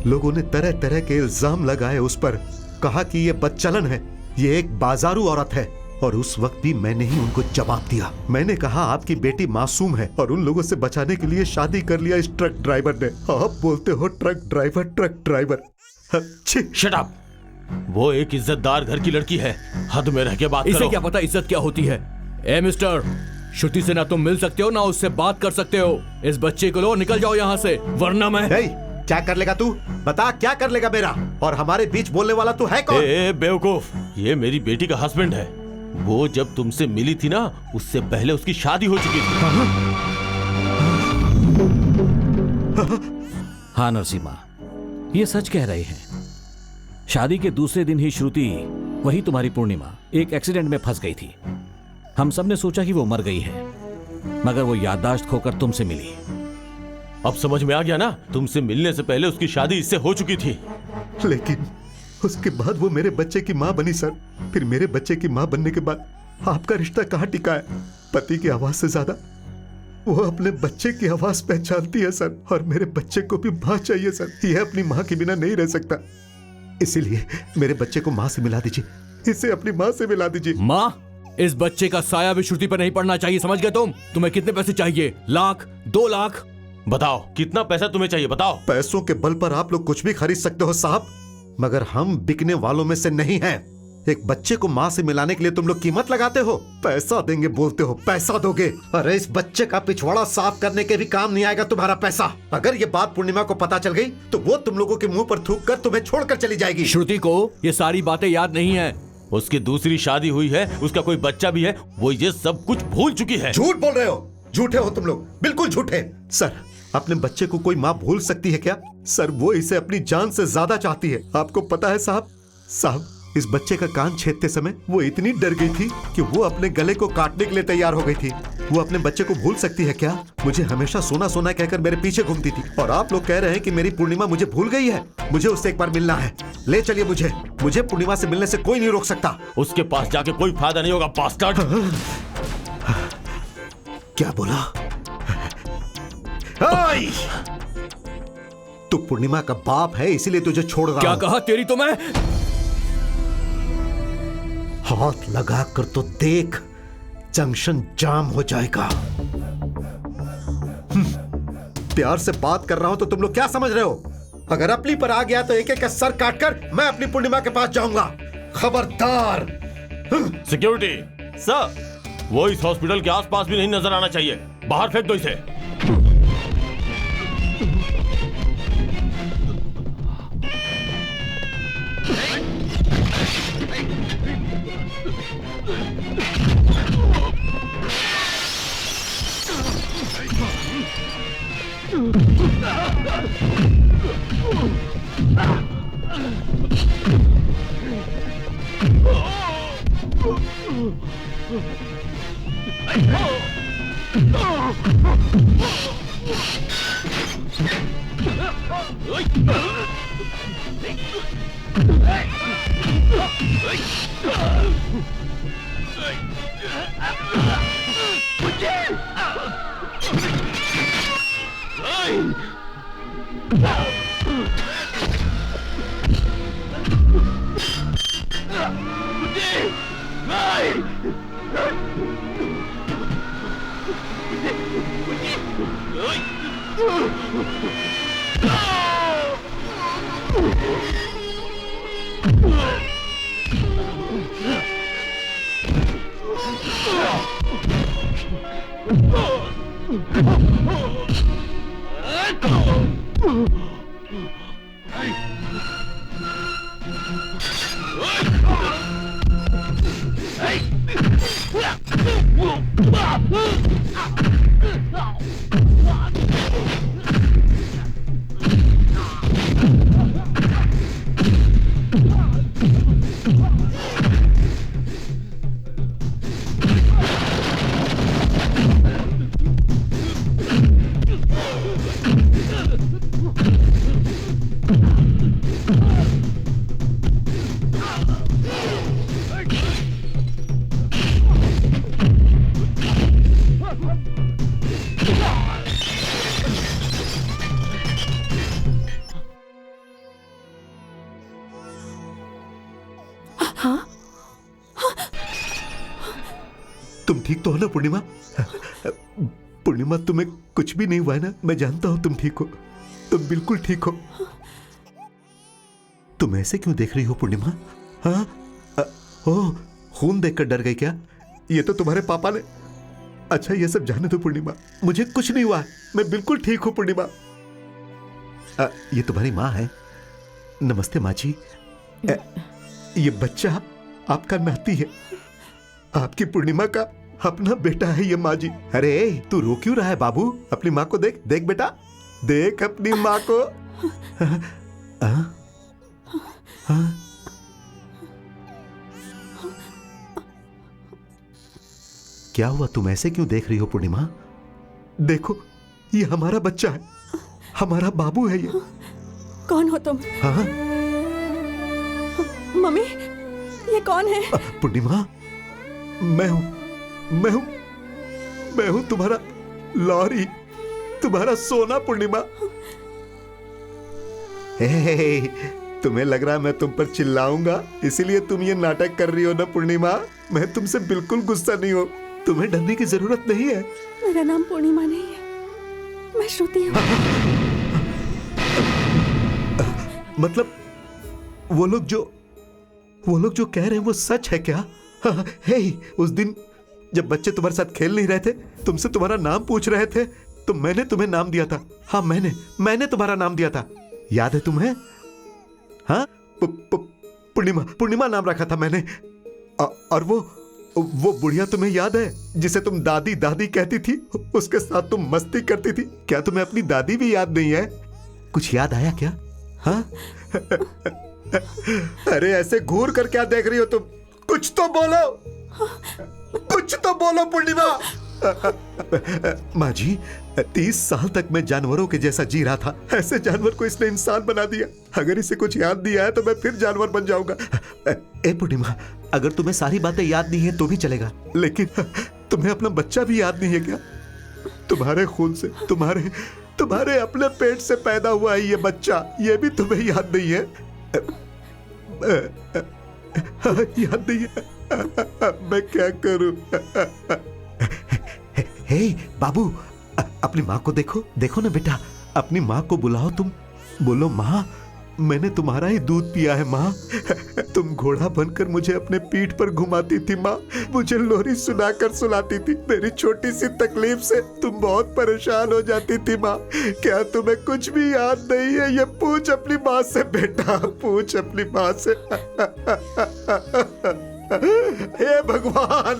लोगों ने तरह तरह के इल्जाम लगाए उस पर, कहा कि ये बदचलन है, ये एक बाजारू औरत है। और उस वक्त भी मैंने ही उनको जवाब दिया। मैंने कहा आपकी बेटी मासूम है और उन लोगों से बचाने के लिए शादी कर लिया इस ट्रक ड्राइवर ने। आप बोलते हो ट्रक ड्राइवर। Shut up. वो एक इज्जतदार घर की लड़की है, हद में रह के बात करो। इसे क्या पता इज्जत क्या होती है? ए मिस्टर, श्रुति से ना तुम मिल सकते हो ना उससे बात कर सकते हो। इस बच्चे को लो, निकल जाओ यहाँ से, वरना मैं। क्या कर लेगा तू? बता क्या कर लेगा मेरा? और हमारे बीच बोलने वाला तू है कौन? बेवकूफ, ये मेरी बेटी का हस्बैंड है। वो जब तुमसे मिली थी ना, उससे पहले उसकी शादी हो चुकी थी। हाँ नरसिम्हा, ये सच कह रहे हैं। शादी के दूसरे दिन ही श्रुति, वही तुम्हारी पूर्णिमा, एक एक्सीडेंट में फंस गई थी। हम सब ने सोचा कि वो मर गई है, मगर वो याददाश्त खोकर तुमसे मिली। अब समझ में आ गया ना, तुमसे मिलने से पहले उसकी शादी इससे हो चुकी थी। लेकिन उसके बाद वो मेरे बच्चे की माँ बनी सर। फिर मेरे बच्चे की माँ बनने के बाद आपका रिश्ता कहाँ टिका है? पति की आवाज से ज्यादा वो अपने बच्चे की आवाज पहचानती है सर, और मेरे बच्चे को भी माँ चाहिए सर। ये अपनी माँ के बिना नहीं रह सकता, इसीलिए मेरे बच्चे को माँ से मिला दीजिए, इसे अपनी माँ से मिला दीजिए। माँ? इस बच्चे का साया भी श्रुति पर नहीं पड़ना चाहिए, समझ गए तुम? तुम्हें कितने पैसे चाहिए? 1 लाख, 2 लाख? बताओ कितना पैसा तुम्हें चाहिए, बताओ। पैसों के बल पर आप लोग कुछ भी खरीद सकते हो साहब, मगर हम बिकने वालों में से नहीं हैं। एक बच्चे को माँ से मिलाने के लिए तुम लोग कीमत लगाते हो, पैसा देंगे बोलते हो, पैसा दोगे। अरे इस बच्चे का पिछवाड़ा साफ करने के भी काम नहीं आएगा तुम्हारा पैसा। अगर ये बात पूर्णिमा को पता चल गई तो वो तुम लोगों के मुंह पर थूक कर तुम्हें छोड़कर चली जाएगी। श्रुति को ये सारी बातें याद नहीं है। उसकी दूसरी शादी हुई है, उसका कोई बच्चा भी है, वो ये सब कुछ भूल चुकी है। झूठ बोल रहे हो, झूठे हो तुम लोग, बिल्कुल झूठे। सर अपने बच्चे को कोई माँ भूल सकती है क्या? सर वो इसे अपनी जान से ज्यादा चाहती है। आपको पता है साहब इस बच्चे का कान छेदते समय वो इतनी डर गई थी कि वो अपने गले को काटने के लिए तैयार हो गई थी। वो अपने बच्चे को भूल सकती है क्या? मुझे हमेशा सोना सोना कहकर मेरे पीछे घूमती थी, और आप लोग कह रहे हैं कि मेरी पूर्णिमा मुझे भूल गई है। मुझे उससे एक बार मिलना है, ले चलिए मुझे पूर्णिमा से मिलने से कोई नहीं रोक सकता। उसके पास जाके कोई फायदा नहीं होगा, बास्टर्ड। क्या बोला? तू पूर्णिमा का बाप है, इसीलिए तुझे छोड़ रहा हूं। क्या कहा? तेरी तो मैं हाथ लगा कर तो देख, जंक्शन जाम हो जाएगा। प्यार से बात कर रहा हूं तो तुम लोग क्या समझ रहे हो? अगर अपनी पर आ गया तो एक एक का सर काटकर मैं अपनी पूर्णिमा के पास जाऊंगा। खबरदार। सिक्योरिटी सर, वो इस हॉस्पिटल के आसपास भी नहीं नजर आना चाहिए, बाहर फेंक दो इसे। Hey! तुम ठीक तो हो ना पूर्णिमा? पूर्णिमा, तुम्हें कुछ भी नहीं हुआ है ना? मैं जानता हूं तुम ठीक हो, तुम बिल्कुल ठीक हो। तुम ऐसे क्यों देख रही हो पूर्णिमा? हाँ? ओह, खून देखकर डर गई क्या? ये तो तुम्हारे पापा ने। अच्छा, ये सब जाने दो पूर्णिमा, मुझे कुछ नहीं हुआ, मैं बिल्कुल ठीक हूं पूर्णिमा। ये तुम्हारी माँ है। नमस्ते माँ जी। ये बच्चा आपका नाती है, आपकी पूर्णिमा का अपना बेटा है ये माँ जी। अरे तू रो क्यों रहा है बाबू? अपनी माँ को देख, देख बेटा, देख अपनी माँ को। क्या हुआ? तुम ऐसे क्यों देख रही हो पूर्णिमा? देखो, ये हमारा बच्चा है, हमारा बाबू है ये। कौन हो तुम? हाँ? मम्मी, ये कौन है? पूर्णिमा, मैं हूं तुम्हारा लॉरी, तुम्हारा सोना पूर्णिमा। हे, तुम्हें लग रहा है मैं तुम पर चिल्लाऊंगा, इसीलिए तुम ये नाटक कर रही हो ना पूर्णिमा? मैं तुमसे बिल्कुल गुस्सा नहीं हूं, तुम्हें डरने की जरूरत नहीं है। मेरा नाम पूर्णिमा नहीं है, मैं श्रुति हूं। मतलब वो लोग जो कह रहे हैं वो सच है क्या? हे, उस दिन जब बच्चे तुम्हारे साथ खेल नहीं रहे थे, तुमसे तुम्हारा नाम पूछ रहे थे, तो मैंने तुम्हें नाम दिया था। हाँ, मैंने तुम्हारा नाम दिया था, याद है तुम्हें? हाँ, पूर्णिमा नाम रखा था मैंने। और वो बुढ़िया तुम्हें याद है जिसे तुम दादी दादी कहती थी? उसके साथ तुम मस्ती करती थी। क्या तुम्हें अपनी दादी भी याद नहीं है? कुछ याद आया क्या? हाँ? अरे ऐसे घूर कर क्या देख रही हो तुम? कुछ तो बोलो, कुछ तो बोलो पूर्णिमा। माँ जी, 30 साल तक मैं जानवरों के जैसा जी रहा था, ऐसे जानवर को इसने इंसान बना दिया। अगर इसे कुछ याद नहीं आया तो मैं फिर जानवर बन जाऊंगा। ए पूर्णिमा, अगर तुम्हें सारी बातें याद नहीं है तो भी चलेगा, लेकिन तुम्हें अपना बच्चा भी याद नहीं है क्या? तुम्हारे खून से, तुम्हारे अपने पेट से पैदा हुआ है ये बच्चा, ये भी तुम्हें याद नहीं है? याद नहीं है? मैं क्या करूं? हे बाबू, अपनी माँ को देखो ना बेटा, अपनी माँ को बुलाओ, तुम बोलो, माँ मैंने तुम्हारा ही दूध पिया है माँ। तुम घोड़ा बनकर मुझे अपने पीठ पर घुमाती थी माँ, मुझे लोरी सुनाकर सुलाती थी। मेरी छोटी सी तकलीफ से तुम बहुत परेशान हो जाती थी माँ। क्या तुम्हें कुछ भी याद नहीं है? ये पूछ अपनी माँ से बेटा, पूछ अपनी माँ से। हे भगवान,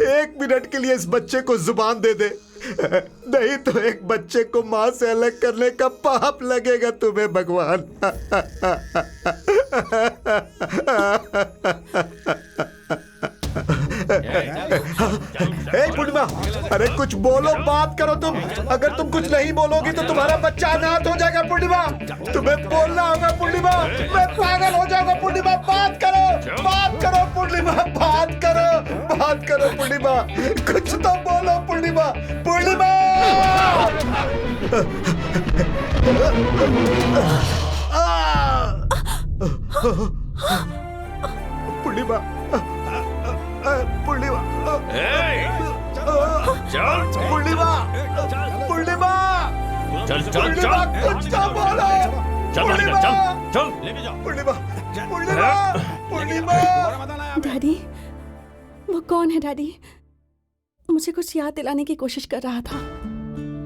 1 मिनट के लिए इस बच्चे को जुबान दे दे, नहीं तो एक बच्चे को माँ से अलग करने का पाप लगेगा तुम्हें भगवान। हे पूर्णिमा, अरे कुछ बोलो, बात करो तुम। अगर तुम कुछ नहीं बोलोगी तो तुम्हारा बच्चा अनाथ हो जाएगा पूर्णिमा। तुम्हें बोलना होगा पूर्णिमा, मैं पागल हो जाऊंगा पूर्णिमा। बात करो पूर्णिमा, बात करो पूर्णिमा, कुछ तो बोलो पूर्णिमा। पूर्णिमा, पूर्णिमा, पूर्णिमा, पूर्णिमा, चल कुछ तो बोलो। पूर्णिमा। डैडी, वो कौन है डैडी? मुझे कुछ याद दिलाने की कोशिश कर रहा था।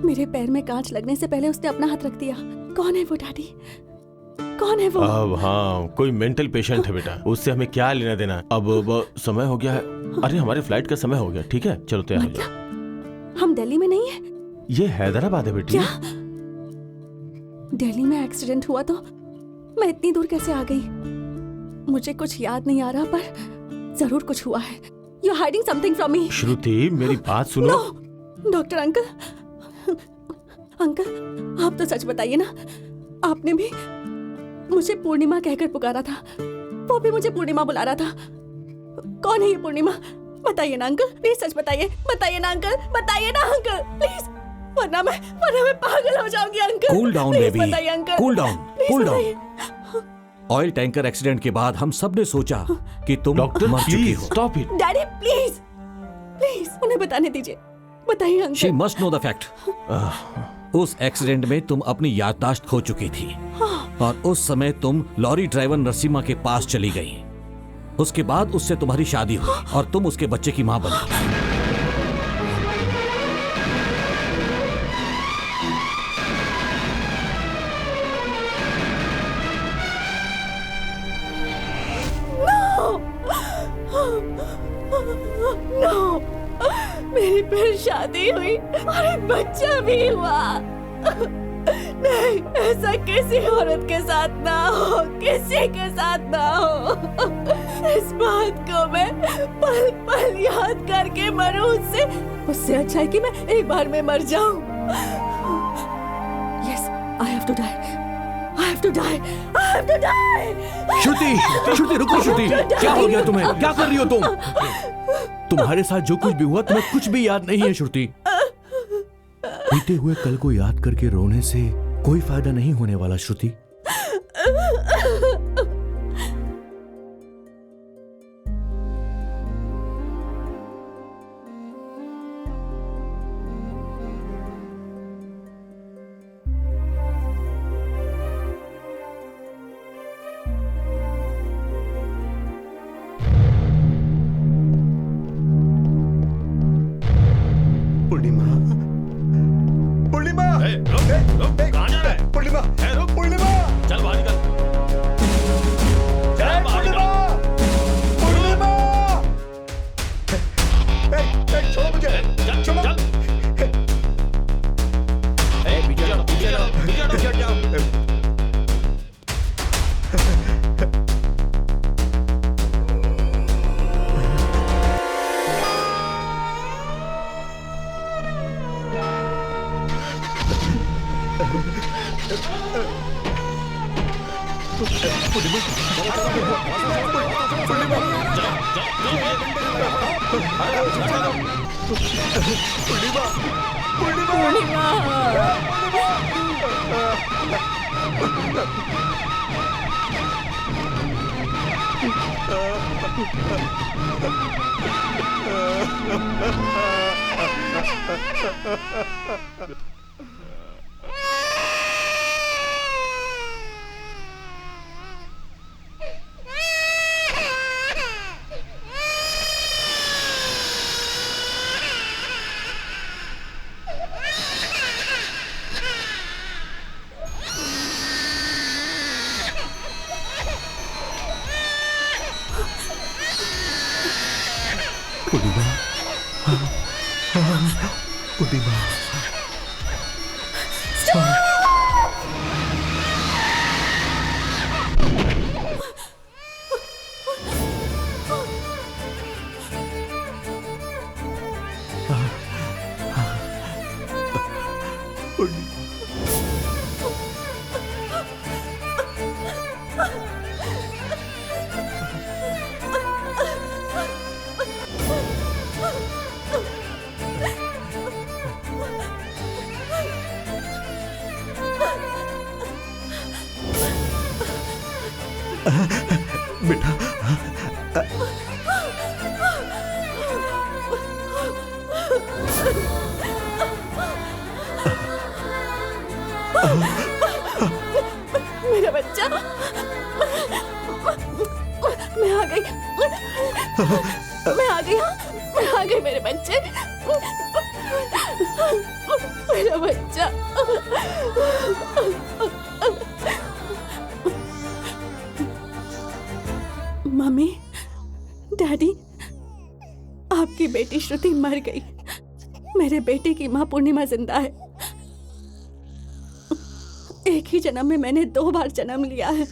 मेरे पैर में कांच लगने से पहले उसने अपना हाथ रख दिया। कौन है वो डैडी? कौन है वो? अब हाँ, कोई मेंटल पेशेंट है बेटा, उससे हमें क्या लेना देना। अब समय हो गया है। अरे हमारे फ्लाइट का समय हो गया। ठीक है, चलो तैयार हो जाओ। हम दिल्ली में नहीं है? ये हैदराबाद है बेटी। क्या दिल्ली में एक्सीडेंट हुआ तो मैं इतनी दूर कैसे आ गई? मुझे कुछ याद नहीं आ रहा, पर जरूर कुछ हुआ है। You're hiding something from me. श्रुति मेरी बात सुनो। No, डॉक्टर अंकल, अंकल आप तो सच बताइए ना, आपने भी मुझे पूर्णिमा कहकर पुकारा था, वो भी मुझे पूर्णिमा बुला रहा था। कौन है ये पूर्णिमा? बताइए ना अंकल, प्लीज सच बताइए, बताइए ना अंकल, बताइए ना अंकल, प्लीज, वरना मैं पागल हो जाऊंगी अंकल। कूल डाउन बेबी, बताइए uncle, cool down, cool down. Oil tanker accident के बाद हम सब ने सोचा कि तुम डॉक्टर मर चुकी हो। Stop it. Daddy please, please उन्हें बताने दीजिए, बताइए uncle. She must know the fact. उस एक्सीडेंट में तुम अपनी याददाश्त खो चुकी थी और उस समय तुम लॉरी ड्राइवर नरसिम्हा के पास चली गई। उसके बाद उससे तुम्हारी शादी हुई और तुम उसके बच्चे की मां बनी। नो, मेरी फिर शादी हुई और एक बच्चा भी हुआ। नहीं, ऐसा किसी औरत के साथ ना हो, किसी के साथ ना हो। इस बात को मैं पल पल याद करके मरूं, उससे अच्छा है कि मैं एक बार में मर जाऊं। Yes, I have to die. I have to die. I have to die. श्रुति रुको श्रुति, क्या हो गया तुम्हें? क्या कर रही हो तुम? तुम्हारे साथ जो कुछ भी हुआ तुम्हें कुछ भी याद नहीं है श्रुति। बीते हुए कल को याद करके रोने से कोई फायदा नहीं होने वाला श्रुति। बेटा मेरा बच्चा, मैं आ गई, मैं आ गई, मैं आ गई मेरे बच्चे, मेरा बच्चा। मम्मी, डैडी, आपकी बेटी श्रुति मर गई। मेरे बेटे की माँ पूर्णिमा जिंदा है। एक ही जन्म में मैंने 2 बार जन्म लिया है।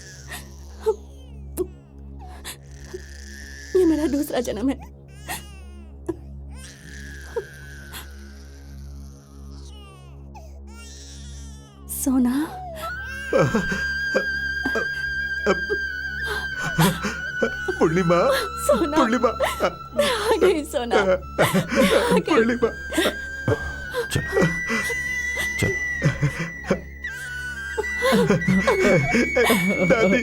ये मेरा दूसरा जन्म है। सोना, पूर्णिमा, सोना, पूर्णिमा, मैं आ गई सोना, पूर्णिमा। चलो चलो। दादी।